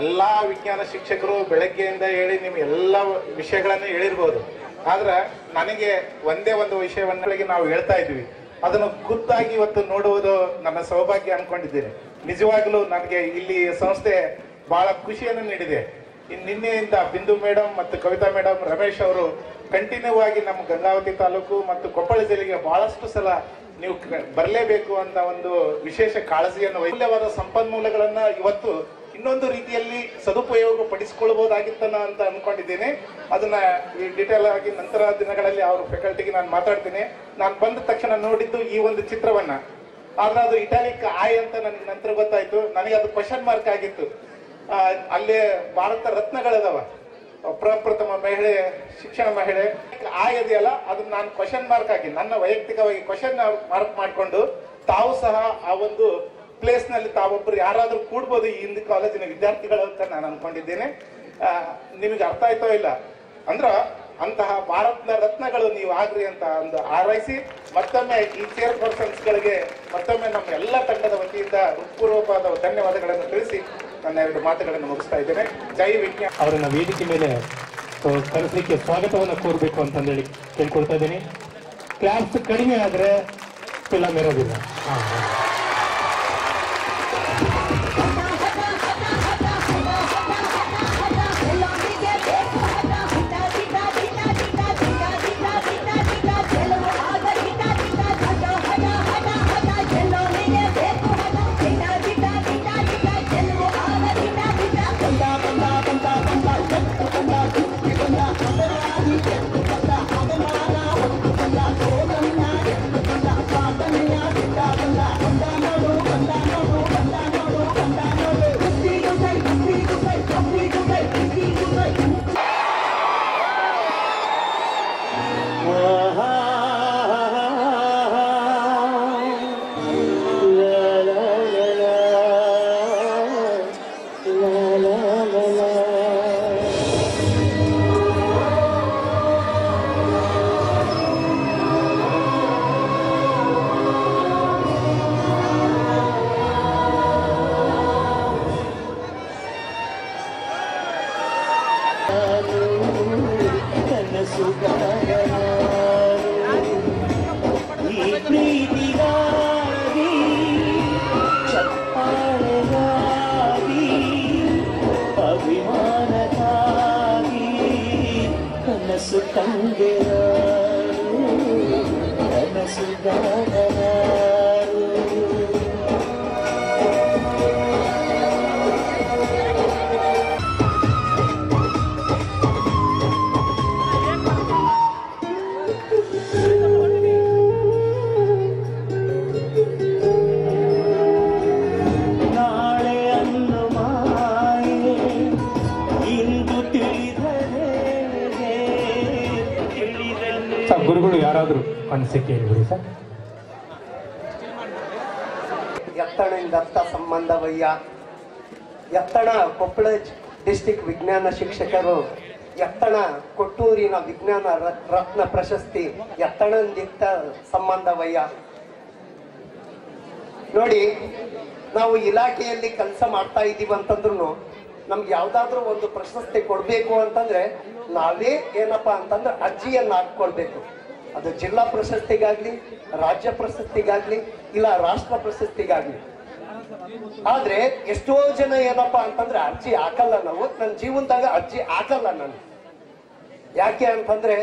ಎಲ್ಲ ವಿಜ್ಞಾನ ಶಿಕ್ಷಕರು ಬೆಳಗ್ಗೆಯಿಂದ ಹೇಳಿ ನಿಮ್ಗೆ ಎಲ್ಲ ವಿಷಯಗಳನ್ನು ಹೇಳಿರ್ಬೋದು. ಆದ್ರೆ ನನಗೆ ಒಂದೇ ಒಂದು ವಿಷಯವನ್ನ ನಾವು ಹೇಳ್ತಾ ಇದ್ವಿ, ಅದನ್ನು ಖುದ್ದಾಗಿ ಇವತ್ತು ನೋಡುವುದು ನನ್ನ ಸೌಭಾಗ್ಯ ಅನ್ಕೊಂಡಿದ್ದೇನೆ. ನಿಜವಾಗ್ಲೂ ನನಗೆ ಇಲ್ಲಿ ಸಂಸ್ಥೆ ಬಹಳ ಖುಷಿಯನ್ನು ನೀಡಿದೆ. ನಿನ್ನೆಯಿಂದ ಬಿಂದು ಮೇಡಮ್ ಮತ್ತು ಕವಿತಾ ಮೇಡಮ್, ರಮೇಶ್ ಅವರು ಕಂಟಿನ್ಯೂ ಆಗಿ ನಮ್ಮ ಗಂಗಾವತಿ ತಾಲೂಕು ಮತ್ತು ಕೊಪ್ಪಳ ಜಿಲ್ಲೆಗೆ ಬಹಳಷ್ಟು ಸಲ ನೀವು ಬರಲೇಬೇಕು ಅಂತ ಒಂದು ವಿಶೇಷ ಕಾಳಜಿಯನ್ನು, ಮೌಲ್ಯವಾದ ಸಂಪನ್ಮೂಲಗಳನ್ನ ಇವತ್ತು ಇನ್ನೊಂದು ರೀತಿಯಲ್ಲಿ ಸದುಪಯೋಗ ಪಡಿಸಿಕೊಳ್ಳಬಹುದಾಗಿತ್ತನ ಅಂತ ಅನ್ಕೊಂಡಿದ್ದೇನೆ. ಅದನ್ನ ಡಿಟೇಲ್ ಆಗಿ ನಂತರ ದಿನಗಳಲ್ಲಿ ಅವ್ರ ಫ್ಯಾಕಲ್ಟಿಗೆ ನಾನು ಮಾತಾಡ್ತೀನಿ. ನಾನು ಬಂದ ತಕ್ಷಣ ನೋಡಿದ್ದು ಈ ಒಂದು ಚಿತ್ರವನ್ನ, ಆದ್ರೆ ಅದು ಇಟಾಲಿಕ್ ಆಯ್ ಅಂತ ನನಗೆ ನಂತರ ಗೊತ್ತಾಯ್ತು. ನನಗೆ ಅದು ಕ್ವಶನ್ ಮಾರ್ಕ್ ಆಗಿತ್ತು. ಅಲ್ಲೇ ಭಾರತ ರತ್ನಗಳಿದಾವ, ಪ್ರಪ್ರಥಮ ಮಹಿಳೆ, ಶಿಕ್ಷಣ ಮಹಿಳೆ ಇದೆಯಲ್ಲ, ಅದನ್ನ ನಾನು ಕ್ವಶನ್ ಮಾರ್ಕ್ ಆಗಿ ನನ್ನ ವೈಯಕ್ತಿಕವಾಗಿ ಕ್ವಶನ್ ಮಾರ್ಕ್ ಮಾಡಿಕೊಂಡು ತಾವು ಸಹ ಆ ಒಂದು ಪ್ಲೇಸ್ ನಲ್ಲಿ ತಾವೊಬ್ಬರು ಯಾರಾದ್ರೂ ಕೂಡ್ಬೋದು ಈ ಹಿಂದೂ ಕಾಲೇಜಿನ ವಿದ್ಯಾರ್ಥಿಗಳು ಅಂತ ನಾನು ಅನ್ಕೊಂಡಿದ್ದೇನೆ. ನಿಮಗೆ ಅರ್ಥ ಆಯ್ತೋ ಇಲ್ಲ ಅಂದ್ರ ಅಂತಹ ಭಾರತದ ರತ್ನಗಳು ನೀವು ಆಗ್ರಿ ಅಂತ ಒಂದು ಹಾರೈಸಿ ಮತ್ತೊಮ್ಮೆ ಈ ಚೇರ್ ಪರ್ಸನ್ಸ್ ಗಳಿಗೆ ಮತ್ತೊಮ್ಮೆ ನಮ್ಮ ಎಲ್ಲ ತಂಡದ ವತಿಯಿಂದ ಹೃತ್ಪೂರ್ವಕವಾದ ಧನ್ಯವಾದಗಳನ್ನು ತಿಳಿಸಿ ನನ್ನ ಎರಡು ಮಾತುಗಳನ್ನು ಮುಗಿಸ್ತಾ ಇದ್ದೇನೆ. ಜೈ ವಿಜ್ಞಾನ. ಅವರನ್ನ ವೇದಿಕೆ ಮೇಲೆ ಕರೆಸಲಿಕ್ಕೆ ಸ್ವಾಗತವನ್ನು ಕೋರಬೇಕು ಅಂತಂದೇಳಿ ಕೇಳ್ಕೊಳ್ತಾ ಇದ್ದೀನಿ. ಕ್ಲಾಸ್ ಕಡಿಮೆ ಆದ್ರೆ ಫಿಲಮ್ ಇರೋದಿಲ್ಲ. Banda ಅನಿಸಿಕೆ ಹೇಳ್ಬಿಡಿ ಸರ್. ಎತ್ತಣದಿಂದ ದತ್ತ ಸಂಬಂಧವಯ್ಯ. ಎತ್ತಣ ಕೊಪ್ಪಳ ಡಿಸ್ಟಿಕ್ ವಿಜ್ಞಾನ ಶಿಕ್ಷಕರು ಎತ್ತಣ ಕೊಟ್ಟೂರಿನ ವಿಜ್ಞಾನ ರತ್ನ ಪ್ರಶಸ್ತಿ ಎತ್ತಣದಿಂದ ಸಂಬಂಧವಯ್ಯ. ನೋಡಿ, ನಾವು ಇಲಾಖೆಯಲ್ಲಿ ಕೆಲಸ ಮಾಡ್ತಾ ಇದ್ದೀವಿ ಅಂತಂದ್ರು ನಮ್ಗೆ ಯಾವ್ದಾದ್ರು ಒಂದು ಪ್ರಶಸ್ತಿ ಕೊಡ್ಬೇಕು ಅಂತಂದ್ರೆ ನಾವೇ ಏನಪ್ಪಾ ಅಂತಂದ್ರೆ ಅರ್ಜಿಯನ್ನ ಹಾಕೊಳ್ಬೇಕು. ಅದು ಜಿಲ್ಲಾ ಪ್ರಶಸ್ತಿಗಾಗ್ಲಿ, ರಾಜ್ಯ ಪ್ರಶಸ್ತಿಗಾಗ್ಲಿ, ಇಲ್ಲ ರಾಷ್ಟ್ರ ಪ್ರಶಸ್ತಿಗಾಗ್ಲಿ. ಆದ್ರೆ ಎಷ್ಟೋ ಜನ ಏನಪ್ಪಾ ಅಂತಂದ್ರೆ ಅರ್ಜಿ ಹಾಕಲ್ಲ. ನಾವು ನನ್ನ ಜೀವನದಾಗ ಅರ್ಜಿ ಹಾಕಲ್ಲ ನಾನು. ಯಾಕೆ ಅಂತಂದ್ರೆ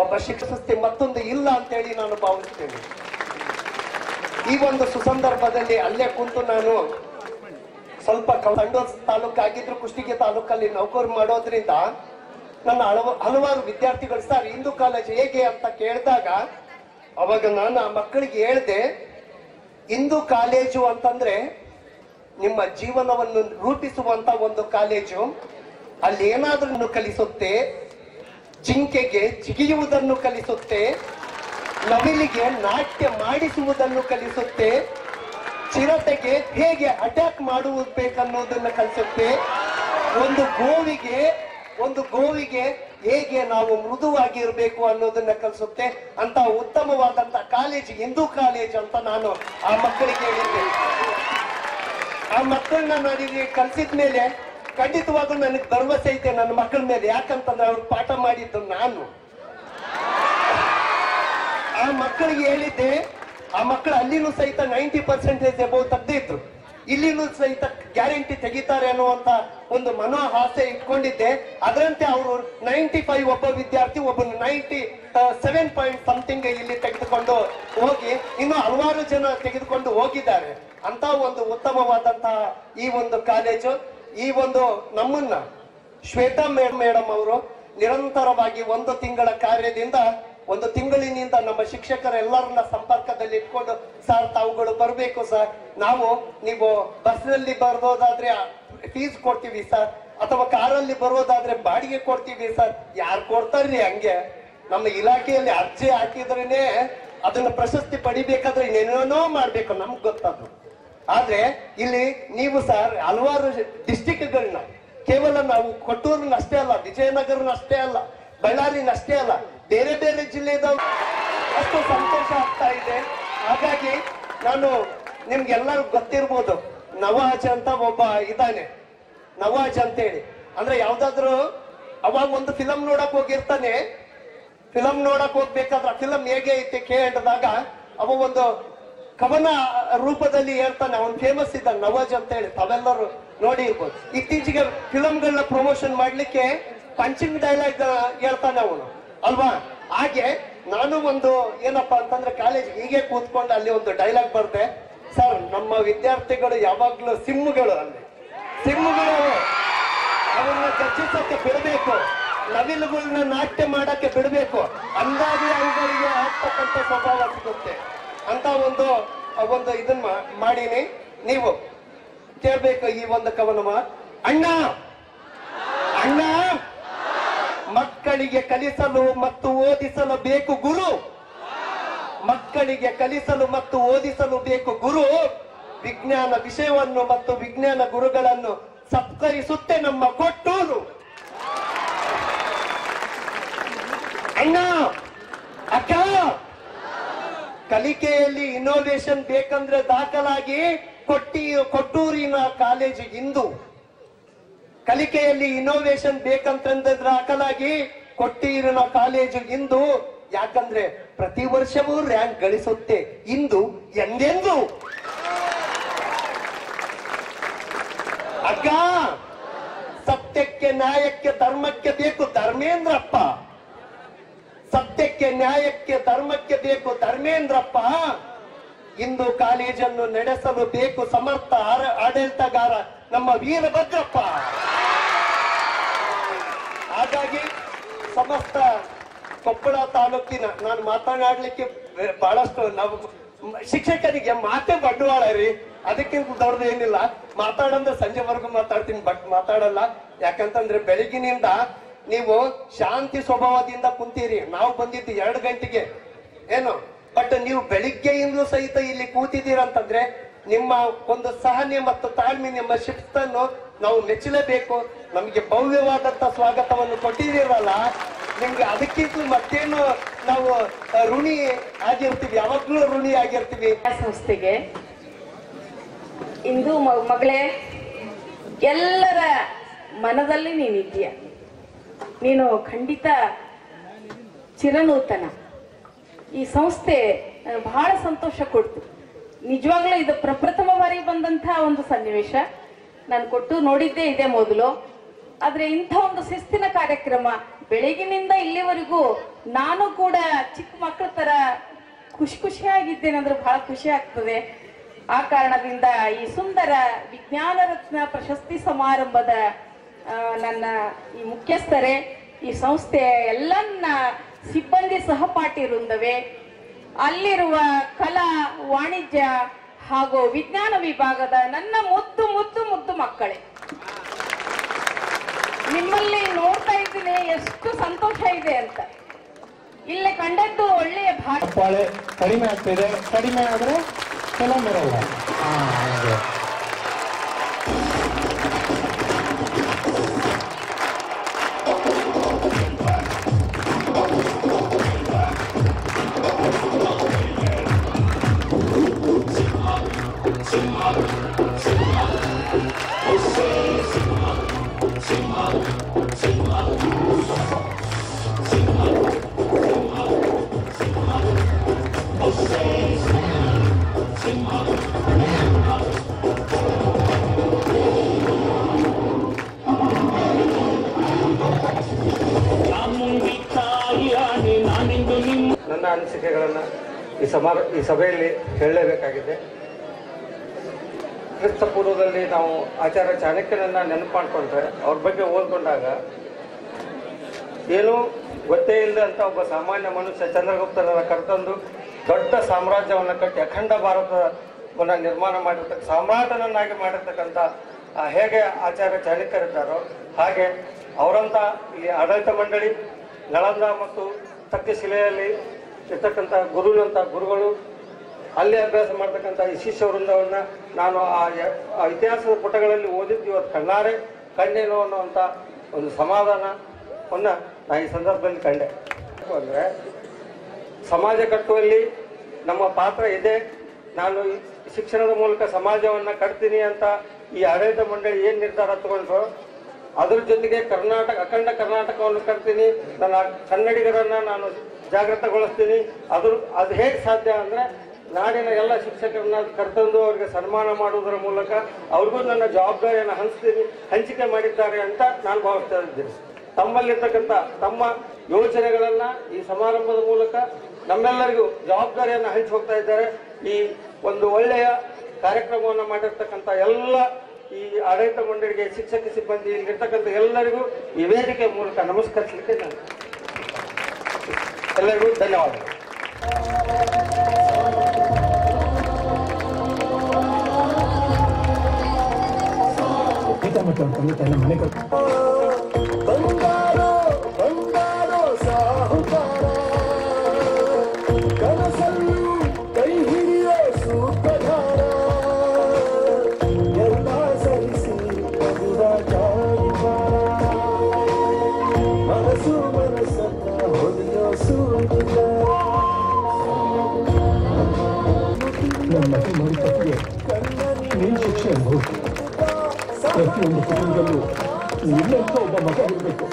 ಒಬ್ಬ ಶಿಕ್ಷಕಸ್ತಿ ಮತ್ತೊಂದು ಇಲ್ಲ ಅಂತೇಳಿ ನಾನು ಭಾವಿಸ್ತೇನೆ. ಈ ಒಂದು ಸುಸಂದರ್ಭದಲ್ಲಿ ಅಲ್ಲೇ ಕುಂತು ನಾನು ಸ್ವಲ್ಪ ಸಂಡೂರು ತಾಲೂಕು ಆಗಿದ್ರು ಕುಷ್ಟಗಿ ತಾಲೂಕಲ್ಲಿ ನೌಕರಿ ಮಾಡೋದ್ರಿಂದ ನನ್ನ ಹಲವಾರು ವಿದ್ಯಾರ್ಥಿಗಳು ಸರ್ ಹಿಂದೂ ಕಾಲೇಜ್ ಹೇಗೆ ಅಂತ ಕೇಳಿದಾಗ ಅವಾಗ ನಾನು ಆ ಮಕ್ಕಳಿಗೆ ಹೇಳ್ದೆ, ಹಿಂದೂ ಕಾಲೇಜು ಅಂತಂದ್ರೆ ನಿಮ್ಮ ಜೀವನವನ್ನು ರೂಪಿಸುವಂತ ಒಂದು ಕಾಲೇಜು. ಅಲ್ಲಿ ಏನಾದ್ರೂ ಕಲಿಸುತ್ತೆ, ಜಿಂಕೆಗೆ ಜಿಗಿಯುವುದನ್ನು ಕಲಿಸುತ್ತೆ, ನವಿಲಿಗೆ ನಾಟ್ಯ ಮಾಡಿಸುವುದನ್ನು ಕಲಿಸುತ್ತೆ, ಚಿರತೆಗೆ ಹೇಗೆ ಅಟ್ಯಾಕ್ ಮಾಡುವುದನ್ನೋದನ್ನ ಕಲಿಸುತ್ತೆ, ಒಂದು ಗೋವಿಗೆ ಹೇಗೆ ನಾವು ಮೃದುವಾಗಿ ಇರಬೇಕು ಅನ್ನೋದನ್ನ ಕಲಿಸುತ್ತೆ ಅಂತ ಉತ್ತಮವಾದಂತ ಕಾಲೇಜ್ ಹಿಂದೂ ಕಾಲೇಜ್ ಅಂತ ನಾನು ಆ ಮಕ್ಕಳಿಗೆ ಹೇಳಿದ್ದೆ. ಆ ಮಕ್ಕಳನ್ನ ನನಗೆ ಕಲಿಸಿದ ಮೇಲೆ ಖಂಡಿತವಾಗೂ ನನಗೆ ಭರವಸೆ ಐತೆ ನನ್ನ ಮಕ್ಕಳ ಮೇಲೆ. ಯಾಕಂತಂದ್ರೆ ಅವ್ರು ಪಾಠ ಮಾಡಿದ್ದು ನಾನು. ಆ ಮಕ್ಕಳಿಗೆ ಹೇಳಿದ್ದೆ, ಆ ಮಕ್ಕಳು ಅಲ್ಲಿನೂ ಸಹಿತ 90% ಎಬೌವ್ ತೆಗೆದಿದ್ರು, ಇಲ್ಲಿನೂ ಸಹಿತ ಗ್ಯಾರಂಟಿ ತೆಗಿತಾರೆ ಅನ್ನುವಂತ ಒಂದು ಮನೋಹಾಸೆ ಇಟ್ಕೊಂಡಿದ್ದೆ. ಅದರಂತೆ ಅವರು 95 ಒಬ್ಬ ವಿದ್ಯಾರ್ಥಿ, ಒಬ್ಬನು 97 ಪಾಯಿಂಟ್ ಸಮಥಿಂಗ್ ಇಲ್ಲಿ ತೆಗೆದುಕೊಂಡು ಹೋಗಿ ಇನ್ನು ಹಲವಾರು ಜನ ತೆಗೆದುಕೊಂಡು ಹೋಗಿದ್ದಾರೆ. ಅಂತ ಒಂದು ಉತ್ತಮವಾದಂತಹ ಈ ಒಂದು ಕಾಲೇಜು. ಈ ಒಂದು ನಮ್ಮನ್ನ ಶ್ವೇತಾ ಮೇಡಮ್ ಅವರು ನಿರಂತರವಾಗಿ 1 ತಿಂಗಳ ಕಾರ್ಯದಿಂದ 1 ತಿಂಗಳಿನಿಂದ ನಮ್ಮ ಶಿಕ್ಷಕರೆಲ್ಲರನ್ನ ಸಂಪರ್ಕದಲ್ಲಿ ಇಟ್ಕೊಂಡು, ಸರ್ ತಾವುಗಳು ಬರಬೇಕು ಸರ್, ನೀವು ಬಸ್ನಲ್ಲಿ ಬರೋದಾದ್ರೆ ಫೀಸ್ ಕೊಡ್ತೀವಿ ಸರ್, ಅಥವಾ ಕಾರಲ್ಲಿ ಬರೋದಾದ್ರೆ ಬಾಡಿಗೆ ಕೊಡ್ತೀವಿ ಸರ್. ಯಾರು ಕೊಡ್ತಾರ್ರಿ ಹಂಗೆ? ನಮ್ಮ ಇಲಾಖೆಯಲ್ಲಿ ಅರ್ಜಿ ಹಾಕಿದ್ರೇನೆ ಅದನ್ನ ಪ್ರಶಸ್ತಿ ಪಡಿಬೇಕಾದ್ರೆ ಏನೇನೋ ಮಾಡ್ಬೇಕು, ನಮ್ಗೆ ಗೊತ್ತದು. ಆದ್ರೆ ಇಲ್ಲಿ ನೀವು ಸರ್ ಹಲವಾರು ಡಿಸ್ಟಿಕ್ಗಳನ್ನ, ಕೇವಲ ನಾವು ಕೊಟ್ಟೂರನ್ನ ಅಷ್ಟೇ ಅಲ್ಲ, ವಿಜಯನಗರನ ಅಷ್ಟೇ ಅಲ್ಲ, ಬಳ್ಳಾರಿನ ಅಷ್ಟೇ ಅಲ್ಲ, ಬೇರೆ ಬೇರೆ ಜಿಲ್ಲೆದ ಅಷ್ಟು ಸಂತೋಷ ಆಗ್ತಾ ಇದೆ. ಹಾಗಾಗಿ ನಾನು ನಿಮ್ಗೆಲ್ಲರೂ ಗೊತ್ತಿರ್ಬೋದು, ನವಾಜ್ ಅಂತ ಒಬ್ಬ ಇದ್ದಾನೆ, ನವಾಜ್ ಅಂತೇಳಿ. ಅಂದ್ರೆ ಯಾವ್ದಾದ್ರು ಅವಾಗ ಒಂದು ಫಿಲಂ ನೋಡಕ್ ಹೋಗಿರ್ತಾನೆ, ಫಿಲಂ ನೋಡಕ್ ಹೋಗ್ಬೇಕಾದ್ರೆ ಫಿಲಂ ಹೇಗೆ ಐತಿ ಕೇಳಿದಾಗ ಅವ ಒಂದು ಕವನ ರೂಪದಲ್ಲಿ ಹೇಳ್ತಾನೆ. ಅವನು ಫೇಮಸ್ ಇದ್ದಾನೆ ನವಾಜ್ ಅಂತ ಹೇಳಿ, ತಾವೆಲ್ಲರೂ ನೋಡಿ ಇರ್ಬೋದು. ಇತ್ತೀಚೆಗೆ ಫಿಲಂಗಳನ್ನ ಪ್ರಮೋಷನ್ ಮಾಡ್ಲಿಕ್ಕೆ ಪಂಚಿಂಗ್ ಡೈಲಾಗ್ ಹೇಳ್ತಾನೆ ಅವನು ಅಲ್ವಾ. ಹಾಗೆ ನಾನು ಒಂದು ಏನಪ್ಪಾ ಅಂತಂದ್ರೆ ಕಾಲೇಜ್ ಹೀಗೆ ಕೂತ್ಕೊಂಡು ಅಲ್ಲಿ ಒಂದು ಡೈಲಾಗ್ ಬರ್ದೆ, ಸರ್ ನಮ್ಮ ವಿದ್ಯಾರ್ಥಿಗಳು ಯಾವಾಗ್ಲೂ ಸಿಮ್ಮುಗಳು, ಅವನ್ನ ಗರ್ಜಿಸಕ್ಕೆ ಬಿಡಬೇಕು, ನವಿಲುಗಳನ್ನ ನಾಟ್ಯ ಮಾಡಕ್ಕೆ ಬಿಡಬೇಕು, ಅಂದಾಗಿ ಅವುಗಳಿಗೆ ಆಗ್ತಕ್ಕಂಥ ಸ್ವಭಾವ ಸಿಗುತ್ತೆ ಅಂತ ಒಂದು ಇದನ್ನ ಮಾಡೀನಿ. ನೀವು ಕೇಳ್ಬೇಕು ಈ ಒಂದು ಕವನ. ಅಣ್ಣ ಮಕ್ಕಳಿಗೆ ಕಲಿಸಲು ಮತ್ತು ಓದಿಸಲು ಬೇಕು ಗುರು, ಮಕ್ಕಳಿಗೆ ಕಲಿಸಲು ಮತ್ತು ಓದಿಸಲು ಬೇಕು ಗುರು. ವಿಜ್ಞಾನ ವಿಷಯವನ್ನು ಮತ್ತು ವಿಜ್ಞಾನ ಗುರುಗಳನ್ನು ಸತ್ಕರಿಸುತ್ತೆ ನಮ್ಮ ಕೊಟ್ಟೂರು. ಅಣ್ಣ ಅಕ್ಕ, ಕಲಿಕೆಯಲ್ಲಿ ಇನ್ನೋವೇಷನ್ ಬೇಕಂದ್ರೆ ದಾಖಲಾಗಿ ಕೊಟ್ಟೂರಿನ ಕಾಲೇಜು ಇಂದು. ಕಲಿಕೆಯಲ್ಲಿ ಇನ್ನೋವೇಷನ್ ಬೇಕಂತಂದ್ರೆ ದಾಖಲಾಗಿ ಕೊಟ್ಟೂರಿನ ಕಾಲೇಜು ಇಂದು. ಯಾಕಂದ್ರೆ ಪ್ರತಿ ವರ್ಷವೂ ರ್ಯಾಂಕ್ ಗಳಿಸುತ್ತೆ ಇಂದು ಎಂದೆಂದು. ಅಕ್ಕ, ಸತ್ಯಕ್ಕೆ ನ್ಯಾಯಕ್ಕೆ ಧರ್ಮಕ್ಕೆ ಬೇಕು ಧರ್ಮೇಂದ್ರಪ್ಪ, ಸತ್ಯಕ್ಕೆ ನ್ಯಾಯಕ್ಕೆ ಧರ್ಮಕ್ಕೆ ಬೇಕು ಧರ್ಮೇಂದ್ರಪ್ಪ. ಇಂದು ಕಾಲೇಜನ್ನು ನಡೆಸಲು ಬೇಕು ಸಮರ್ಥ ಆಡಳಿತಗಾರ ನಮ್ಮ ವೀರಭದ್ರಪ್ಪ. ಹಾಗಾಗಿ ಸಮಸ್ತ ಕೊಪ್ಪಳ ತಾಲೂಕಿನ ನಾನು ಮಾತನಾಡ್ಲಿಕ್ಕೆ ಬಹಳಷ್ಟು ನಾವು ಶಿಕ್ಷಕರಿಗೆ ಮಾತೇ ಬಂಡವಾಳ ರೀ, ಅದಕ್ಕಿಂತ ದೊಡ್ಡದು ಏನಿಲ್ಲ. ಮಾತಾಡಂದ್ರೆ ಸಂಜೆವರೆಗೂ ಮಾತಾಡ್ತೀನಿ, ಬಟ್ ಮಾತಾಡಲ್ಲ. ಯಾಕಂತಂದ್ರೆ ಬೆಳಗಿನಿಂದ ನೀವು ಶಾಂತಿ ಸ್ವಭಾವದಿಂದ ಕುಂತೀರಿ. ನಾವು ಬಂದಿದ್ದು 2 ಗಂಟೆಗೆ, ಏನು. ಬಟ್ ನೀವು ಬೆಳಿಗ್ಗೆಯಿಂದಲೂ ಸಹಿತ ಇಲ್ಲಿ ಕೂತಿದ್ದೀರಂತಂದ್ರೆ ನಿಮ್ಮ ಒಂದು ಸಹನೆ ಮತ್ತು ತಾಳ್ಮೆ, ನಿಮ್ಮ ಶಿಸ್ತನ್ನು ನಾವು ಮೆಚ್ಚಲೇಬೇಕು. ನಮಗೆ ಭವ್ಯವಾದಂತ ಸ್ವಾಗತವನ್ನು ಕೊಟ್ಟಿದ್ದೀರಲ್ಲ, ನಿಮ್ಗೆ ಅದಕ್ಕಿಂತ ಮತ್ತೇನು ನಾವು ಋಣಿ ಆಗಿರ್ತೀವಿ, ಯಾವಾಗ್ಲೂ ಋಣಿ ಆಗಿರ್ತೀವಿ. ಸಂಸ್ಥೆಗೆ ಇಂದು ಮಗಳೇ, ಎಲ್ಲರ ಮನದಲ್ಲಿ ನೀನಿದ್ದೀಯ. ನೀನು ಖಂಡಿತ ಚಿರನೂತನ. ಈ ಸಂಸ್ಥೆ ಬಹಳ ಸಂತೋಷ ಕೊಡ್ತು. ನಿಜವಾಗ್ಲೂ ಇದು ಪ್ರಪ್ರಥಮ ಬಾರಿ ಬಂದಂತಹ ಒಂದು ಸನ್ನಿವೇಶ. ನಾನು ಕೊಟ್ಟು ನೋಡಿದ್ದೇ ಇದೆ ಮೊದಲು. ಆದ್ರೆ ಇಂಥ ಒಂದು ಶಿಸ್ತಿನ ಕಾರ್ಯಕ್ರಮ ಬೆಳಗಿನಿಂದ ಇಲ್ಲಿವರೆಗೂ ನಾನು ಕೂಡ ಚಿಕ್ಕ ಮಕ್ಕಳ ತರ ಖುಷಿಯಾಗಿದ್ದೇನೆ ಅಂದ್ರೆ ಬಹಳ ಖುಷಿ ಆಗ್ತದೆ. ಆ ಕಾರಣದಿಂದ ಈ ಸುಂದರ ವಿಜ್ಞಾನ ರತ್ನ ಪ್ರಶಸ್ತಿ ಸಮಾರಂಭದ ನನ್ನ ಈ ಮುಖ್ಯಸ್ಥರೇ, ಈ ಸಂಸ್ಥೆಯ ಎಲ್ಲ ಸಿಬ್ಬಂದಿ ಸಹಪಾಠಿ ವೃಂದವೇ, ಅಲ್ಲಿರುವ ಕಲಾ, ವಾಣಿಜ್ಯ ಹಾಗೂ ವಿಜ್ಞಾನ ವಿಭಾಗದ ನನ್ನ ಮುದ್ದು ಮುದ್ದು ಮುದ್ದು ಮಕ್ಕಳೇ, ನಿಮ್ಮಲ್ಲಿ ನೋಡ್ತಾ ಇದ್ದೀನಿ ಎಷ್ಟು ಸಂತೋಷ ಇದೆ ಅಂತ. ಇಲ್ಲಿ ಕಂಡದ್ದು ಒಳ್ಳೆಯ ಭಾಷೆ. ಕಡಿಮೆ ಆಗ್ತಿದೆ, ಕಡಿಮೆ ಆದ್ರೆ ಕೆಲವೊಮ್ಮೆ ಇರಲ್ಲ. ನನ್ನ ಅನಿಸಿಕೆಗಳನ್ನು ಈ ಸಭೆಯಲ್ಲಿ ಹೇಳಲೇಬೇಕಾಗಿದೆ. ಕ್ರಿಸ್ತ ಪೂರ್ವದಲ್ಲಿ ನಾವು ಆಚಾರ್ಯ ಚಾಣಕ್ಯನನ್ನ ನೆನಪು ಮಾಡಿಕೊಂಡ್ರೆ, ಅವ್ರ ಬಗ್ಗೆ ಓದ್ಕೊಂಡಾಗ ಏನೂ ಗೊತ್ತೇ ಇಲ್ಲ ಅಂತ ಒಬ್ಬ ಸಾಮಾನ್ಯ ಮನುಷ್ಯ ಚಂದ್ರಗುಪ್ತನನ್ನ ಕರೆತಂದು ದೊಡ್ಡ ಸಾಮ್ರಾಜ್ಯವನ್ನು ಕಟ್ಟಿ ಅಖಂಡ ಭಾರತವನ್ನು ನಿರ್ಮಾಣ ಮಾಡಿರ್ತಕ್ಕ ಸಾಮ್ರಾಟನನ್ನಾಗಿ ಮಾಡಿರ್ತಕ್ಕಂಥ ಹೇಗೆ ಆಚಾರ್ಯ ಚಾಣಕ್ಯರಿದ್ದಾರೋ ಹಾಗೆ ಅವರಂಥ ಈ ಆಡಳಿತ ಮಂಡಳಿ, ನಳಂದ ಮತ್ತು ತಕ್ಷಶಿಲೆಯಲ್ಲಿ ಇರ್ತಕ್ಕಂಥ ಗುರುವಿನಂಥ ಗುರುಗಳು, ಅಲ್ಲಿ ಅಭ್ಯಾಸ ಮಾಡ್ತಕ್ಕಂಥ ಈ ಶಿಷ್ಯ ವೃಂದವನ್ನು ನಾನು ಆ ಇತಿಹಾಸದ ಪುಟಗಳಲ್ಲಿ ಓದಿದ್ದು ಇವತ್ತು ಕಣ್ಣಾರೆ ಕಂಡೇನೋ ಅನ್ನುವಂಥ ಒಂದು ಸಮಾಧಾನವನ್ನು ನಾನು ಈ ಸಂದರ್ಭದಲ್ಲಿ ಕಂಡೆ. ಅಂದರೆ ಸಮಾಜ ಕಟ್ಟುವಲ್ಲಿ ನಮ್ಮ ಪಾತ್ರ ಇದೆ. ನಾನು ಶಿಕ್ಷಣದ ಮೂಲಕ ಸಮಾಜವನ್ನು ಕಟ್ತೀನಿ ಅಂತ ಈ ಆಡಳಿತ ಮಂಡಳಿ ಏನು ನಿರ್ಧಾರ ತಗೊಂಡ್ರು, ಅದ್ರ ಜೊತೆಗೆ ಅಖಂಡ ಕರ್ನಾಟಕವನ್ನು ಕಟ್ತೀನಿ, ನನ್ನ ಕನ್ನಡಿಗರನ್ನ ನಾನು ಜಾಗೃತಗೊಳಿಸ್ತೀನಿ. ಅದು ಹೇಗೆ ಸಾಧ್ಯ ಅಂದರೆ, ನಾಡಿನ ಎಲ್ಲ ಶಿಕ್ಷಕರನ್ನ ಕರೆತಂದು ಅವರಿಗೆ ಸನ್ಮಾನ ಮಾಡುವುದರ ಮೂಲಕ ಅವ್ರಿಗೂ ನನ್ನ ಜವಾಬ್ದಾರಿಯನ್ನು ಹಂಚಿಕೆ ಮಾಡಿದ್ದಾರೆ ಅಂತ ನಾನು ಭಾವಿಸ್ತಾ ಇದ್ದೀನಿ. ತಮ್ಮಲ್ಲಿರ್ತಕ್ಕಂಥ ತಮ್ಮ ಯೋಚನೆಗಳನ್ನ ಈ ಸಮಾರಂಭದ ಮೂಲಕ ನಮ್ಮೆಲ್ಲರಿಗೂ ಜವಾಬ್ದಾರಿಯನ್ನು ಹಂಚಿ ಹೋಗ್ತಾ ಇದ್ದಾರೆ. ಈ ಒಂದು ಒಳ್ಳೆಯ ಕಾರ್ಯಕ್ರಮವನ್ನು ಮಾಡಿರ್ತಕ್ಕಂಥ ಎಲ್ಲ ಈ ಆಡಳಿತ ಮಂಡಳಿಗೆ, ಶಿಕ್ಷಕ ಸಿಬ್ಬಂದಿ, ಇಲ್ಲಿರ್ತಕ್ಕಂಥ ಎಲ್ಲರಿಗೂ ಈ ವೇದಿಕೆ ಮೂಲಕ ನಮಸ್ಕರಿಸಲಿಕ್ಕೆ ನಾನು ಎಲ್ಲರಿಗೂ ಧನ್ಯವಾದಗಳು. ನೀನು ಶಿಕ್ಷೆ ಅನುಭವಿಸಿ ಪ್ರತಿಯೊಂದು ಕುಟುಂಬದಲ್ಲೂ ನಿನ್ನಂತ ಒಬ್ಬ ಮಗ ಇರಬೇಕು.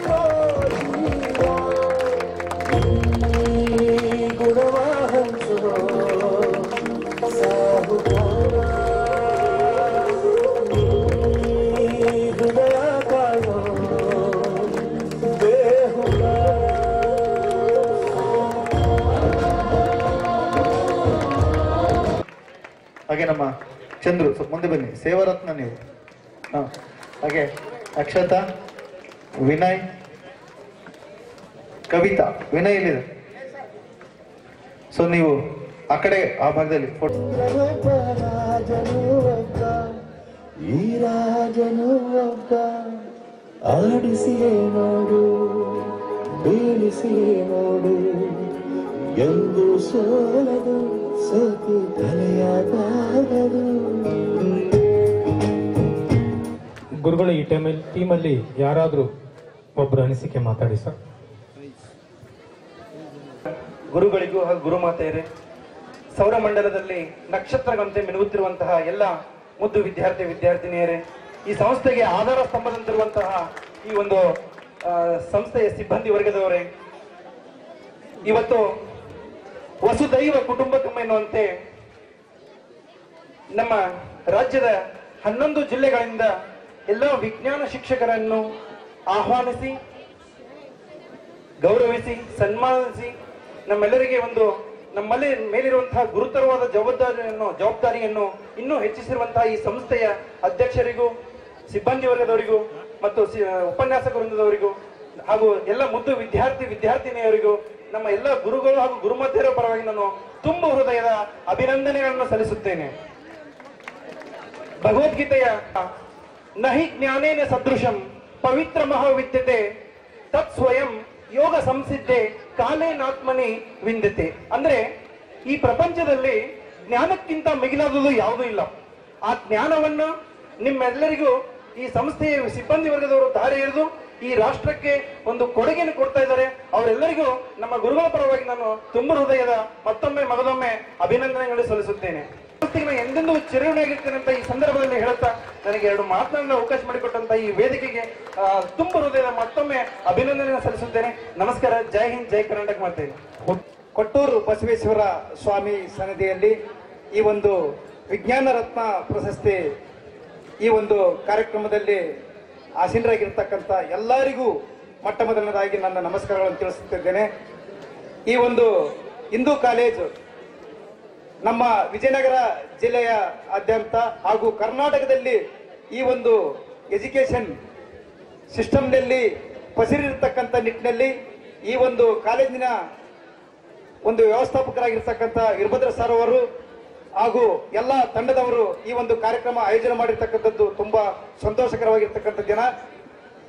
ಹಾಗೆ ನಮ್ಮ ಚಂದ್ರು ಸ್ವಲ್ಪ ಮುಂದೆ ಬನ್ನಿ, ಸೇವಾರತ್ನ ನೀವು. ಹಾಗೆ ಅಕ್ಷತಾ, ವಿನಯ್, ಕವಿತಾ. ವಿನಯ್ ಇಲ್ಲಿದೆ, ಸೊ ನೀವು ಆ ಕಡೆ ಆ ಭಾಗದಲ್ಲಿ ಫೋಟೋ. ಈ ರಾಜನು ಒಬ್ಬ ಆಡಿಸಿಯೇ ನೋಡು, ಬೀಳಿಸಿಯೇ ನೋಡು, ಎಂದು ಸೋಲದು ಸೋತು ತಲೆಯಾಗದು. ಗುರುಗಳು ಈ ಟೀಮಲ್ಲಿ ಯಾರಾದರೂ ಒಬ್ಬರು ಅನಿಸಿಕೆ ಮಾತಾಡಿ ಸರ್. ಗುರುಗಳಿಗೂ ಹಾಗೂ ಗುರುಮಾತೆಯರೇ, ಸೌರಮಂಡಲದಲ್ಲಿ ನಕ್ಷತ್ರಗಳಂತೆ ಮಿನುಗುತ್ತಿರುವಂತಹ ಎಲ್ಲ ಮುದ್ದು ವಿದ್ಯಾರ್ಥಿನಿಯರೇ, ಈ ಸಂಸ್ಥೆಗೆ ಆಧಾರ ಸ್ತಂಭದಂತಿರುವಂತಹ ಈ ಒಂದು ಸಂಸ್ಥೆಯ ಸಿಬ್ಬಂದಿ ವರ್ಗದವರೇ, ಇವತ್ತು ವಸುದೈವ ಕುಟುಂಬಕಂ ಎನ್ನುವಂತೆ ನಮ್ಮ ರಾಜ್ಯದ 11 ಜಿಲ್ಲೆಗಳಿಂದ ಎಲ್ಲ ವಿಜ್ಞಾನ ಶಿಕ್ಷಕರನ್ನು ಆಹ್ವಾನಿಸಿ, ಗೌರವಿಸಿ, ಸನ್ಮಾನಿಸಿ ನಮ್ಮೆಲ್ಲರಿಗೆ ಒಂದು ನಮ್ಮಲ್ಲಿ ಮೇಲಿರುವಂತಹ ಗುರುತರವಾದ ಜವಾಬ್ದಾರಿಯನ್ನು ಇನ್ನೂ ಹೆಚ್ಚಿಸಿರುವಂತಹ ಈ ಸಂಸ್ಥೆಯ ಅಧ್ಯಕ್ಷರಿಗೂ, ಸಿಬ್ಬಂದಿ ವರ್ಗದವರಿಗೂ ಮತ್ತು ಉಪನ್ಯಾಸಕ ವೃಂದದವರಿಗೂ ಹಾಗೂ ಎಲ್ಲ ಮುದ್ದು ವಿದ್ಯಾರ್ಥಿನಿಯರಿಗೂ ನಮ್ಮ ಎಲ್ಲ ಗುರುಗಳು ಹಾಗೂ ಗುರುಮಧ್ಯರ ಪರವಾಗಿ ನಾನು ತುಂಬ ಹೃದಯದ ಅಭಿನಂದನೆಗಳನ್ನು ಸಲ್ಲಿಸುತ್ತೇನೆ. ಭಗವದ್ಗೀತೆಯ ನಹಿ ಜ್ಞಾನೇನ ಸದೃಶಂ ಪವಿತ್ರ ಮಹಾವಿದ್ಯತೆ ತತ್ ಸ್ವಯಂ ಯೋಗ ಸಂಸಿದ್ಧೆ ಕಾಲೇನಾತ್ಮನಿ ವಿಂದತೆ. ಅಂದ್ರೆ ಈ ಪ್ರಪಂಚದಲ್ಲಿ ಜ್ಞಾನಕ್ಕಿಂತ ಮಿಗಿಲಾದುದು ಯಾವುದೂ ಇಲ್ಲ. ಆ ಜ್ಞಾನವನ್ನು ನಿಮ್ಮೆಲ್ಲರಿಗೂ ಈ ಸಂಸ್ಥೆಯ ಸಿಬ್ಬಂದಿ ವರ್ಗದವರು ದಾರಿ ಎರೆದು ಈ ರಾಷ್ಟ್ರಕ್ಕೆ ಒಂದು ಕೊಡುಗೆಯನ್ನು ಕೊಡ್ತಾ ಇದ್ದಾರೆ. ಅವರೆಲ್ಲರಿಗೂ ನಮ್ಮ ಗುರುಗಳ ಪರವಾಗಿ ನಾನು ತುಂಬ ಹೃದಯದ ಮಗದೊಮ್ಮೆ ಅಭಿನಂದನೆಗಳು ಸಲ್ಲಿಸುತ್ತೇನೆ. ಸಂಸ್ಥೆಗೆ ಎಂದೆಂದೂ ಚಿರಋಣಿಯಾಗಿರ್ತೇನೆ ಅಂತ ಈ ಸಂದರ್ಭದಲ್ಲಿ ಹೇಳುತ್ತಾ ನನಗೆ 2 ಮಾತನಾಡಲು ಅವಕಾಶ ಮಾಡಿಕೊಟ್ಟಂತ ಈ ವೇದಿಕೆಗೆ ತುಂಬ ಹೃದಯದ ಮತ್ತೊಮ್ಮೆ ಅಭಿನಂದನೆ ಸಲ್ಲಿಸುತ್ತೇನೆ. ನಮಸ್ಕಾರ. ಜೈ ಹಿಂದ್, ಜೈ ಕರ್ನಾಟಕ ಮಾಡ್ತೇನೆ. ಕೊಟ್ಟೂರು ಬಸವೇಶ್ವರ ಸ್ವಾಮಿ ಸನ್ನಿಧಿಯಲ್ಲಿ ಈ ಒಂದು ವಿಜ್ಞಾನ ರತ್ನ ಪ್ರಶಸ್ತಿ ಈ ಒಂದು ಕಾರ್ಯಕ್ರಮದಲ್ಲಿ ಆಸೀನರಾಗಿರ್ತಕ್ಕಂಥ ಎಲ್ಲರಿಗೂ ಮೊಟ್ಟ ಮೊದಲನೇದಾಗಿ ನನ್ನ ನಮಸ್ಕಾರಗಳನ್ನು ತಿಳಿಸುತ್ತಿದ್ದೇನೆ. ಈ ಒಂದು ಹಿಂದೂ ಕಾಲೇಜು ನಮ್ಮ ವಿಜಯನಗರ ಜಿಲ್ಲೆಯ ಆದ್ಯಂತ ಹಾಗೂ ಕರ್ನಾಟಕದಲ್ಲಿ ಈ ಒಂದು ಎಜುಕೇಶನ್ ಸಿಸ್ಟಮ್ನಲ್ಲಿ ಪಸರಿರ್ತಕ್ಕಂಥ ನಿಟ್ಟಿನಲ್ಲಿ ಈ ಒಂದು ಕಾಲೇಜಿನ ಒಂದು ವ್ಯವಸ್ಥಾಪಕರಾಗಿರ್ತಕ್ಕಂಥ ವೀರಭದ್ರ ಸರ್ ಅವರು ಹಾಗೂ ಎಲ್ಲ ತಂಡದವರು ಈ ಒಂದು ಕಾರ್ಯಕ್ರಮ ಆಯೋಜನೆ ಮಾಡಿರ್ತಕ್ಕಂಥದ್ದು ತುಂಬಾ ಸಂತೋಷಕರವಾಗಿರ್ತಕ್ಕಂಥ ದಿನ.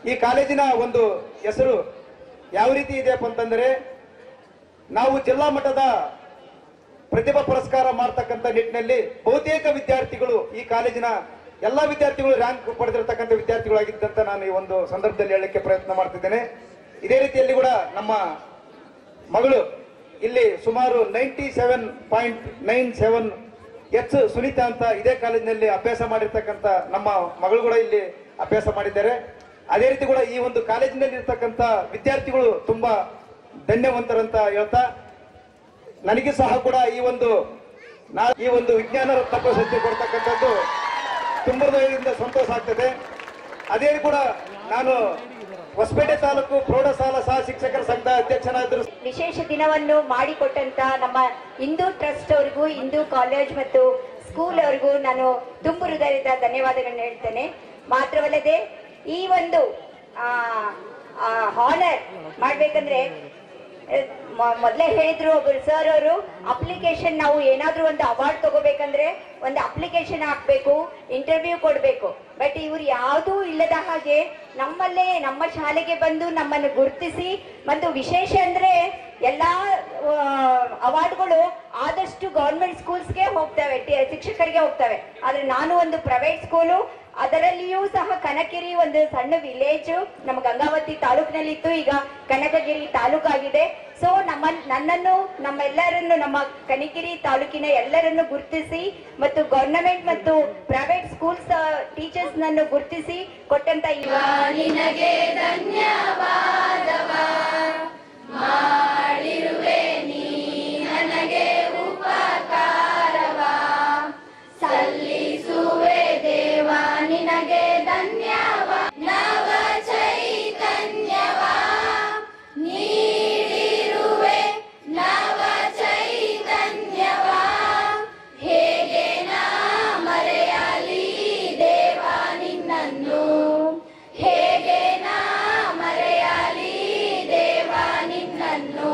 ಈ ಕಾಲೇಜಿನ ಒಂದು ಹೆಸರು ಯಾವ ರೀತಿ ಇದೆಯಪ್ಪ ಅಂತಂದ್ರೆ, ನಾವು ಜಿಲ್ಲಾ ಮಟ್ಟದ ಪ್ರತಿಭಾ ಪುರಸ್ಕಾರ ಮಾಡ್ತಕ್ಕಂಥ ನಿಟ್ಟಿನಲ್ಲಿ ಬಹುತೇಕ ವಿದ್ಯಾರ್ಥಿಗಳು ಈ ಕಾಲೇಜಿನ ಎಲ್ಲ ವಿದ್ಯಾರ್ಥಿಗಳು ರ್ಯಾಂಕ್ ಪಡೆದಿರತಕ್ಕಂಥ ವಿದ್ಯಾರ್ಥಿಗಳಾಗಿದ್ದಂತ ನಾನು ಈ ಒಂದು ಸಂದರ್ಭದಲ್ಲಿ ಹೇಳಲಿಕ್ಕೆ ಪ್ರಯತ್ನ ಮಾಡ್ತಿದ್ದೇನೆ. ಇದೇ ರೀತಿಯಲ್ಲಿ ಕೂಡ ನಮ್ಮ ಮಗಳು ಇಲ್ಲಿ ಸುಮಾರು 97.97 ಎಚ್ ಸುನೀತಾ ಅಂತ ಇದೇ ಕಾಲೇಜಿನಲ್ಲಿ ಅಭ್ಯಾಸ ಮಾಡಿರ್ತಕ್ಕಂಥ ನಮ್ಮ ಮಗಳು ಕೂಡ ಇಲ್ಲಿ ಅಭ್ಯಾಸ ಮಾಡಿದ್ದಾರೆ. ಅದೇ ರೀತಿ ಕೂಡ ಈ ಒಂದು ಕಾಲೇಜಿನಲ್ಲಿ ಇರ್ತಕ್ಕಂಥ ವಿದ್ಯಾರ್ಥಿಗಳು ತುಂಬಾ ಧನ್ಯವಂತರಂತ ಹೇಳ್ತಾ, ನನಗೆ ಸಹ ಕೂಡ ಈ ಒಂದು ವಿಜ್ಞಾನ ರತ್ನ ಪ್ರಶಸ್ತಿ ಕೊಡ್ತಕ್ಕಂಥದ್ದು ತುಂಬ ಹೃದಯದಿಂದ ಸಂತೋಷ ಆಗ್ತದೆ. ಅದೇ ಕೂಡ ನಾನು ಹೊಸಪೇಟೆ ತಾಲೂಕು ಪ್ರೌಢಶಾಲಾ ಸಹ ಶಿಕ್ಷಕರ ಸಂಘದ ಅಧ್ಯಕ್ಷನಾದ್ರು. ವಿಶೇಷ ದಿನವನ್ನು ಮಾಡಿಕೊಟ್ಟಂತ ನಮ್ಮ ಹಿಂದೂ ಟ್ರಸ್ಟ್ ಅವರಿಗೂ, ಹಿಂದೂ ಕಾಲೇಜ್ ಮತ್ತು ಸ್ಕೂಲ್ ಅವರಿಗೂ ನಾನು ತುಂಬ ಹೃದಯದ ಧನ್ಯವಾದಗಳನ್ನ ಹೇಳ್ತೇನೆ. ಮಾತ್ರವಲ್ಲದೆ ಈ ಒಂದು ಹಾನರ್ ಮಾಡ್ಬೇಕಂದ್ರೆ ಮೊದಲೇ ಹೇಳಿದ್ರು ಒಬ್ಬರು ಸರ್ ಅವರು, ಅಪ್ಲಿಕೇಶನ್ ನಾವು ಏನಾದ್ರೂ ಒಂದು ಅವಾರ್ಡ್ ತಗೋಬೇಕಂದ್ರೆ ಒಂದು ಅಪ್ಲಿಕೇಶನ್ ಹಾಕ್ಬೇಕು, ಇಂಟರ್ವ್ಯೂ ಕೊಡ್ಬೇಕು. ಬಟ್ ಇವ್ರು ಯಾವುದೂ ಇಲ್ಲದ ಹಾಗೆ ನಮ್ಮಲ್ಲೇ ನಮ್ಮ ಶಾಲೆಗೆ ಬಂದು ನಮ್ಮನ್ನು ಗುರುತಿಸಿ, ಮತ್ತು ವಿಶೇಷ ಅಂದ್ರೆ ಎಲ್ಲಾ ಅವಾರ್ಡ್ಗಳು ಆದಷ್ಟು ಗೌರ್ಮೆಂಟ್ ಸ್ಕೂಲ್ಸ್ಗೆ ಹೋಗ್ತವೆ, ಶಿಕ್ಷಕರಿಗೆ ಹೋಗ್ತವೆ. ಆದ್ರೆ ನಾನು ಒಂದು ಪ್ರೈವೇಟ್ ಸ್ಕೂಲು, ಅದರಲ್ಲಿಯೂ ಸಹ ಕನಕಗಿರಿ ಒಂದು ಸಣ್ಣ ವಿಲೇಜ್ ನಮ್ಮ ಗಂಗಾವತಿ ತಾಲೂಕಿನಲ್ಲಿತ್ತು, ಈಗ ಕನಕಗಿರಿ ತಾಲೂಕಾಗಿದೆ. ಸೊ ನನ್ನನ್ನು ನಮ್ಮೆಲ್ಲರನ್ನು, ನಮ್ಮ ಕನಕಗಿರಿ ತಾಲೂಕಿನ ಎಲ್ಲರನ್ನು ಗುರುತಿಸಿ ಮತ್ತು ಗವರ್ನಮೆಂಟ್ ಮತ್ತು ಪ್ರೈವೇಟ್ ಸ್ಕೂಲ್ಸ್ ಟೀಚರ್ಸ್ ನನ್ನು ಗುರುತಿಸಿ ಕೊಟ್ಟಂತ ನಿನಗೆ ಧನ್ಯವಾದವ ಮಾಡಿರುವೆ, ನೀ ನನಗೆ ಉಪಕಾರವ ಸಲ್ಲಿಸುವೆ ದೇವ, ನಿನಗೆ ಧನ್ಯವಾದ. ನವ ಚೈತನ್ಯವ ನೀಡಿರುವೆ, ನವ ಚೈತನ್ಯವ ಹೇಗೆ ನಾ ಮರೆಯಲಿ ದೇವ ನಿನ್ನನ್ನು, ಹೇಗೆ ನಾ ಮರೆಯಲಿ ದೇವ ನಿನ್ನನ್ನು.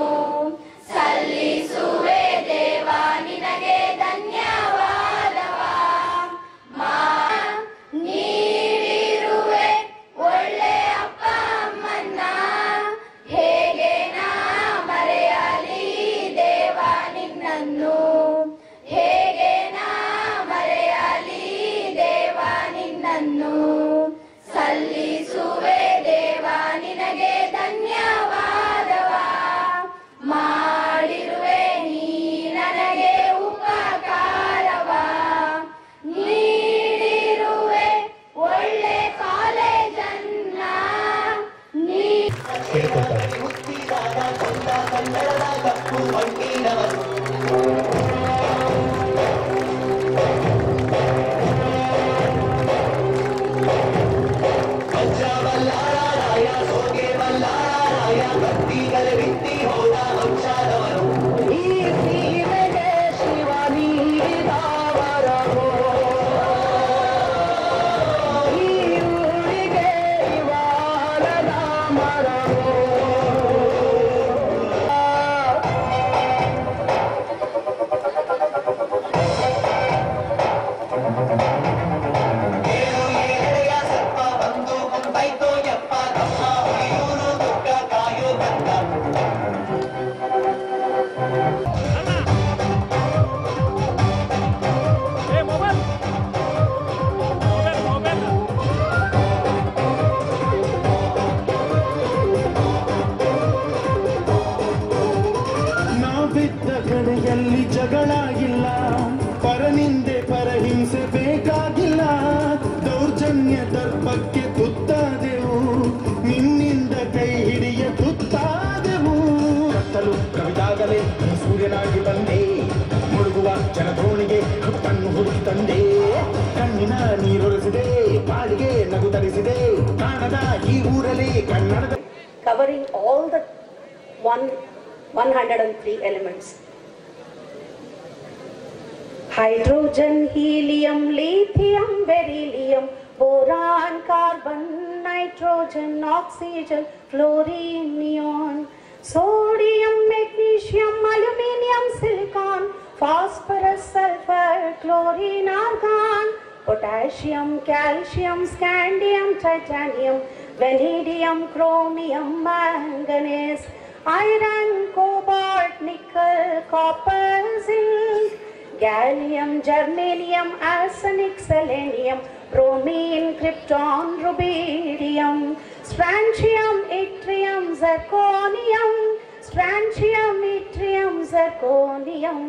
ನಾವಿದ್ದ ಕಡೆಯಲ್ಲಿ ಜಗಳ ಇಲ್ಲ, ಪರನಿಂದೆ ಪರಹಿಂಸೆ ಬೇಕಾಗಿಲ್ಲ. ದೌರ್ಜನ್ಯ ದರ್ಪಕ್ಕೆ ತುತ್ತಾದೆವು, ನಿನ್ನಿಂದ ಕೈ ಹಿಡಿಯ ತುತ್ತಾದೆವು. ಕತ್ತಲು ಕವಿದಾಗಲೇ ಸೂರ್ಯನಾಗಿ ಬಂದೆ, ಮುಳುಗುವ ಜನದೋಣಿಗೆ ಹುಟ್ಟನ್ನು ಹುಡುಕಿ ತಂದೆ. ಕಣ್ಣಿನ ನೀರೊಲಿಸಿದೆ, ಬಾಳಿಗೆ ನಗು ತರಿಸಿದೆ, ಕಾಣದ ಈ ಊರಲ್ಲಿ ಕನ್ನಡದ covering all the 103 elements. Hydrogen, helium, lithium, beryllium, boron, carbon, nitrogen, oxygen, fluorine, neon, sodium, magnesium, aluminium, silicon, phosphorus, sulfur, chlorine, argon, potassium, calcium, scandium, titanium, vanadium, chromium, manganese, iron, cobalt, nickel, copper, zinc, gallium, germanium, arsenic, selenium, bromine, krypton, rubidium, strontium, yttrium, zirconium, strontium, yttrium, zirconium,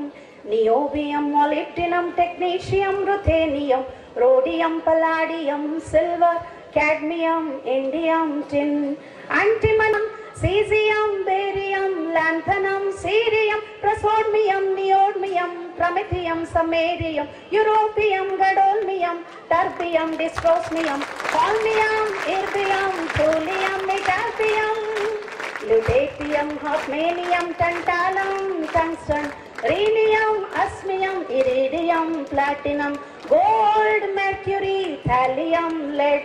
niobium, molybdenum, technetium, ruthenium, rhodium, palladium, silver, cadmium, indium, tin, antimonum, cesium, barium, lanthanum, cerium, praseodymium, neodymium, promethium, samarium, europium, gadolinium, terbium, dysprosium, holmium, erbium, thulium, metallium, lutetium, hafnium, tantalum, tungsten, rhenium, osmium, iridium, platinum, gold, mercury, thallium, lead,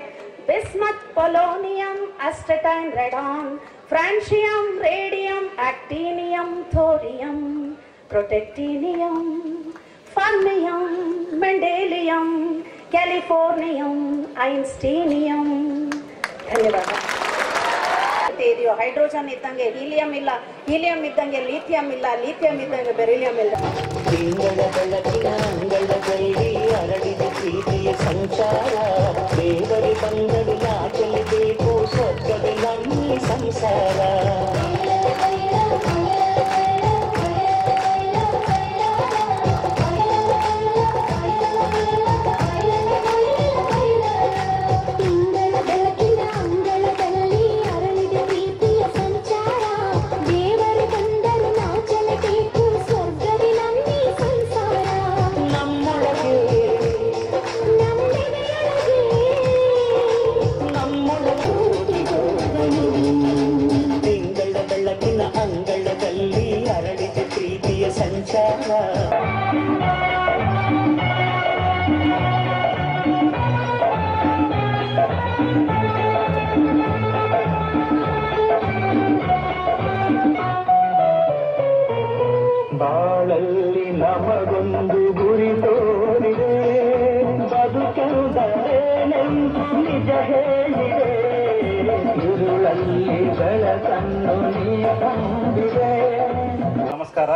bismuth, polonium, astatine, radon, francium, radium, actinium, thorium, protactinium, fermium, mendelium, californium, einsteinium. ಧನ್ಯವಾದ. ಇದೆಯೋ hydrogen ಇದ್ದಂಗೆ helium ಇಲ್ಲ, helium ಇದ್ದಂಗೆ lithium ಇಲ್ಲ, lithium ಇದ್ದಂಗೆ beryllium ಇಲ್ಲ. ತಿಂಗಳ ಬೆಳಕಿನ ಅಂಗಳದಲ್ಲಿ ಅರಳಿದ ಪ್ರೀತಿಯ ಸಂಚಾರ, ದೇವರಿ ಬಂದಳು ಯಾಚಲಿಬೇಕು ಸ್ವರ್ಗದಲ್ಲಿ ಸಂಸಾರ. ಅಂಗಳದಲ್ಲಿ ಅರಳಿದ ಪ್ರೀತಿಯ ಸಂಚಾರ. ಬಾಳಲ್ಲಿ ನಮಗೊಂದು ಗುರಿ ತೋರಿದೆ, ಬದುಕೆಂದರೇನೆಂದು ನಿಜ ಹೇಳಿದೆ, ഇരുളಲ್ಲಿ ಬೆಳಕನ್ನು ನೀ ತಂದಿದೆ. ನಮಸ್ಕಾರ.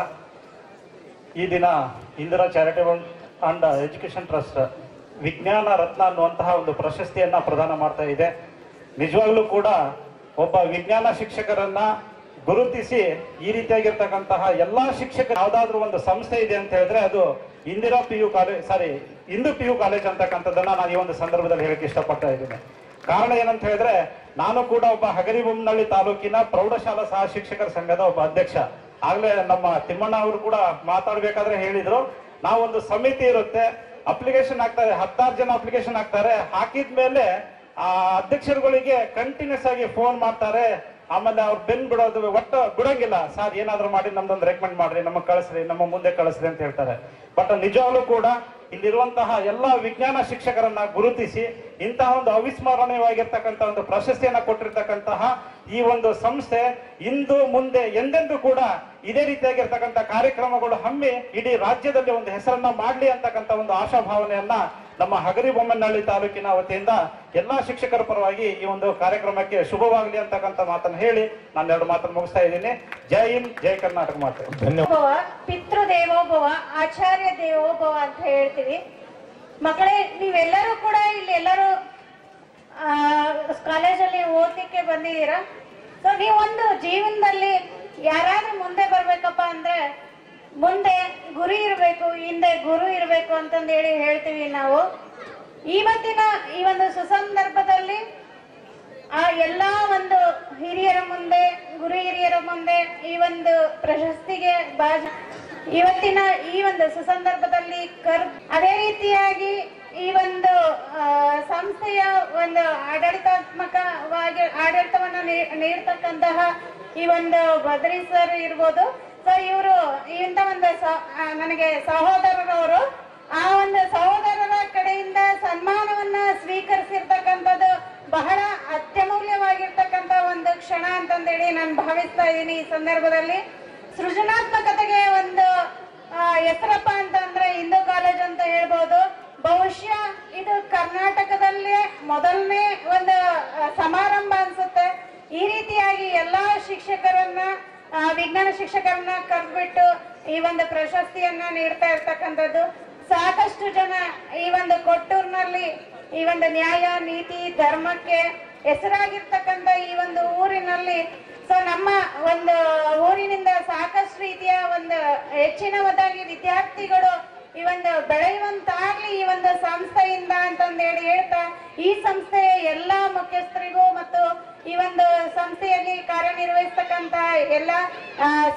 ಈ ದಿನ Indira charitable and education trust ವಿಜ್ಞಾನ ರತ್ನ ಅನ್ನುವಂತಹ ಒಂದು ಪ್ರಶಸ್ತಿಯನ್ನ ಪ್ರದಾನ ಮಾಡ್ತಾ ಇದೆ. ನಿಜವಾಗ್ಲೂ ಕೂಡ ಒಬ್ಬ ವಿಜ್ಞಾನ ಶಿಕ್ಷಕರನ್ನ ಗುರುತಿಸಿ ಈ ರೀತಿಯಾಗಿರ್ತಕ್ಕಂತಹ ಎಲ್ಲಾ ಶಿಕ್ಷಕರು ಯಾವ್ದಾದ್ರು ಒಂದು ಸಂಸ್ಥೆ ಇದೆ ಅಂತ ಹೇಳಿದ್ರೆ ಅದು ಇಂದಿರಾ PU ಕಾಲೇಜ್, ಇಂದು PU ಕಾಲೇಜ್ ಅಂತಕ್ಕಂಥದ್ದನ್ನ ನಾನು ಈ ಒಂದು ಸಂದರ್ಭದಲ್ಲಿ ಹೇಳಕ್ಕೆ ಇಷ್ಟಪಡ್ತಾ ಇದ್ದೀನಿ. ಕಾರಣ ಏನಂತ ಹೇಳಿದ್ರೆ, ನಾನು ಕೂಡ ಒಬ್ಬ ಹಗರಿಬೊಮ್ಮನಹಳ್ಳಿ ತಾಲೂಕಿನ ಪ್ರೌಢಶಾಲಾ ಸಹ ಶಿಕ್ಷಕರ ಸಂಘದ ಒಬ್ಬ ಅಧ್ಯಕ್ಷ. ಆಗ್ಲೇ ನಮ್ಮ ತಿಮ್ಮಣ್ಣ ಅವರು ಕೂಡ ಮಾತಾಡ್ಬೇಕಾದ್ರೆ ಹೇಳಿದ್ರು, ನಾವೊಂದು ಸಮಿತಿ ಇರುತ್ತೆ, ಅಪ್ಲಿಕೇಶನ್ ಹಾಕ್ತಾರೆ, 16 ಜನ ಅಪ್ಲಿಕೇಶನ್ ಹಾಕ್ತಾರೆ, ಹಾಕಿದ್ಮೇಲೆ ಆ ಅಧ್ಯಕ್ಷರುಗಳಿಗೆ ಕಂಟಿನ್ಯೂಸ್ ಆಗಿ ಫೋನ್ ಮಾಡ್ತಾರೆ, ಆಮೇಲೆ ಅವ್ರು ಬೆನ್ ಬಿಡೋದು ಒಟ್ಟು ಬಿಡಂಗಿಲ್ಲ. ಸರ್ ಏನಾದ್ರು ಮಾಡಿ ನಮ್ದೊಂದು ರೆಕಮೆಂಡ್ ಮಾಡ್ರಿ, ನಮಗ್ ಕಳಿಸ್ರಿ, ನಮ್ಮ ಮುಂದೆ ಕಳಿಸ್ರಿ ಅಂತ ಹೇಳ್ತಾರೆ. ಬಟ್ ನಿಜವಾಗ್ಲೂ ಕೂಡ ಇಲ್ಲಿರುವಂತಹ ಎಲ್ಲಾ ವಿಜ್ಞಾನ ಶಿಕ್ಷಕರನ್ನ ಗುರುತಿಸಿ ಇಂತಹ ಒಂದು ಅವಿಸ್ಮರಣೀಯವಾಗಿರ್ತಕ್ಕಂಥ ಒಂದು ಪ್ರಶಸ್ತಿಯನ್ನ ಕೊಟ್ಟಿರ್ತಕ್ಕಂತಹ ಈ ಒಂದು ಸಂಸ್ಥೆ ಇಂದು ಮುಂದೆ ಎಂದೆಂದೂ ಕೂಡ ಇದೇ ರೀತಿಯಾಗಿರ್ತಕ್ಕಂಥ ಕಾರ್ಯಕ್ರಮಗಳು ಹಮ್ಮಿ ಇಡೀ ರಾಜ್ಯದಲ್ಲಿ ಒಂದು ಹೆಸರನ್ನ ಮಾಡ್ಲಿ ಅಂತಕ್ಕಂಥ ಒಂದು ಆಶಾಭಾವನೆಯನ್ನ ನಮ್ಮ ಹಗರಿಬೊಮ್ಮನಹಳ್ಳಿ ತಾಲೂಕಿನ ವತಿಯಿಂದ ಎಲ್ಲಾ ಶಿಕ್ಷಕರ ಪರವಾಗಿ ಈ ಒಂದು ಕಾರ್ಯಕ್ರಮಕ್ಕೆ ಶುಭವಾಗಲಿ ಅಂತಕ್ಕಂಥ ಮಾತನ್ನು ಹೇಳಿ ನಾನು 2 ಮಾತನ್ನು ಮುಗಿಸ್ತಾ ಇದ್ದೀನಿ. ಜೈ ಹಿಂದ್, ಜೈ ಕರ್ನಾಟಕ ಮಾತೆ. ಧನ್ಯವಾದ. ಪಿತೃ ದೇವೋಭವ, ಆಚಾರ್ಯ ದೇವೋಭವ ಅಂತ ಹೇಳ್ತೀವಿ. ಮಕ್ಕಳೇ, ನೀವೆಲ್ಲರೂ ಕೂಡ ಇಲ್ಲಿ ಎಲ್ಲರೂ ಕಾಲೇಜಲ್ಲಿ ಓದಲಿಕ್ಕೆ ಬಂದಿದ್ದೀರಾ. ಸೊ ನೀವೊಂದು ಜೀವನದಲ್ಲಿ ಯಾರಾದ್ರೂ ಮುಂದೆ ಬರ್ಬೇಕಪ್ಪ ಅಂದ್ರೆ ಮುಂದೆ ಗುರಿ ಇರಬೇಕು, ಹಿಂದೆ ಗುರು ಇರಬೇಕು ಅಂತಂದು ಹೇಳ್ತೀವಿ ನಾವು. ಇವತ್ತಿನ ಈ ಒಂದು ಸುಸಂದರ್ಭದಲ್ಲಿ ಆ ಎಲ್ಲಾ ಒಂದು ಹಿರಿಯರ ಮುಂದೆ, ಗುರು ಹಿರಿಯರ ಮುಂದೆ ಈ ಒಂದು ಪ್ರಶಸ್ತಿಗೆ ಇವತ್ತಿನ ಈ ಒಂದು ಸುಸಂದರ್ಭದಲ್ಲಿ ಅದೇ ರೀತಿಯಾಗಿ ಈ ಒಂದು ಸಂಸ್ಥೆಯ ಒಂದು ಆಡಳಿತಾತ್ಮಕವಾಗಿ ಆಡಳಿತವನ್ನ ನೀಡ್ತಕ್ಕಂತಹ ಈ ಒಂದು ಬದ್ರಿ ಸರ್ ಇರ್ಬೋದು. ಸೊ ಇವರು ಇಂಥ ಒಂದು ನನಗೆ ಸಹೋದರರವರು, ಆ ಒಂದು ಸಹೋದರರ ಕಡೆಯಿಂದ ಸನ್ಮಾನವನ್ನ ಸ್ವೀಕರಿಸಿರ್ತಕ್ಕಂಥದ್ದು ಬಹಳ ಅತ್ಯಮೂಲ್ಯವಾಗಿರ್ತಕ್ಕಂಥ ಒಂದು ಕ್ಷಣ ಅಂತಂದೇಳಿ ನಾನು ಭಾವಿಸ್ತಾ ಇದ್ದೀನಿ. ಈ ಸಂದರ್ಭದಲ್ಲಿ ಸೃಜನಾತ್ಮಕತೆಗೆ ಒಂದು ಹೆಸರಪ್ಪ ಅಂತಂದ್ರೆ ಹಿಂದೂ ಕಾಲೇಜ್ ಅಂತ ಹೇಳ್ಬೋದು. ಬಹುಶಃ ಇದು ಕರ್ನಾಟಕದಲ್ಲೇ ಮೊದಲನೇ ಒಂದು ಸಮಾರಂಭ ಅನ್ಸುತ್ತೆ. ಈ ರೀತಿಯಾಗಿ ಎಲ್ಲಾ ಶಿಕ್ಷಕರನ್ನ, ವಿಜ್ಞಾನ ಶಿಕ್ಷಕರನ್ನ ಕರೆದ್ಬಿಟ್ಟು ಈ ಒಂದು ಪ್ರಶಸ್ತಿಯನ್ನ ನೀಡ್ತಾ ಇರ್ತಕ್ಕಂಥದ್ದು. ಸಾಕಷ್ಟು ಜನ ಈ ಒಂದು ಕೊಟ್ಟೂರಿನಲ್ಲಿ ಈ ಒಂದು ನ್ಯಾಯ, ನೀತಿ, ಧರ್ಮಕ್ಕೆ ಹೆಸರಾಗಿರ್ತಕ್ಕಂಥ ಈ ಒಂದು ಊರಿನಲ್ಲಿ ಸೊ ನಮ್ಮ ಒಂದು ಊರಿನಿಂದ ಸಾಕಷ್ಟು ರೀತಿಯ ಒಂದು ಹೆಚ್ಚಿನದಾಗಿ ವಿದ್ಯಾರ್ಥಿಗಳು ಈ ಒಂದು ಬೆಳೆಯುವಂತಾಗ್ಲಿ ಈ ಒಂದು ಸಂಸ್ಥೆಯಿಂದ ಅಂತಂದೇಳಿ ಹೇಳ್ತಾ, ಈ ಸಂಸ್ಥೆಯ ಎಲ್ಲಾ ಮುಖ್ಯಸ್ಥರಿಗೂ ಮತ್ತು ಈ ಒಂದು ಸಂಸ್ಥೆಯಲ್ಲಿ ಕಾರ್ಯನಿರ್ವಹಿಸ್ತಕ್ಕಂತ ಎಲ್ಲ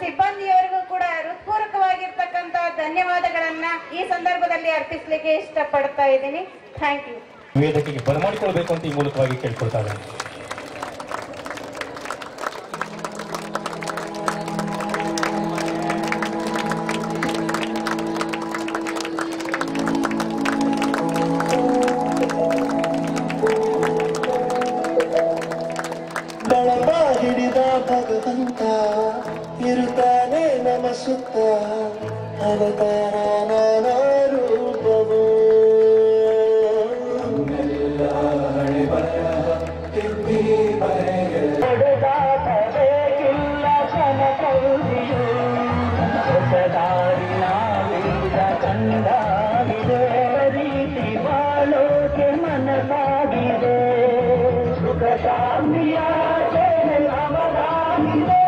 ಸಿಬ್ಬಂದಿಯವರಿಗೂ ಕೂಡ ಹೃತ್ಪೂರ್ವಕವಾಗಿರ್ತಕ್ಕಂತ ಧನ್ಯವಾದಗಳನ್ನ ಈ ಸಂದರ್ಭದಲ್ಲಿ ಅರ್ಪಿಸಲಿಕ್ಕೆ ಇಷ್ಟಪಡ್ತಾ ಇದ್ದೀನಿ. Thank you. ವೇದಿಕೆಗೆ ಬರಮಾಡಿಕೊಳ್ಬೇಕು ಅಂತ ಈ ಮೂಲಕವಾಗಿ ಕೇಳ್ಕೊಳ್ತಾ ಇದ್ದಾರೆ. ಹಿಡಿದ ಭಗವಂತ ಇರುತ್ತಾನೆ ನಮ ಸುತ್ತ, ಅವತಾರ ನಾನಾ ರೂಪವು ಹೊಡೆದಾಟಬೇಕಿಲ್ಲ ಕನಕೌದಿಯು, ಹೊಸದಾರಿನ ವೀರ ಕಂಡಾಗಿದೆ, ರೀತಿ ಬಾಳೋಕೆ ಮನಸಾಗಿದೆ, ಸುಖ ಶಾಂತಿಯ ಅವರಾಗಿದೆ,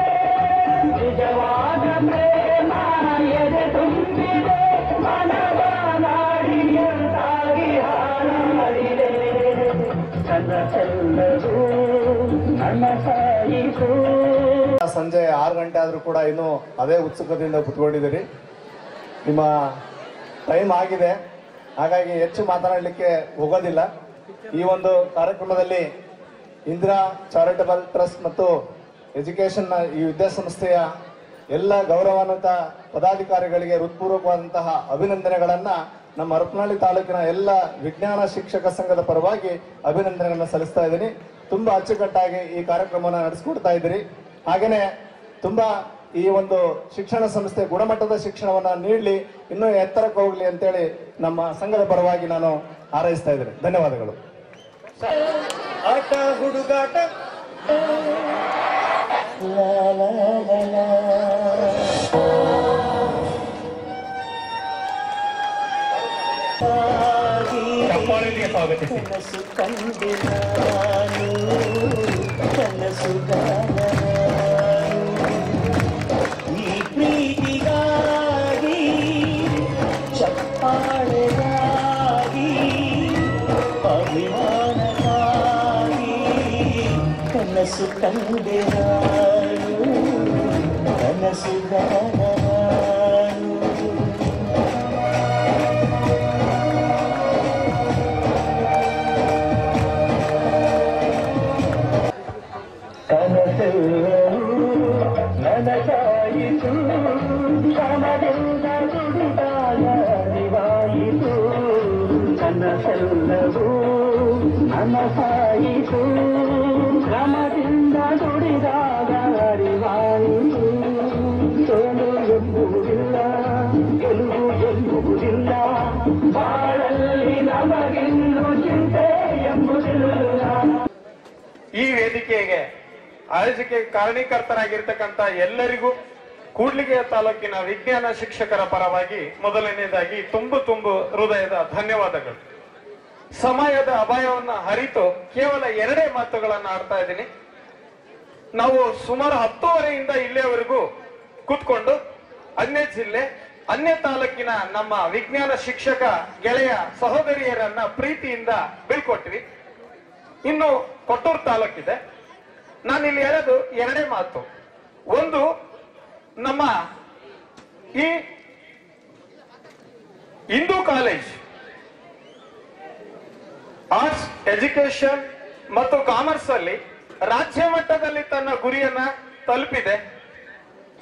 ನಿಜವಾದ ಪ್ರೇಮ ಎದೆ ತುಂಬಿದೆ, ಮನದ ನಾಡಿಯಂತಾಗಿ ಹಾಡಿದೆ, ಕನಸೆಲ್ಲರೂ ನನಸಾಯಿತು. ಸಂಜೆ 6 ಗಂಟೆ ಆದರೂ ಕೂಡ ಇನ್ನೂ ಅದೇ ಉತ್ಸುಕತೆಯಿಂದ ಕುತ್ಕೊಂಡಿದ್ದೀರಿ. ನಿಮ್ಮ ಟೈಮ್ ಆಗಿದೆ, ಹಾಗಾಗಿ ಹೆಚ್ಚು ಮಾತನಾಡಲಿಕ್ಕೆ ಹೋಗೋದಿಲ್ಲ. ಈ ಒಂದು ಕಾರ್ಯಕ್ರಮದಲ್ಲಿ ಇಂದಿರಾ ಚಾರಿಟಬಲ್ ಟ್ರಸ್ಟ್ ಮತ್ತು ಎಜುಕೇಷನ್ ಈ ವಿದ್ಯಾಸಂಸ್ಥೆಯ ಎಲ್ಲ ಗೌರವಾನ್ವಿತ ಪದಾಧಿಕಾರಿಗಳಿಗೆ ಹೃತ್ಪೂರ್ವಕವಾದಂತಹ ಅಭಿನಂದನೆಗಳನ್ನು ನಮ್ಮ ಹರಪನಹಳ್ಳಿ ತಾಲೂಕಿನ ಎಲ್ಲ ವಿಜ್ಞಾನ ಶಿಕ್ಷಕ ಸಂಘದ ಪರವಾಗಿ ಅಭಿನಂದನೆಗಳನ್ನು ಸಲ್ಲಿಸ್ತಾ ಇದ್ದೀನಿ. ತುಂಬಾ ಅಚ್ಚುಕಟ್ಟಾಗಿ ಈ ಕಾರ್ಯಕ್ರಮವನ್ನು ನಡೆಸಿಕೊಡ್ತಾ ಇದ್ದೀರಿ. ಹಾಗೇನೆ ತುಂಬಾ ಈ ಒಂದು ಶಿಕ್ಷಣ ಸಂಸ್ಥೆ ಗುಣಮಟ್ಟದ ಶಿಕ್ಷಣವನ್ನ ನೀಡಲಿ, ಇನ್ನೂ ಎತ್ತರಕ್ಕೆ ಹೋಗ್ಲಿ ಅಂತೇಳಿ ನಮ್ಮ ಸಂಘದ ಪರವಾಗಿ ನಾನು ಹಾರೈಸ್ತಾ ಇದ್ದೀನಿ. ಧನ್ಯವಾದಗಳು. ಆಟ ಹುಡುಗಾಟ ಕನಸು ಕಂಡೆ ನಾನು, ಕನಸು ಈ ಪ್ರೀತಿಗಾಗಿ ಚಪ್ಪಾಳೆಗಾಗಿ ಅಭಿಮಾನಕ್ಕಾಗಿ ಕನಸು ಕಂಡೆ ನಾನು, ಕನಸು ನನಸಾಯಿತು, ಶ್ರಮದಿಂದ ದುಡಿದಾಗ ಅರಿವಾಯಿತು, ಕನಸೆಲ್ಲವೂ ನನಸಾಯಿತು, ಶ್ರಮದಿಂದ ದುಡಿದಾಗ ಅರಿವಾಯಿತು, ಸೋಲು ಎಂಬುವುದಿಲ್ಲ, ಗೆಲುವು ಎಂಬುವುದಿಲ್ಲ, ಬಾಳಲ್ಲಿ ನಮಗೆ ವೇದಿಕೆಗೆ ಆಯೋಜಕ್ಕೆ ಕಾರಣೀಕರ್ತರಾಗಿರ್ತಕ್ಕಂಥ ಎಲ್ಲರಿಗೂ ಕೂಡ್ಲಿಗೆ ತಾಲೂಕಿನ ವಿಜ್ಞಾನ ಶಿಕ್ಷಕರ ಪರವಾಗಿ ಮೊದಲನೇದಾಗಿ ತುಂಬು ಹೃದಯದ ಧನ್ಯವಾದಗಳು. ಸಮಯದ ಅಪಾಯವನ್ನ ಅರಿತು ಕೇವಲ 2 ಮಾತುಗಳನ್ನ ಆಡ್ತಾ ಇದ್ದೀನಿ. ನಾವು ಸುಮಾರು 10:30 ಇಲ್ಲಿಯವರೆಗೂ ಕೂತ್ಕೊಂಡು ಅನ್ಯ ಜಿಲ್ಲೆ ಅನ್ಯ ತಾಲೂಕಿನ ನಮ್ಮ ವಿಜ್ಞಾನ ಶಿಕ್ಷಕ ಗೆಳೆಯ ಸಹೋದರಿಯರನ್ನ ಪ್ರೀತಿಯಿಂದ ಬೀಳ್ಕೊಟ್ವಿ. ಇನ್ನು ಕೊಟ್ಟೂರು ತಾಲೂಕಿದೆ. ನಾನು ಇಲ್ಲಿ ಹೇಳೋದು 2 ಮಾತು. ಒಂದು, ನಮ್ಮ ಈ ಹಿಂದೂ ಕಾಲೇಜ್ ಆರ್ಟ್ಸ್ ಎಜುಕೇಶನ್ ಮತ್ತು ಕಾಮರ್ಸ್ ಅಲ್ಲಿ ರಾಜ್ಯ ಮಟ್ಟದಲ್ಲಿ ತನ್ನ ಗುರಿಯನ್ನ ತಲುಪಿದೆ.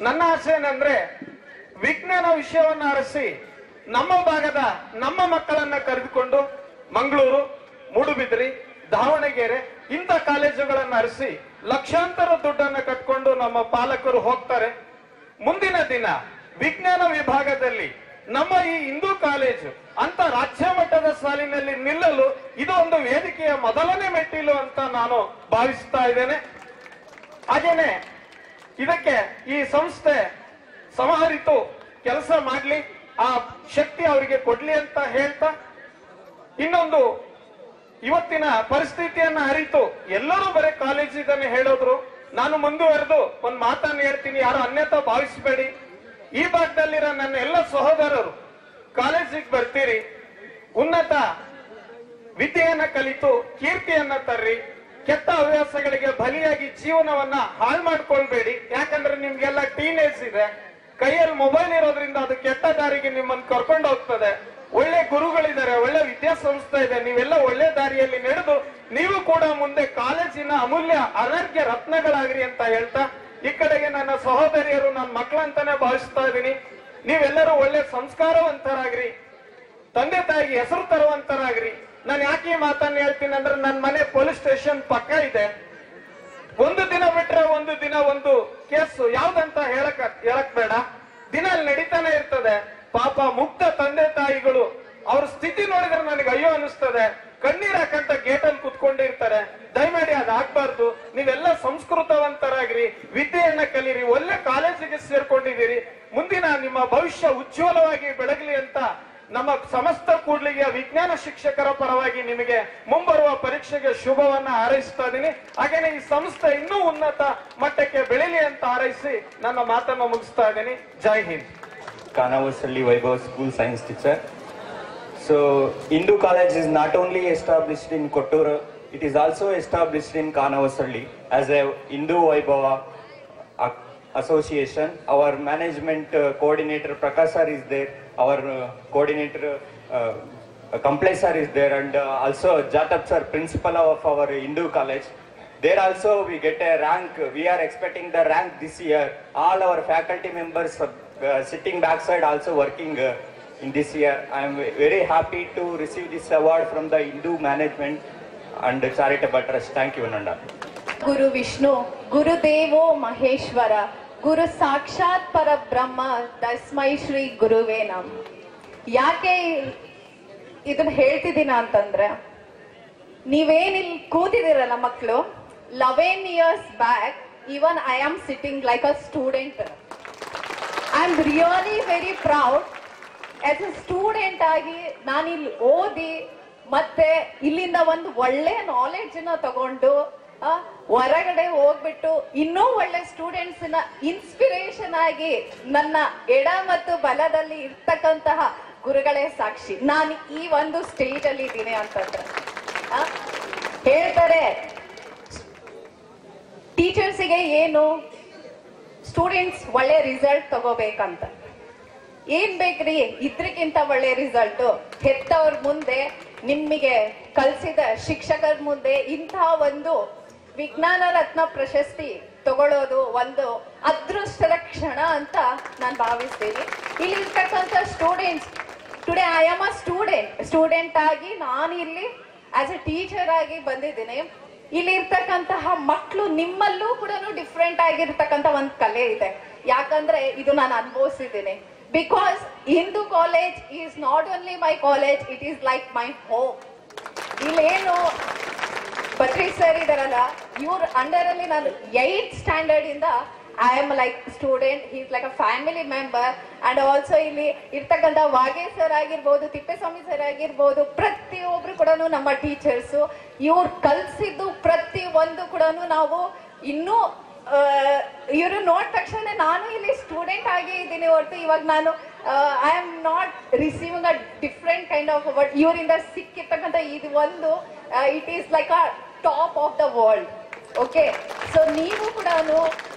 ನನ್ನ ಆಸೆ ಏನಂದ್ರೆ ವಿಜ್ಞಾನ ವಿಷಯವನ್ನ ಆರಿಸಿ ನಮ್ಮ ಭಾಗದ ನಮ್ಮ ಮಕ್ಕಳನ್ನ ಕರೆದುಕೊಂಡು ಮಂಗಳೂರು, ಮೂಡುಬಿದಿರೆ, ದಾವಣಗೆರೆ ಇಂಥ ಕಾಲೇಜುಗಳನ್ನ ಅರಿಸಿ ಲಕ್ಷಾಂತರ ದುಡ್ಡನ್ನ ಕಟ್ಕೊಂಡು ನಮ್ಮ ಪಾಲಕರು ಹೋಗ್ತಾರೆ. ಮುಂದಿನ ದಿನ ವಿಜ್ಞಾನ ವಿಭಾಗದಲ್ಲಿ ನಮ್ಮ ಈ ಹಿಂದೂ ಕಾಲೇಜು ಅಂತ ರಾಜ್ಯ ಮಟ್ಟದ ಸಾಲಿನಲ್ಲಿ ನಿಲ್ಲಲು ಇದು ಒಂದು ವೇದಿಕೆಯ ಮೊದಲನೇ ಮೆಟ್ಟಿಲು ಅಂತ ನಾನು ಭಾವಿಸ್ತಾ ಇದ್ದೇನೆ. ಹಾಗೇನೆ ಇದಕ್ಕೆ ಈ ಸಂಸ್ಥೆ ಸಮಾಹರಿತು ಕೆಲಸ ಮಾಡ್ಲಿ, ಆ ಶಕ್ತಿ ಅವರಿಗೆ ಕೊಡ್ಲಿ ಅಂತ ಹೇಳ್ತಾ, ಇನ್ನೊಂದು, ಇವತ್ತಿನ ಪರಿಸ್ಥಿತಿಯನ್ನ ಅರಿತು ಎಲ್ಲರೂ ಬರೀ ಕಾಲೇಜ್ ಇದನ್ನ ಹೇಳೋದ್ರು. ನಾನು ಮುಂದುವರೆದು ಒಂದು ಮಾತನ್ನು ಹೇಳ್ತೀನಿ, ಯಾರು ಅನ್ಯತಾ ಭಾವಿಸಬೇಡಿ. ಈ ಭಾಗದಲ್ಲಿರೋ ನನ್ನ ಎಲ್ಲ ಸಹೋದರರು ಕಾಲೇಜಿಗೆ ಬರ್ತೀರಿ, ಉನ್ನತ ವಿದ್ಯೆಯನ್ನ ಕಲಿತು ಕೀರ್ತಿಯನ್ನ ತರ್ರಿ. ಕೆಟ್ಟ ಹವ್ಯಾಸಗಳಿಗೆ ಬಲಿಯಾಗಿ ಜೀವನವನ್ನ ಹಾಳು ಮಾಡ್ಕೊಳ್ಬೇಡಿ. ಯಾಕಂದ್ರೆ ನಿಮ್ಗೆಲ್ಲ ಟೀನೇಜ್ ಇದೆ, ಕೈಯಲ್ಲಿ ಮೊಬೈಲ್ ಇರೋದ್ರಿಂದ ಅದು ಕೆಟ್ಟ ದಾರಿಗೆ ನಿಮ್ಮನ್ನು ಕರ್ಕೊಂಡು ಹೋಗ್ತದೆ. ಒಳ್ಳೆ ಗುರುಗಳಿದ್ದಾರೆ, ಒಳ್ಳೆ ವಿದ್ಯಾಸಂಸ್ಥೆ ಇದೆ, ನೀವೆಲ್ಲ ಒಳ್ಳೆ ದಾರಿಯಲ್ಲಿ ನಡೆದು ನೀವು ಕೂಡ ಮುಂದೆ ಕಾಲೇಜಿನ ಅಮೂಲ್ಯ ಅನರ್ಘ್ಯ ರತ್ನಗಳಾಗ್ರಿ ಅಂತ ಹೇಳ್ತಾ, ಈ ಕಡೆಗೆ ನನ್ನ ಸಹೋದರಿಯರು ನನ್ನ ಮಕ್ಕಳಂತಾನೆ ಭಾವಿಸ್ತಾ ಇದ್ದೀನಿ. ನೀವೆಲ್ಲರೂ ಒಳ್ಳೆ ಸಂಸ್ಕಾರವಂತರಾಗ್ರಿ, ತಂದೆ ತಾಯಿಗೆ ಹೆಸರು ತರುವಂತರಾಗ್ರಿ. ನಾನು ಯಾಕೆ ಈ ಮಾತನ್ನ ಹೇಳ್ತೀನಿ ಅಂದ್ರೆ, ನನ್ನ ಮನೆ ಪೊಲೀಸ್ ಸ್ಟೇಷನ್ ಪಕ್ಕ ಇದೆ. ಒಂದು ದಿನ ಬಿಟ್ರೆ ಒಂದು ದಿನ ಒಂದು ಕೇಸು ಯಾವ್ದಂತ ಹೇಳಕ್ ಬೇಡ, ದಿನ ಅಲ್ಲಿ ನಡೀತಾನೆ ಇರ್ತದೆ. ಪಾಪ ಮುಗ್ಧ ತಂದೆ ತಾಯಿಗಳು ಅವ್ರ ಸ್ಥಿತಿ ನೋಡಿದ್ರೆ ನನಗೆ ಅಯ್ಯೋ ಅನಿಸ್ತದೆ. ಕಣ್ಣೀರ್ ಹಾಕಂತ ಗೇಟಲ್ಲಿ ಕುತ್ಕೊಂಡಿರ್ತಾರೆ. ದಯಮಾಡಿ ಅದಾಗಬಾರ್ದು. ನೀವೆಲ್ಲ ಸಂಸ್ಕೃತವಂತರಾಗ್ರಿ, ವಿದ್ಯೆಯನ್ನ ಕಲೀರಿ, ಒಳ್ಳೆ ಕಾಲೇಜಿಗೆ ಸೇರ್ಕೊಂಡಿದ್ದೀರಿ. ಮುಂದಿನ ನಿಮ್ಮ ಭವಿಷ್ಯ ಉಜ್ವಲವಾಗಿ ಬೆಳಗಲಿ ಅಂತ ನಮ್ಮ ಸಮಸ್ತ ಕೂಡ್ಲಿಗೆ ವಿಜ್ಞಾನ ಶಿಕ್ಷಕರ ಪರವಾಗಿ ನಿಮಗೆ ಮುಂಬರುವ ಪರೀಕ್ಷೆಗೆ ಶುಭವನ್ನ ಹಾರೈಸ್ತಾ ಇದ್ದೀನಿ. ಹಾಗೇನೆ ಈ ಸಂಸ್ಥೆ ಇನ್ನೂ ಉನ್ನತ ಮಟ್ಟಕ್ಕೆ ಬೆಳೀಲಿ ಅಂತ ಹಾರೈಸಿ ನನ್ನ ಮಾತನ್ನು ಮುಗಿಸ್ತಾ ಇದ್ದೀನಿ. ಜೈ Hind. Kanavasalli Vaibhav School Science teacher. So Hindu College is not only established in Kotturu, it is also established in Kanavasalli as a Hindu Vaibhava association. Our management coordinator Prakash sir is there, our coordinator Kample sir is there, and also Jatab sir, principal of our Hindu college. There also we get a rank. We are expecting the rank this year. All our faculty members sitting backside also working in this year. I am very happy to receive this award from the Hindu management and charitable trust. Thank you, Nanda. ಗುರು ವಿಷ್ಣು, ಗುರುದೇವೋ ಮಹೇಶ್ವರ, ಗುರು ಸಾಕ್ಷಾತ್ ಪರಬ್ರಹ್ಮ, ತಸ್ಮೈ ಶ್ರೀ ಗುರುವೇ ನಮ್. ಯಾಕೆ ಇದನ್ನ ಹೇಳ್ತಿದ್ದೀನ ಅಂತಂದ್ರೆ, ನೀವೇನಿಲ್ಲಿ ಕೂತಿದ್ದೀರಲ್ಲ ಮಕ್ಕಳು, 11 years back even I am sitting like a student. I am really very proud as a student ಆಗಿ ನಾನಿಲ್ಲಿ ಓದಿ ಮತ್ತೆ ಇಲ್ಲಿಂದ ಒಂದು ಒಳ್ಳೆ ನಾಲೆಡ್ಜ್ ನ ತಗೊಂಡು ಹೊರಗಡೆ ಹೋಗ್ಬಿಟ್ಟು ಇನ್ನೂ ಒಳ್ಳೆ ಸ್ಟೂಡೆಂಟ್ಸ್ ನ ಇನ್ಸ್ಪಿರೇಷನ್ ಆಗಿ ನನ್ನ ಎಡ ಮತ್ತು ಬಲದಲ್ಲಿ ಇರ್ತಕ್ಕಂತಹ ಗುರುಗಳೇ ಸಾಕ್ಷಿ ನಾನು ಈ ಒಂದು ಸ್ಟೇಜ್ ಅಲ್ಲಿ ಇದ್ದೀನಿ ಅಂತಂದ್ರೆ. ಹೇಳ್ತಾರೆ ಟೀಚರ್ಸಿಗೆ ಏನು, ಸ್ಟೂಡೆಂಟ್ಸ್ ಒಳ್ಳೆ ರಿಸಲ್ಟ್ ತಗೋಬೇಕಂತ. ಏನ್ ಬೇಕ್ರಿ ಇದ್ರಕ್ಕಿಂತ ಒಳ್ಳೆ ರಿಸಲ್ಟ್? ಹೆತ್ತವ್ರ ಮುಂದೆ, ನಿಮಗೆ ಕಲ್ಸಿದ ಶಿಕ್ಷಕರ ಮುಂದೆ ಇಂತಹ ಒಂದು ವಿಜ್ಞಾನ ರತ್ನ ಪ್ರಶಸ್ತಿ ತಗೊಳ್ಳೋದು ಒಂದು ಅದೃಷ್ಟದ ಕ್ಷಣ ಅಂತ ನಾನು ಭಾವಿಸ್ತೀನಿ. ಇಲ್ಲಿ ಇರ್ತಕ್ಕಂಥ students, today I am a student ಆಗಿ ನಾನು ಇಲ್ಲಿ ಆಸ್ ಎ ಟೀಚರ್ ಆಗಿ ಬಂದಿದ್ದೀನಿ. ಇಲ್ಲಿ ಇರ್ತಕ್ಕಂತಹ ಮಕ್ಕಳು ನಿಮ್ಮಲ್ಲೂ ಕೂಡ ಡಿಫ್ರೆಂಟ್ ಆಗಿರ್ತಕ್ಕಂಥ ಒಂದು ಕಲೆ ಇದೆ. ಯಾಕಂದ್ರೆ ಇದು ನಾನು ಅನುಭವಿಸಿದ್ದೀನಿ. Because Hindu college is not only my college, it is like my home. ಇಲ್ಲೇನು ಬದ್ರಿ ಸರ್ ಇದಾರಲ್ಲ, ಇವ್ರ ಅಂಡರ್ ಅಲ್ಲಿ ನಾನು 8th ಸ್ಟ್ಯಾಂಡರ್ಡ್ ಇಂದ I am like student, he is like a family member. And also ಇಲ್ಲಿ ಇರ್ತಕ್ಕಂಥ ವಾಗೆ ಸರ್ ಆಗಿರ್ಬೋದು, ತಿಪ್ಪೇಸ್ವಾಮಿ ಸರ್ ಆಗಿರ್ಬೋದು, ಪ್ರತಿಯೊಬ್ರು ಕೂಡ ನಮ್ಮ ಟೀಚರ್ಸು. ಇವ್ರು ಕಲ್ಸಿದ್ದು ಪ್ರತಿ ಒಂದು ಕೂಡ ನಾವು ಇನ್ನೂ ಇವರು ನೋಡಿದ ತಕ್ಷಣ ನಾನು ಇಲ್ಲಿ ಸ್ಟೂಡೆಂಟ್ ಆಗಿ ಇದ್ದೀನಿ ಹೊರತು ಇವಾಗ ನಾನು I am not receiving a different kind of but ಇವರಿಂದ ಸಿಕ್ಕಿರ್ತಕ್ಕಂಥ ಇದು ಒಂದು it is like a top of the world. Okay, so ನೀವು ಕೂಡ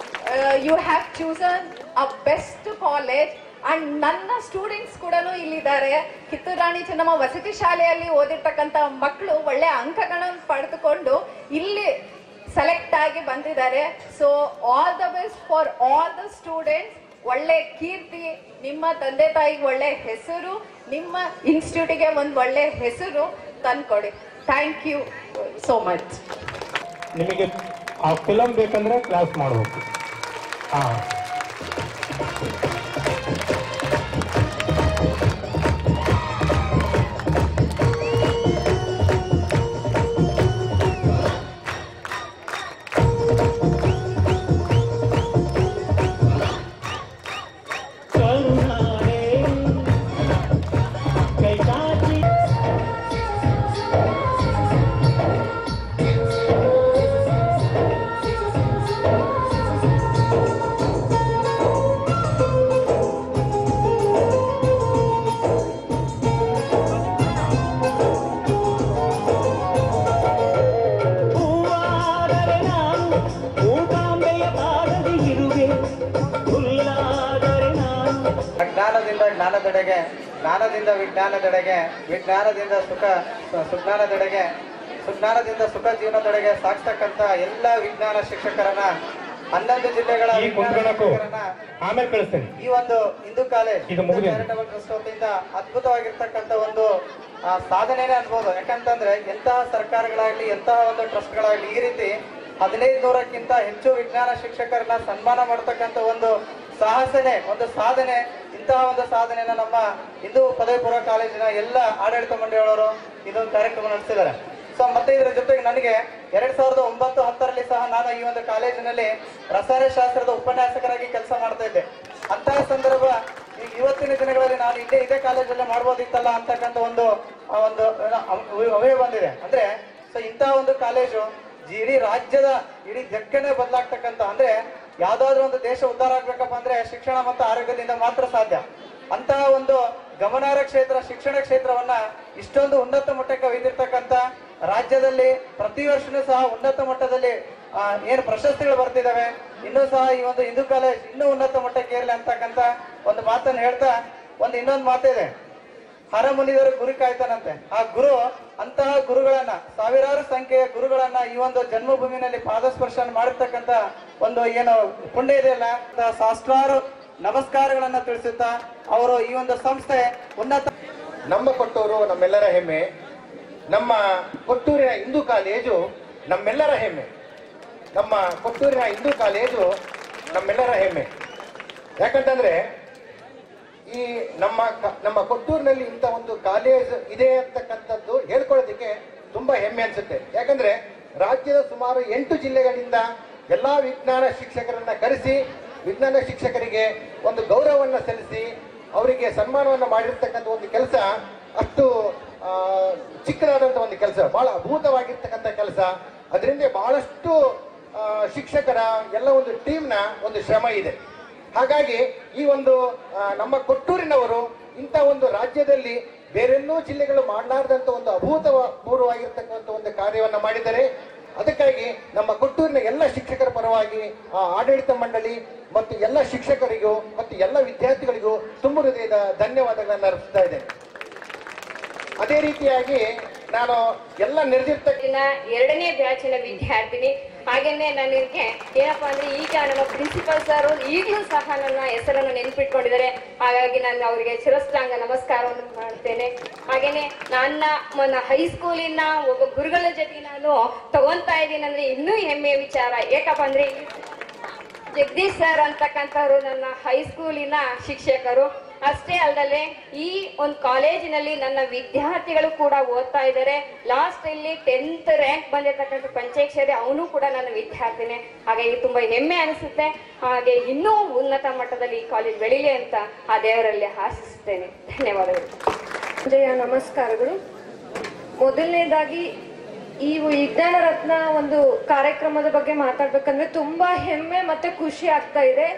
you have chosen a best college. And ನನ್ನ ಸ್ಟೂಡೆಂಟ್ಸ್ ಕೂಡ ಇಲ್ಲಿದ್ದಾರೆ. ಕಿತ್ತೂರು ರಾಣಿ ಚೆನ್ನಮ್ಮ ವಸತಿ ಶಾಲೆಯಲ್ಲಿ ಓದಿರ್ತಕ್ಕಂಥ ಮಕ್ಕಳು ಒಳ್ಳೆ ಅಂಕಗಳನ್ನು ಪಡೆದುಕೊಂಡು ಇಲ್ಲಿ ಸೆಲೆಕ್ಟ್ ಆಗಿ ಬಂದಿದ್ದಾರೆ. So all the best for all the students. ಒಳ್ಳೆ ಕೀರ್ತಿ, ನಿಮ್ಮ ತಂದೆ ತಾಯಿಗೆ ಒಳ್ಳೆ ಹೆಸರು, ನಿಮ್ಮ ಇನ್ಸ್ಟಿಟ್ಯೂಟಿಗೆ ಒಂದು ಒಳ್ಳೆ ಹೆಸರು ತಂದ್ಕೊಡಿ. Thank you so much. ನಿಮಗೆ ಆ ಫಿಲಮ್ ಬೇಕಂದ್ರೆ ಕ್ಲಾಸ್ ಮಾಡಬೇಕು. ಹಾಂ, ಜ್ಞಾನದೆಡೆಗೆ, ಜ್ಞಾನದಿಂದ ವಿಜ್ಞಾನದೆಡೆಗೆ, ವಿಜ್ಞಾನದಿಂದ ಸುಜ್ಞಾನದೆಡೆಗೆ, ಸುಜ್ಞಾನದಿಂದ ಸುಖ ಜೀವನದೆಡೆಗೆ ಸಾಗಿಸ್ತಕ್ಕಂಥ ಎಲ್ಲ ವಿಜ್ಞಾನ ಶಿಕ್ಷಕರನ್ನ 11 ಜಿಲ್ಲೆಗಳ ಆಮೇಲೆ ಕಳಿಸ್ತೇನೆ. ಈ ಒಂದು ಹಿಂದೂ ಕಾಲೇಜ್ ಚಾರಿಟಬಲ್ ಟ್ರಸ್ಟ್ ವತಿಯಿಂದ ಅದ್ಭುತವಾಗಿರ್ತಕ್ಕಂಥ ಒಂದು ಸಾಧನೆನೇ ಅನ್ಬೋದು. ಯಾಕಂತಂದ್ರೆ ಎಂತಹ ಸರ್ಕಾರಗಳಾಗ್ಲಿ, ಎಂತಹ ಒಂದು ಟ್ರಸ್ಟ್ಗಳಾಗ್ಲಿ ಈ ರೀತಿ 1500ಕ್ಕಿಂತ ಹೆಚ್ಚು ವಿಜ್ಞಾನ ಶಿಕ್ಷಕರನ್ನ ಸನ್ಮಾನ ಮಾಡತಕ್ಕಂಥ ಒಂದು ಸಾಹಸನೆ, ಒಂದು ಸಾಧನೆ. ಇಂತಹ ಒಂದು ಸಾಧನೆಯನ್ನ ನಮ್ಮ ಹಿಂದೂ ಪದವಿ ಪೂರ್ವ ಕಾಲೇಜಿನ ಎಲ್ಲ ಆಡಳಿತ ಮಂಡಳಿಯವರು ಇದೊಂದು ಕಾರ್ಯಕ್ರಮ ನಡೆಸಿದ್ದಾರೆ. ಸೊ ಮತ್ತೆ ಇದರ ಜೊತೆಗೆ ನನಗೆ 2009-10ರಲ್ಲಿ ಸಹ ನಾನು ಈ ಒಂದು ಕಾಲೇಜಿನಲ್ಲಿ ರಸಾಯನಶಾಸ್ತ್ರದ ಉಪನ್ಯಾಸಕರಾಗಿ ಕೆಲಸ ಮಾಡ್ತಾ ಇದ್ದೆ. ಅಂತಹ ಸಂದರ್ಭ ಈಗ ಇವತ್ತಿನ ದಿನಗಳಲ್ಲಿ ನಾನು ಇದೇ ಕಾಲೇಜಲ್ಲಿ ಮಾಡ್ಬೋದಿತ್ತಲ್ಲ ಅಂತಕ್ಕಂಥ ಒಂದು ಅವೇ ಬಂದಿದೆ. ಅಂದ್ರೆ ಸೊ ಇಂತಹ ಒಂದು ಕಾಲೇಜು ಇಡೀ ರಾಜ್ಯದ, ಇಡೀ ಜಗನ್ನೇ ಬದಲಾಗ್ತಕ್ಕಂಥ, ಅಂದ್ರೆ ಯಾವ್ದಾದ್ರು ಒಂದು ದೇಶ ಉದ್ಧಾರ ಆಗ್ಬೇಕಪ್ಪ ಅಂದ್ರೆ ಶಿಕ್ಷಣ ಮತ್ತು ಆರೋಗ್ಯದಿಂದ ಮಾತ್ರ ಸಾಧ್ಯ. ಅಂತಹ ಒಂದು ಗಮನಾರ್ಹ ಕ್ಷೇತ್ರ, ಶಿಕ್ಷಣ ಕ್ಷೇತ್ರವನ್ನ ಇಷ್ಟೊಂದು ಉನ್ನತ ಮಟ್ಟಕ್ಕೆ ಒಯ್ದಿರ್ತಕ್ಕಂಥ, ರಾಜ್ಯದಲ್ಲಿ ಪ್ರತಿ ವರ್ಷನೂ ಸಹ ಉನ್ನತ ಮಟ್ಟದಲ್ಲಿ ಏನು ಪ್ರಶಸ್ತಿಗಳು ಬರ್ತಿದ್ದಾವೆ. ಇನ್ನೂ ಸಹ ಈ ಒಂದು ಹಿಂದೂ ಕಾಲೇಜ್ ಇನ್ನೂ ಉನ್ನತ ಮಟ್ಟಕ್ಕೆ ಏರಲಿ ಅಂತಕ್ಕಂಥ ಒಂದು ಮಾತನ್ನು ಹೇಳ್ತಾ ಇನ್ನೊಂದು ಮಾತಿದೆ, ಹರ ಮುನಿದರು ಗುರು ಕಾಯ್ತಾನಂತೆ. ಆ ಗುರು, ಅಂತಹ ಗುರುಗಳನ್ನ, ಸಾವಿರಾರು ಸಂಖ್ಯೆಯ ಗುರುಗಳನ್ನ ಈ ಒಂದು ಜನ್ಮಭೂಮಿನಲ್ಲಿ ಪಾದಸ್ಪರ್ಶ ಮಾಡಿರ್ತಕ್ಕಂಥ ಒಂದು ಏನು ಪುಣ್ಯ ಇದೆಯಲ್ಲ, ಸಹಸ್ರಾರು ನಮಸ್ಕಾರಗಳನ್ನ ತಿಳಿಸುತ್ತಾ ಅವರು ಈ ಒಂದು ಸಂಸ್ಥೆ ಉನ್ನತ. ನಮ್ಮ ಕೊಟ್ಟೂರು ನಮ್ಮೆಲ್ಲರ ಹೆಮ್ಮೆ, ನಮ್ಮ ಕೊಟ್ಟೂರಿನ ಹಿಂದೂ ಕಾಲೇಜು ನಮ್ಮೆಲ್ಲರ ಹೆಮ್ಮೆ, ನಮ್ಮ ಕೊಟ್ಟೂರಿನ ಹಿಂದೂ ಕಾಲೇಜು ನಮ್ಮೆಲ್ಲರ ಹೆಮ್ಮೆ. ಯಾಕಂತಂದ್ರೆ ಈ ನಮ್ಮ ಕೊಟ್ಟೂರಿನಲ್ಲಿ ಇಂಥ ಒಂದು ಕಾಲೇಜ್ ಇದೆ ಅಂತಕ್ಕಂಥದ್ದು ಹೇಳ್ಕೊಳ್ಳೋದಕ್ಕೆ ತುಂಬಾ ಹೆಮ್ಮೆ ಅನ್ಸುತ್ತೆ. ಯಾಕಂದ್ರೆ ರಾಜ್ಯದ ಸುಮಾರು 8 ಜಿಲ್ಲೆಗಳಿಂದ ಎಲ್ಲಾ ವಿಜ್ಞಾನ ಶಿಕ್ಷಕರನ್ನ ಕರೆಸಿ, ವಿಜ್ಞಾನ ಶಿಕ್ಷಕರಿಗೆ ಒಂದು ಗೌರವವನ್ನು ಸಲ್ಲಿಸಿ ಅವರಿಗೆ ಸನ್ಮಾನವನ್ನು ಮಾಡಿರ್ತಕ್ಕಂಥ ಒಂದು ಕೆಲಸ ಅಷ್ಟು ಚಿಕ್ಕದಾದಂಥ ಒಂದು ಕೆಲಸ, ಬಹಳ ಅದ್ಭುತವಾಗಿರ್ತಕ್ಕಂಥ ಕೆಲಸ. ಅದರಿಂದ ಬಹಳಷ್ಟು ಶಿಕ್ಷಕರ ಎಲ್ಲ ಒಂದು ಟೀಮ್ನ ಒಂದು ಶ್ರಮ ಇದೆ. ಹಾಗಾಗಿ ಈ ಒಂದು ನಮ್ಮ ಕೊಟ್ಟೂರಿನವರು ಇಂಥ ಒಂದು ರಾಜ್ಯದಲ್ಲಿ ಬೇರೆಲ್ಲೂ ಜಿಲ್ಲೆಗಳು ಮಾಡಲಾರ್ದಂಥ ಒಂದು ಅಭೂತಪೂರ್ವವಾಗಿರ್ತಕ್ಕಂಥ ಒಂದು ಕಾರ್ಯವನ್ನು ಮಾಡಿದ್ದಾರೆ. ಅದಕ್ಕಾಗಿ ನಮ್ಮ ಕೊಟ್ಟೂರಿನ ಎಲ್ಲ ಶಿಕ್ಷಕರ ಪರವಾಗಿ ಆಡಳಿತ ಮಂಡಳಿ ಮತ್ತು ಎಲ್ಲ ಶಿಕ್ಷಕರಿಗೂ ಮತ್ತು ಎಲ್ಲ ವಿದ್ಯಾರ್ಥಿಗಳಿಗೂ ತುಂಬ ಹೃದಯದ ಧನ್ಯವಾದಗಳನ್ನು ಅರ್ಪಿಸ್ತಾ ಇದ್ದೇನೆ. ಅದೇ ರೀತಿಯಾಗಿ ನಾನು ಎಲ್ಲ ನಿರ್ದಿರ್ತಕ್ಕಿನ 2ನೇ ಬ್ಯಾಚಿನ ವಿದ್ಯಾರ್ಥಿನಿ. ಹಾಗೇನೆ ನನಗೆ ಏನಪ್ಪಾ ಅಂದ್ರೆ ಈಗ ನಮ್ಮ ಪ್ರಿನ್ಸಿಪಲ್ ಸರ್ ಈಗಲೂ ಸಹ ನನ್ನ ಹೆಸರನ್ನು ನೆನಪಿಟ್ಕೊಂಡಿದ್ದಾರೆ. ಹಾಗಾಗಿ ನಾನು ಅವರಿಗೆ ಶಿರಸ್ತಾಂಗ ನಮಸ್ಕಾರವನ್ನು ಮಾಡ್ತೇನೆ. ಹಾಗೇನೆ ನನ್ನ ಹೈಸ್ಕೂಲಿನ ಒಬ್ಬ ಗುರುಗಳ ಜೊತೆ ನಾನು ತಗೊಂತಾ ಇದ್ದೀನಿ ಅಂದ್ರೆ ಇನ್ನೂ ಹೆಮ್ಮೆಯ ವಿಚಾರ. ಯಾಕಪ್ಪ ಅಂದ್ರೆ ಜಗದೀಶ್ ಸರ್ ಅಂತಕ್ಕಂಥವ್ರು ನನ್ನ ಹೈಸ್ಕೂಲಿನ ಶಿಕ್ಷಕರು. ಅಷ್ಟೇ ಅಲ್ಲದೆ ಈ ಒಂದು ಕಾಲೇಜಿನಲ್ಲಿ ನನ್ನ ವಿದ್ಯಾರ್ಥಿಗಳು ಕೂಡ ಓದ್ತಾ ಇದ್ದಾರೆ. ಲಾಸ್ಟ್ ಇಲ್ಲಿ 10th ರ್ಯಾಂಕ್ ಬಂದಿರತಕ್ಕಂಥ ಪಂಚೇಕ್ಷರಿ ಅವನು ಕೂಡ ನನ್ನ ವಿದ್ಯಾರ್ಥಿನೇ. ಹಾಗಾಗಿ ತುಂಬಾ ಹೆಮ್ಮೆ ಅನಿಸುತ್ತೆ. ಹಾಗೆ ಇನ್ನೂ ಉನ್ನತ ಮಟ್ಟದಲ್ಲಿ ಈ ಕಾಲೇಜ್ ಬೆಳೀಲಿ ಅಂತ ಆ ದೇವರಲ್ಲಿ ಆಶಿಸುತ್ತೇನೆ. ಧನ್ಯವಾದಗಳು. ಜಯ ನಮಸ್ಕಾರಗಳು. ಮೊದಲನೇದಾಗಿ ಈ ವಿಜ್ಞಾನ ರತ್ನ ಒಂದು ಕಾರ್ಯಕ್ರಮದ ಬಗ್ಗೆ ಮಾತಾಡ್ಬೇಕಂದ್ರೆ ತುಂಬಾ ಹೆಮ್ಮೆ ಮತ್ತೆ ಖುಷಿ ಆಗ್ತಾ ಇದೆ.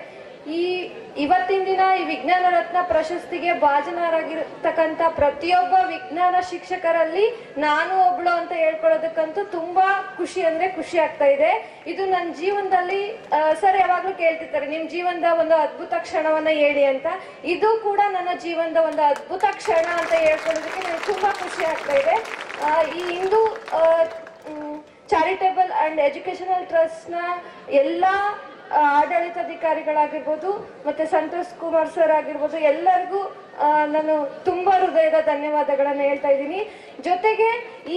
ಇವತ್ತಿನ ದಿನ ಈ ವಿಜ್ಞಾನ ರತ್ನ ಪ್ರಶಸ್ತಿಗೆ ಭಾಜನರಾಗಿರ್ತಕ್ಕಂಥ ಪ್ರತಿಯೊಬ್ಬ ವಿಜ್ಞಾನ ಶಿಕ್ಷಕರಲ್ಲಿ ನಾನು ಒಬ್ಳು ಅಂತ ಹೇಳ್ಕೊಳ್ಳೋದಕ್ಕಂತೂ ತುಂಬಾ ಖುಷಿ ಅಂದ್ರೆ ಖುಷಿ ಆಗ್ತಾ ಇದೆ. ಇದು ನನ್ನ ಜೀವನದಲ್ಲಿ ಸರ್ ಯಾವಾಗ್ಲೂ ಕೇಳ್ತಿರ್ತಾರೆ ನಿಮ್ ಜೀವನದ ಒಂದು ಅದ್ಭುತ ಕ್ಷಣವನ್ನ ಹೇಳಿ ಅಂತ. ಇದು ಕೂಡ ನನ್ನ ಜೀವನದ ಒಂದು ಅದ್ಭುತ ಕ್ಷಣ ಅಂತ ಹೇಳ್ಕೊಳ್ಳೋದಕ್ಕೆ ನನಗೆ ತುಂಬಾ ಖುಷಿ ಆಗ್ತಾ ಇದೆ. ಈ Hindu charitable and educational trust ನ ಎಲ್ಲಾ ಆಡಳಿತಾಧಿಕಾರಿಗಳಾಗಿರ್ಬೋದು ಮತ್ತೆ ಸಂತೋಷ್ ಕುಮಾರ್ ಸರ್ ಆಗಿರ್ಬೋದು ಎಲ್ಲರಿಗೂ ನಾನು ತುಂಬಾ ಹೃದಯದ ಧನ್ಯವಾದಗಳನ್ನ ಹೇಳ್ತಾ ಇದ್ದೀನಿ. ಜೊತೆಗೆ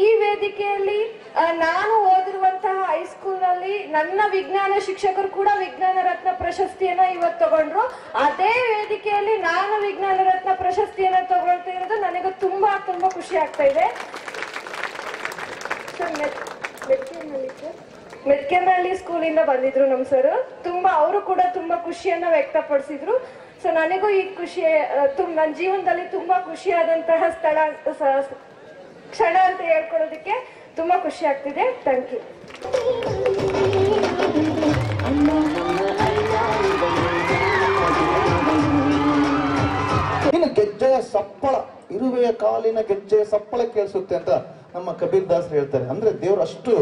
ಈ ವೇದಿಕೆಯಲ್ಲಿ ನಾನು ಓದಿರುವಂತಹ ಹೈಸ್ಕೂಲ್ ನಲ್ಲಿ ನನ್ನ ವಿಜ್ಞಾನ ಶಿಕ್ಷಕರು ಕೂಡ ವಿಜ್ಞಾನ ರತ್ನ ಪ್ರಶಸ್ತಿಯನ್ನ ಇವತ್ತು ತಗೊಂಡ್ರು. ಅದೇ ವೇದಿಕೆಯಲ್ಲಿ ನಾನು ವಿಜ್ಞಾನ ರತ್ನ ಪ್ರಶಸ್ತಿಯನ್ನ ತಗೊಳ್ತಾ ಇರೋದು ನನಗೆ ತುಂಬಾ ತುಂಬಾ ಖುಷಿ ಆಗ್ತಾ ಇದೆ. ಮೆತ್ಕೆನಹಳ್ಳಿ ಸ್ಕೂಲಿಂದ ಬಂದಿದ್ರು ನಮ್ ಸರ್. ತುಂಬಾ ಅವರು ಕೂಡ ತುಂಬಾ ಖುಷಿಯನ್ನ ವ್ಯಕ್ತಪಡಿಸಿದ್ರು. ಸೊ ನನಗೂ ಈ ಖುಷಿ ನನ್ನ ಜೀವನದಲ್ಲಿ ತುಂಬಾ ಖುಷಿಯಾದಂತಹ ಕ್ಷಣ ಅಂತ ಹೇಳ್ಕೊಳ್ಳೋದಕ್ಕೆ ತುಂಬಾ ಖುಷಿ ಆಗ್ತಿದೆ. Thank you. ಇನ್ನು ಗೆಜ್ಜೆಯ ಸಪ್ಪಳ, ಇರುವೆಯ ಕಾಲಿನ ಗೆಜ್ಜೆಯ ಸಪ್ಪಳ ಕೇಳಿಸುತ್ತೆ ಅಂತ ನಮ್ಮ ಕಬೀರ್ ದಾಸ್ ಹೇಳ್ತಾರೆ. ಅಂದ್ರೆ ದೇವರು ಅಷ್ಟು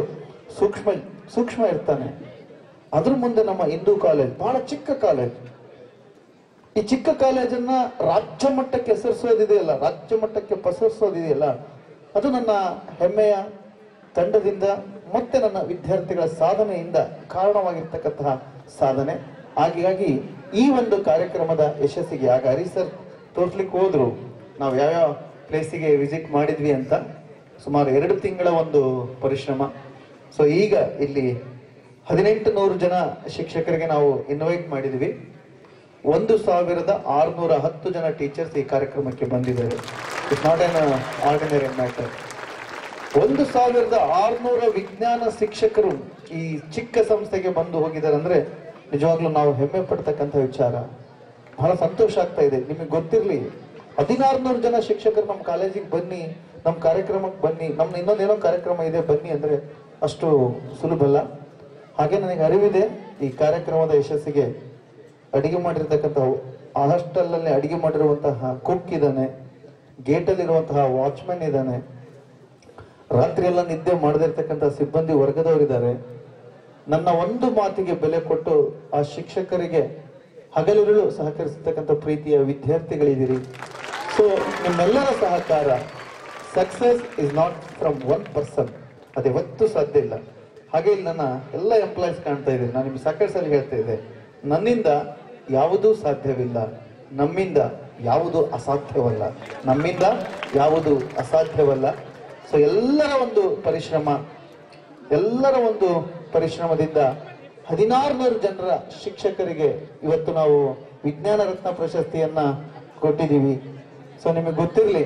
ಸೂಕ್ಷ್ಮ ಇರ್ತಾನೆ. ಅದ್ರ ಮುಂದೆ ನಮ್ಮ ಹಿಂದೂ ಕಾಲೇಜ್ ಬಹಳ ಚಿಕ್ಕ ಕಾಲೇಜ್. ಈ ಚಿಕ್ಕ ಕಾಲೇಜನ್ನ ರಾಜ್ಯ ಮಟ್ಟಕ್ಕೆ ಹೆಸರಿಸೋದಿದೆಯಲ್ಲ, ರಾಜ್ಯ ಮಟ್ಟಕ್ಕೆ ಪಸರಿಸೋದಿದೆಯಲ್ಲ, ಅದು ನನ್ನ ಹೆಮ್ಮೆಯ ತಂಡದಿಂದ ಮತ್ತೆ ನನ್ನ ವಿದ್ಯಾರ್ಥಿಗಳ ಸಾಧನೆಯಿಂದ ಕಾರಣವಾಗಿರ್ತಕ್ಕಂತಹ ಸಾಧನೆ. ಹಾಗಾಗಿ ಈ ಒಂದು ಕಾರ್ಯಕ್ರಮದ ಯಶಸ್ಸಿಗೆ ಆಗ ಹರಿ ಸರ್ ತೋರ್ಸ್ಲಿಕ್ಕೆ ಹೋದ್ರು ನಾವು ಯಾವ್ಯಾವ ಪ್ಲೇಸಿಗೆ ವಿಸಿಟ್ ಮಾಡಿದ್ವಿ ಅಂತ. ಸುಮಾರು 2 ತಿಂಗಳ ಒಂದು ಪರಿಶ್ರಮ. ಸೊ ಈಗ ಇಲ್ಲಿ 1800 ಜನ ಶಿಕ್ಷಕರಿಗೆ ನಾವು ಇನ್ವೈಟ್ ಮಾಡಿದ್ವಿ. 1610 ಜನ ಟೀಚರ್ಸ್ ಈ ಕಾರ್ಯಕ್ರಮಕ್ಕೆ ಬಂದಿದ್ದಾರೆ. It's not an ordinary matter. 1600 ವಿಜ್ಞಾನ ಶಿಕ್ಷಕರು ಈ ಚಿಕ್ಕ ಸಂಸ್ಥೆಗೆ ಬಂದು ಹೋಗಿದ್ದಾರೆ ಅಂದ್ರೆ ನಿಜವಾಗ್ಲೂ ನಾವು ಹೆಮ್ಮೆ ಪಡ್ತಕ್ಕಂಥ ವಿಚಾರ. ಬಹಳ ಸಂತೋಷ ಆಗ್ತಾ ಇದೆ. ನಿಮಗೆ ಗೊತ್ತಿರ್ಲಿ, 1600 ಜನ ಶಿಕ್ಷಕರು ನಮ್ಮ ಕಾಲೇಜಿಗೆ ಬನ್ನಿ, ನಮ್ಮ ಕಾರ್ಯಕ್ರಮಕ್ಕೆ ಬನ್ನಿ, ನಮ್ಮ ಇನ್ನೊಂದೇನೋ ಕಾರ್ಯಕ್ರಮ ಇದೆ ಬನ್ನಿ ಅಂದ್ರೆ ಅಷ್ಟು ಸುಲಭ ಅಲ್ಲ. ಹಾಗೆ ನನಗೆ ಅರಿವಿದೆ ಈ ಕಾರ್ಯಕ್ರಮದ ಯಶಸ್ಸಿಗೆ ಅಡಿಗೆ ಮಾಡಿರ್ತಕ್ಕಂಥ ಹಾಸ್ಟೆಲ್ ಅಲ್ಲಿ ಅಡಿಗೆ ಮಾಡಿರುವಂತಹ ಕುಕ್ ಇದ್ದಾನೆ, ಗೇಟಲ್ಲಿರುವಂತಹ ವಾಚ್ಮೆನ್ ಇದ್ದಾನೆ, ರಾತ್ರಿ ಎಲ್ಲ ನಿದ್ದೆ ಮಾಡದಿರ್ತಕ್ಕಂಥ ಸಿಬ್ಬಂದಿ ವರ್ಗದವರಿದ್ದಾರೆ. ನನ್ನ ಒಂದು ಮಾತಿಗೆ ಬೆಲೆ ಕೊಟ್ಟು ಆ ಶಿಕ್ಷಕರಿಗೆ ಹಗಲಿರುಳು ಸಹಕರಿಸತಕ್ಕಂಥ ಪ್ರೀತಿಯ ವಿದ್ಯಾರ್ಥಿಗಳಿದ್ದೀರಿ. ಸೊ ನಿಮ್ಮೆಲ್ಲರ ಸಹಕಾರ, success is not from one person, ಅದು ಯಾವತ್ತೂ ಸಾಧ್ಯ ಇಲ್ಲ. ಹಾಗೆ ಇಲ್ಲಿ ನನ್ನ ಎಲ್ಲ ಎಂಪ್ಲಾಯೀಸ್ ಕಾಣ್ತಾ ಇದ್ದೀನಿ. ನಾನು ನಿಮ್ಗೆ ಸಾಕಷ್ಟು ಸಲ ಹೇಳ್ತಾ ಇದ್ದೆ, ನನ್ನಿಂದ ಯಾವುದೂ ಸಾಧ್ಯವಿಲ್ಲ, ನಮ್ಮಿಂದ ಯಾವುದು ಅಸಾಧ್ಯವಲ್ಲ, ನಮ್ಮಿಂದ ಯಾವುದು ಅಸಾಧ್ಯವಲ್ಲ. ಸೊ ಎಲ್ಲರ ಒಂದು ಪರಿಶ್ರಮದಿಂದ 1600 ಜನರ ಶಿಕ್ಷಕರಿಗೆ ಇವತ್ತು ನಾವು ವಿಜ್ಞಾನ ರತ್ನ ಪ್ರಶಸ್ತಿಯನ್ನ ಕೊಟ್ಟಿದ್ದೀವಿ. ಸೊ ನಿಮಗೆ ಗೊತ್ತಿರಲಿ,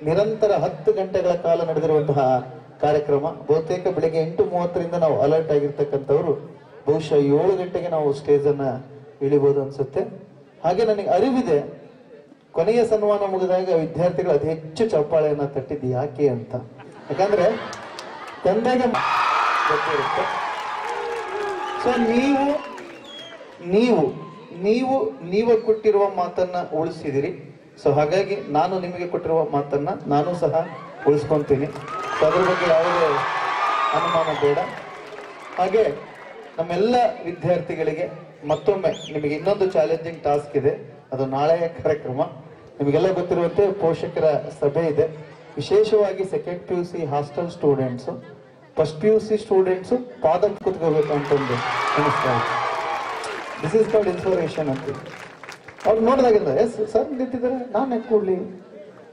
ನಿರಂತರ 10 ಗಂಟೆಗಳ ಕಾಲ ನಡೆದಿರುವಂತಹ ಕಾರ್ಯಕ್ರಮ. ಬಹುತೇಕ ಬೆಳಿಗ್ಗೆ 8:30ರಿಂದ ನಾವು ಅಲರ್ಟ್ ಆಗಿರ್ತಕ್ಕಂಥವ್ರು ಬಹುಶಃ 7 ಗಂಟೆಗೆ ನಾವು ಸ್ಟೇಜ್ ಅನ್ನ ಇಳಿಬಹುದು ಅನ್ಸುತ್ತೆ. ಹಾಗೆ ನನಗೆ ಅರಿವಿದೆ, ಕೊನೆಯ ಸನ್ಮಾನ ಮುಗಿದಾಗ ವಿದ್ಯಾರ್ಥಿಗಳು ಅತಿ ಹೆಚ್ಚು ಚಪ್ಪಾಳೆಯನ್ನ ತಟ್ಟಿದ್ದು ಯಾಕೆ ಅಂತ. ಯಾಕಂದ್ರೆ ತಂದೆಗೆ ಗೊತ್ತಿರುತ್ತೆ. ಸೊ ನೀವು ಕೊಟ್ಟಿರುವ ಮಾತನ್ನ ಉಳಿಸಿದಿರಿ. ಸೊ ಹಾಗಾಗಿ ನಾನು ನಿಮಗೆ ಕೊಟ್ಟಿರುವ ಮಾತನ್ನ ನಾನು ಸಹ ಉಳಿಸ್ಕೊಂತೀನಿ. ಸೊ ಅದ್ರ ಬಗ್ಗೆ ಯಾವುದೇ ಅನುಮಾನ ಬೇಡ. ಹಾಗೆ ನಮ್ಮೆಲ್ಲ ವಿದ್ಯಾರ್ಥಿಗಳಿಗೆ ಮತ್ತೊಮ್ಮೆ ನಿಮಗೆ ಇನ್ನೊಂದು ಚಾಲೆಂಜಿಂಗ್ ಟಾಸ್ಕ್ ಇದೆ. ಅದು ನಾಳೆಯ ಕಾರ್ಯಕ್ರಮ. ನಿಮಗೆಲ್ಲ ಗೊತ್ತಿರುವಂತೆ ಪೋಷಕರ ಸಭೆ ಇದೆ. ವಿಶೇಷವಾಗಿ second PUC hostel students, first PUC students ಪಾದ ಕೂತ್ಕೋಬೇಕು ಅಂತಂದು ಅನಿಸ್ತಾ ಇದೆ. ದಿಸ್ ಇಸ್ ಕಾಲ್ಡ್ ಇನ್ಸ್ಪಿರೇಷನ್ ಅಂತ. ಅವ್ರು ನೋಡಿದಾಗಿಲ್ಲ, ಎಸ್ ಸರ್ ನಿಂತಿದ್ದಾರೆ, ನಾನು ಯಾಕೆ ಕೂಡ್ಲಿ,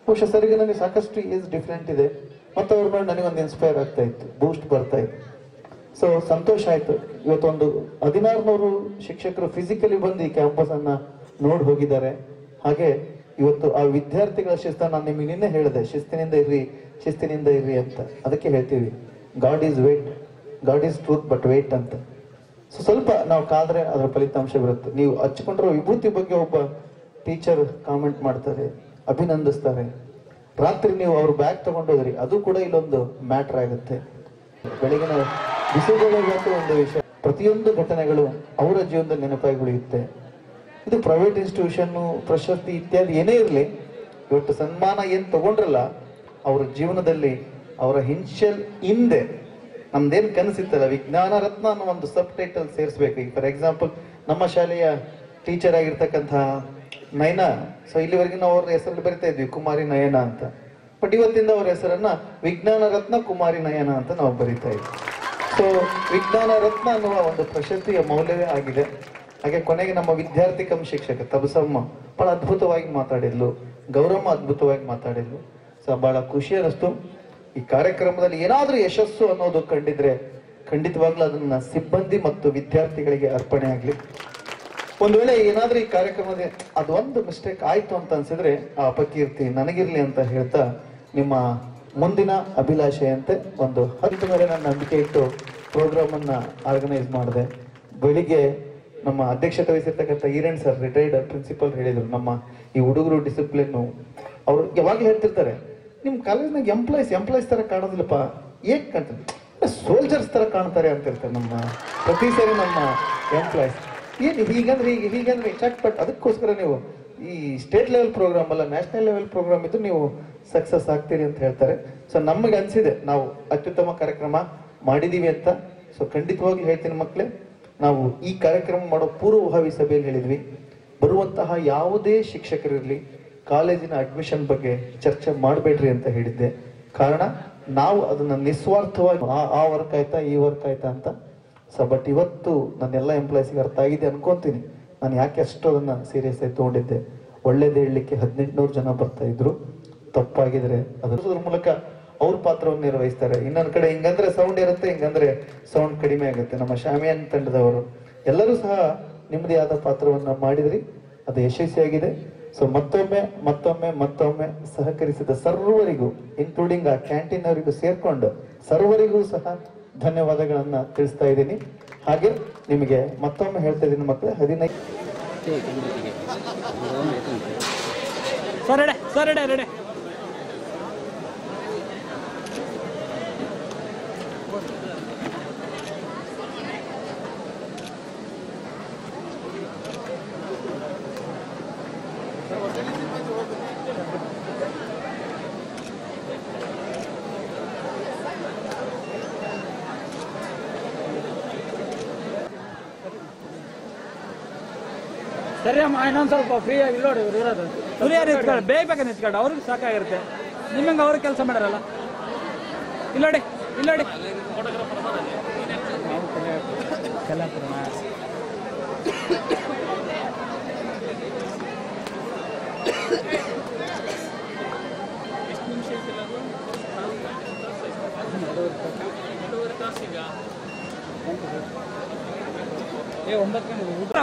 ಬಹುಶಃ ಸರಿಗೆ ನನಗೆ ಸಾಕಷ್ಟು ಏಜ್ ಡಿಫ್ರೆಂಟ್ ಇದೆ, ಮತ್ತೆ ಅವ್ರು ನೋಡಿ ನನಗೊಂದು ಇನ್ಸ್ಪೈರ್ ಆಗ್ತಾ ಇತ್ತು, ಬೂಸ್ಟ್ ಬರ್ತಾ ಇತ್ತು. ಸೊ ಸಂತೋಷ ಆಯ್ತು. ಇವತ್ತೊಂದು 1600 ಶಿಕ್ಷಕರು ಫಿಸಿಕಲಿ ಬಂದು ಈ ಕ್ಯಾಂಪಸ್ ಅನ್ನ ನೋಡಿ ಹೋಗಿದ್ದಾರೆ. ಹಾಗೆ ಇವತ್ತು ಆ ವಿದ್ಯಾರ್ಥಿಗಳ ಶಿಸ್ತ, ನಾನು ನಿಮಗೆ ನಿನ್ನೆ ಹೇಳಿದೆ, ಶಿಸ್ತಿನಿಂದ ಇರ್ರಿ ಅಂತ. ಅದಕ್ಕೆ ಹೇಳ್ತೀವಿ God is wait, God is truth but wait ಅಂತ. ಸೊ ಸ್ವಲ್ಪ ನಾವು ಕಾದ್ರೆ ಅದರ ಫಲಿತಾಂಶ ಬರುತ್ತೆ. ನೀವು ಹಚ್ಕೊಂಡಿರೋ ವಿಭೂತಿ ಬಗ್ಗೆ ಒಬ್ಬ ಟೀಚರ್ ಕಾಮೆಂಟ್ ಮಾಡ್ತಾರೆ, ಅಭಿನಂದಿಸ್ತಾರೆ, ರಾತ್ರಿ ನೀವು ಅವ್ರ ಬ್ಯಾಗ್ ತಗೊಂಡೋದ್ರಿ, ಅದು ಕೂಡ ಇಲ್ಲೊಂದು ಮ್ಯಾಟರ್ ಆಗುತ್ತೆ. ಬೆಳಗಿನ ಬಿಸಿಬೇಳೆ ಒಂದು ವಿಷಯ, ಪ್ರತಿಯೊಂದು ಘಟನೆಗಳು ಅವರ ಜೀವನದಲ್ಲಿ ನೆನಪಾಗಿ ಉಳಿಯುತ್ತೆ. ಇದು ಪ್ರೈವೇಟ್ ಇನ್ಸ್ಟಿಟ್ಯೂಷನ್, ಪ್ರಶಸ್ತಿ ಇತ್ಯಾದಿ ಏನೇ ಇರಲಿ, ಇವತ್ತು ಸನ್ಮಾನ ಏನ್ ತಗೊಂಡ್ರಲ್ಲ, ಅವರ ಜೀವನದಲ್ಲಿ ಅವರ ಹಿಂದೆ ನಮ್ದೇನ್ ಕನಸಿತ್ತಲ್ಲ, ವಿಜ್ಞಾನ ರತ್ನ ಅನ್ನೋ ಒಂದು ಸಬ್ ಟೈಟಲ್ ಸೇರಿಸ್ಬೇಕು. ಈಗ ಫಾರ್ ಎಕ್ಸಾಂಪಲ್ ನಮ್ಮ ಶಾಲೆಯ ಟೀಚರ್ ಆಗಿರ್ತಕ್ಕಂಥ ನಯನ, ಸೊ ಇಲ್ಲಿವರೆಗೆ ನಾವು ಅವ್ರ ಹೆಸರಲ್ಲಿ ಬರಿತಾ ಇದ್ವಿ ಕುಮಾರಿ ನಯನ ಅಂತ. ಬಟ್ ಇವತ್ತಿಂದ ಅವ್ರ ಹೆಸರನ್ನ ವಿಜ್ಞಾನ ರತ್ನ ಕುಮಾರಿ ನಯನ ಅಂತ ನಾವು ಬರಿತಾ ಇದ್ವಿ. ಸೊ ವಿಜ್ಞಾನ ರತ್ನ ಅನ್ನುವ ಒಂದು ಪ್ರಶಸ್ತಿಯ ಮೌಲ್ಯವೇ ಆಗಿದೆ. ಹಾಗೆ ಕೊನೆಗೆ ನಮ್ಮ ವಿದ್ಯಾರ್ಥಿ ಕಮ್ ಶಿಕ್ಷಕ ತಬಸಮ್ಮ ಬಹಳ ಅದ್ಭುತವಾಗಿ ಮಾತಾಡಿದ್ಲು, ಗೌರಮ್ಮ ಅದ್ಭುತವಾಗಿ ಮಾತಾಡಿದ್ಲು. ಸೊ ಬಹಳ ಖುಷಿ ಅನ್ನಿಸ್ತು. ಈ ಕಾರ್ಯಕ್ರಮದಲ್ಲಿ ಏನಾದ್ರೂ ಯಶಸ್ಸು ಅನ್ನೋದು ಕಂಡಿದ್ರೆ ಖಂಡಿತವಾಗ್ಲೂ ಅದನ್ನ ಸಿಬ್ಬಂದಿ ಮತ್ತು ವಿದ್ಯಾರ್ಥಿಗಳಿಗೆ ಅರ್ಪಣೆ ಆಗ್ಲಿ. ಒಂದ್ ವೇಳೆ ಏನಾದ್ರೂ ಈ ಕಾರ್ಯಕ್ರಮದ ಅದು ಒಂದು ಮಿಸ್ಟೇಕ್ ಆಯ್ತು ಅಂತ ಅನ್ಸಿದ್ರೆ ಆ ಅಪಕೀರ್ತಿ ನನಗಿರ್ಲಿ ಅಂತ ಹೇಳ್ತಾ, ನಿಮ್ಮ ಮುಂದಿನ ಅಭಿಲಾಷೆಯಂತೆ ಒಂದು 10 ಮೇಲೆ ನನ್ನ ನಂಬಿಕೆ ಇಟ್ಟು ಪ್ರೋಗ್ರಾಮ್ ಅನ್ನ ಆರ್ಗನೈಸ್ ಮಾಡಿದೆ. ಬೆಳಿಗ್ಗೆ ನಮ್ಮ ಅಧ್ಯಕ್ಷತೆ ವಹಿಸಿರ್ತಕ್ಕಂಥ ಈರಣ್ಣ ಸರ್, ರಿಟೈರ್ಡ್ ಪ್ರಿನ್ಸಿಪಲ್, ಹೇಳಿದ್ರು ನಮ್ಮ ಈ ಹುಡುಗರು ಡಿಸಿಪ್ಲಿನ್, ಅವ್ರು ಯಾವಾಗ್ಲೂ ಹೇಳ್ತಿರ್ತಾರೆ, ನಿಮ್ ಕಾಲೇಜ್ನಾಗ ಎಂಪ್ಲಾಯ್ಸ್ ತರ ಕಾಣೋದಿಲ್ಲಪ್ಪ, ಏನ್ ಕಾಣ್ತಾರೆ, ಸೋಲ್ಜರ್ಸ್ ತರ ಕಾಣ್ತಾರೆ ಅಂತ ಹೇಳ್ತಾರೆ ನಮ್ಮ ಪ್ರತಿ ಸರಿ ನಮ್ಮ ಎಂಪ್ಲಾಯ್ಸ್. ಏನು ಹೀಗಂದ್ರೆ ಚಟ್ಪಟ್. ಅದಕ್ಕೋಸ್ಕರ ನೀವು ಈ ಸ್ಟೇಟ್ ಲೆವೆಲ್ ಪ್ರೋಗ್ರಾಮ್ ಅಲ್ಲ, ನ್ಯಾಷನಲ್ ಲೆವೆಲ್ ಪ್ರೋಗ್ರಾಮ್ ಇದ್ದು ನೀವು ಸಕ್ಸಸ್ ಆಗ್ತೀರಿ ಅಂತ ಹೇಳ್ತಾರೆ. ಸೊ ನಮಗೆ ಅನ್ಸಿದೆ ನಾವು ಅತ್ಯುತ್ತಮ ಕಾರ್ಯಕ್ರಮ ಮಾಡಿದೀವಿ ಅಂತ. ಸೊ ಖಂಡಿತವಾಗ್ಲೂ ಹೇಳ್ತೀನಿ ಮಕ್ಕಳೇ, ನಾವು ಈ ಕಾರ್ಯಕ್ರಮ ಮಾಡೋ ಪೂರ್ವಭಾವಿ ಸಭೆಯಲ್ಲಿ ಹೇಳಿದ್ವಿ, ಬರುವಂತಹ ಯಾವುದೇ ಶಿಕ್ಷಕರಿರ್ಲಿ ಕಾಲೇಜಿನ ಅಡ್ಮಿಷನ್ ಬಗ್ಗೆ ಚರ್ಚೆ ಮಾಡಬೇಡ್ರಿ ಅಂತ ಹೇಳಿದ್ದೆ. ಕಾರಣ ನಾವು ಅದನ್ನ ನಿಸ್ವಾರ್ಥವಾಗಿ ಆ ವರ್ಕ್ ಆಯ್ತಾ ಈ ವರ್ಕ್ ಆಯ್ತಾ ಅಂತ. ಸೊ ಬಟ್ ಇವತ್ತು ನನ್ನೆಲ್ಲ ಎಂಪ್ಲಾಯ್ಸ್ಗೆ ಅರ್ಥ ಆಗಿದೆ ಅನ್ಕೊಂತೀನಿ ನಾನು ಯಾಕೆ ಅಷ್ಟು ಅದನ್ನ ಸೀರಿಯಸ್ ಆಗಿ ತಗೊಂಡಿದ್ದೆ. ಒಳ್ಳೇದು ಹೇಳಲಿಕ್ಕೆ 1800 ಜನ ಬರ್ತಾ ಇದ್ರು, ತಪ್ಪಾಗಿದ್ರೆ ಅದರ ಮೂಲಕ ಅವ್ರ ಪಾತ್ರವನ್ನು ನಿರ್ವಹಿಸ್ತಾರೆ. ಇನ್ನೊಂದ್ ಕಡೆ ಹಿಂಗಂದ್ರೆ ಸೌಂಡ್ ಇರುತ್ತೆ, ಹಿಂಗಂದ್ರೆ ಸೌಂಡ್ ಕಡಿಮೆ ಆಗುತ್ತೆ. ನಮ್ಮ ಶಾಮಿಯಾನ್ ತಂಡದವರು ಎಲ್ಲರೂ ಸಹ ನಿಮ್ಮದೇ ಆದ ಪಾತ್ರವನ್ನ ಮಾಡಿದ್ರಿ, ಅದು ಯಶಸ್ವಿಯಾಗಿದೆ. ಸೊ ಮತ್ತೊಮ್ಮೆ ಸಹಕರಿಸಿದ ಸರ್ವರಿಗೂ, ಇನ್ಕ್ಲೂಡಿಂಗ್ ಆ ಕ್ಯಾಂಟೀನ್ ಅವರಿಗೂ ಸೇರ್ಕೊಂಡು ಸರ್ವರಿಗೂ ಸಹ ಧನ್ಯವಾದಗಳನ್ನ ತಿಳಿಸ್ತಾ ಇದ್ದೀನಿ. ಹಾಗೆ ನಿಮಗೆ ಮತ್ತೊಮ್ಮೆ ಹೇಳ್ತಾ ಇದ್ದೀನಿ ಮಕ್ಕಳೇ, 15 ಸರಿ ಅಮ್ಮ, ಇನ್ನೊಂದು ಸ್ವಲ್ಪ ಫ್ರೀ ಆಗಿ ನೋಡಿ ಇರೋದು ಫ್ರೀಯಾಗಿ ನಿಂತ್ಕೊಳ್ಳಿ, ಬೇಗ ನಿಂತ್ಕೊಳ್ಳಿ, ಅವ್ರಿಗೆ ಸಾಕಾಗಿರುತ್ತೆ. ನಿಮ್ಮಂಗೆ ಅವ್ರಿಗೆ ಕೆಲಸ ಮಾಡ್ಯಾರಲ್ಲ, ಇಲ್ಲೋಡಿ ಏ 9 ಗಂಟೆ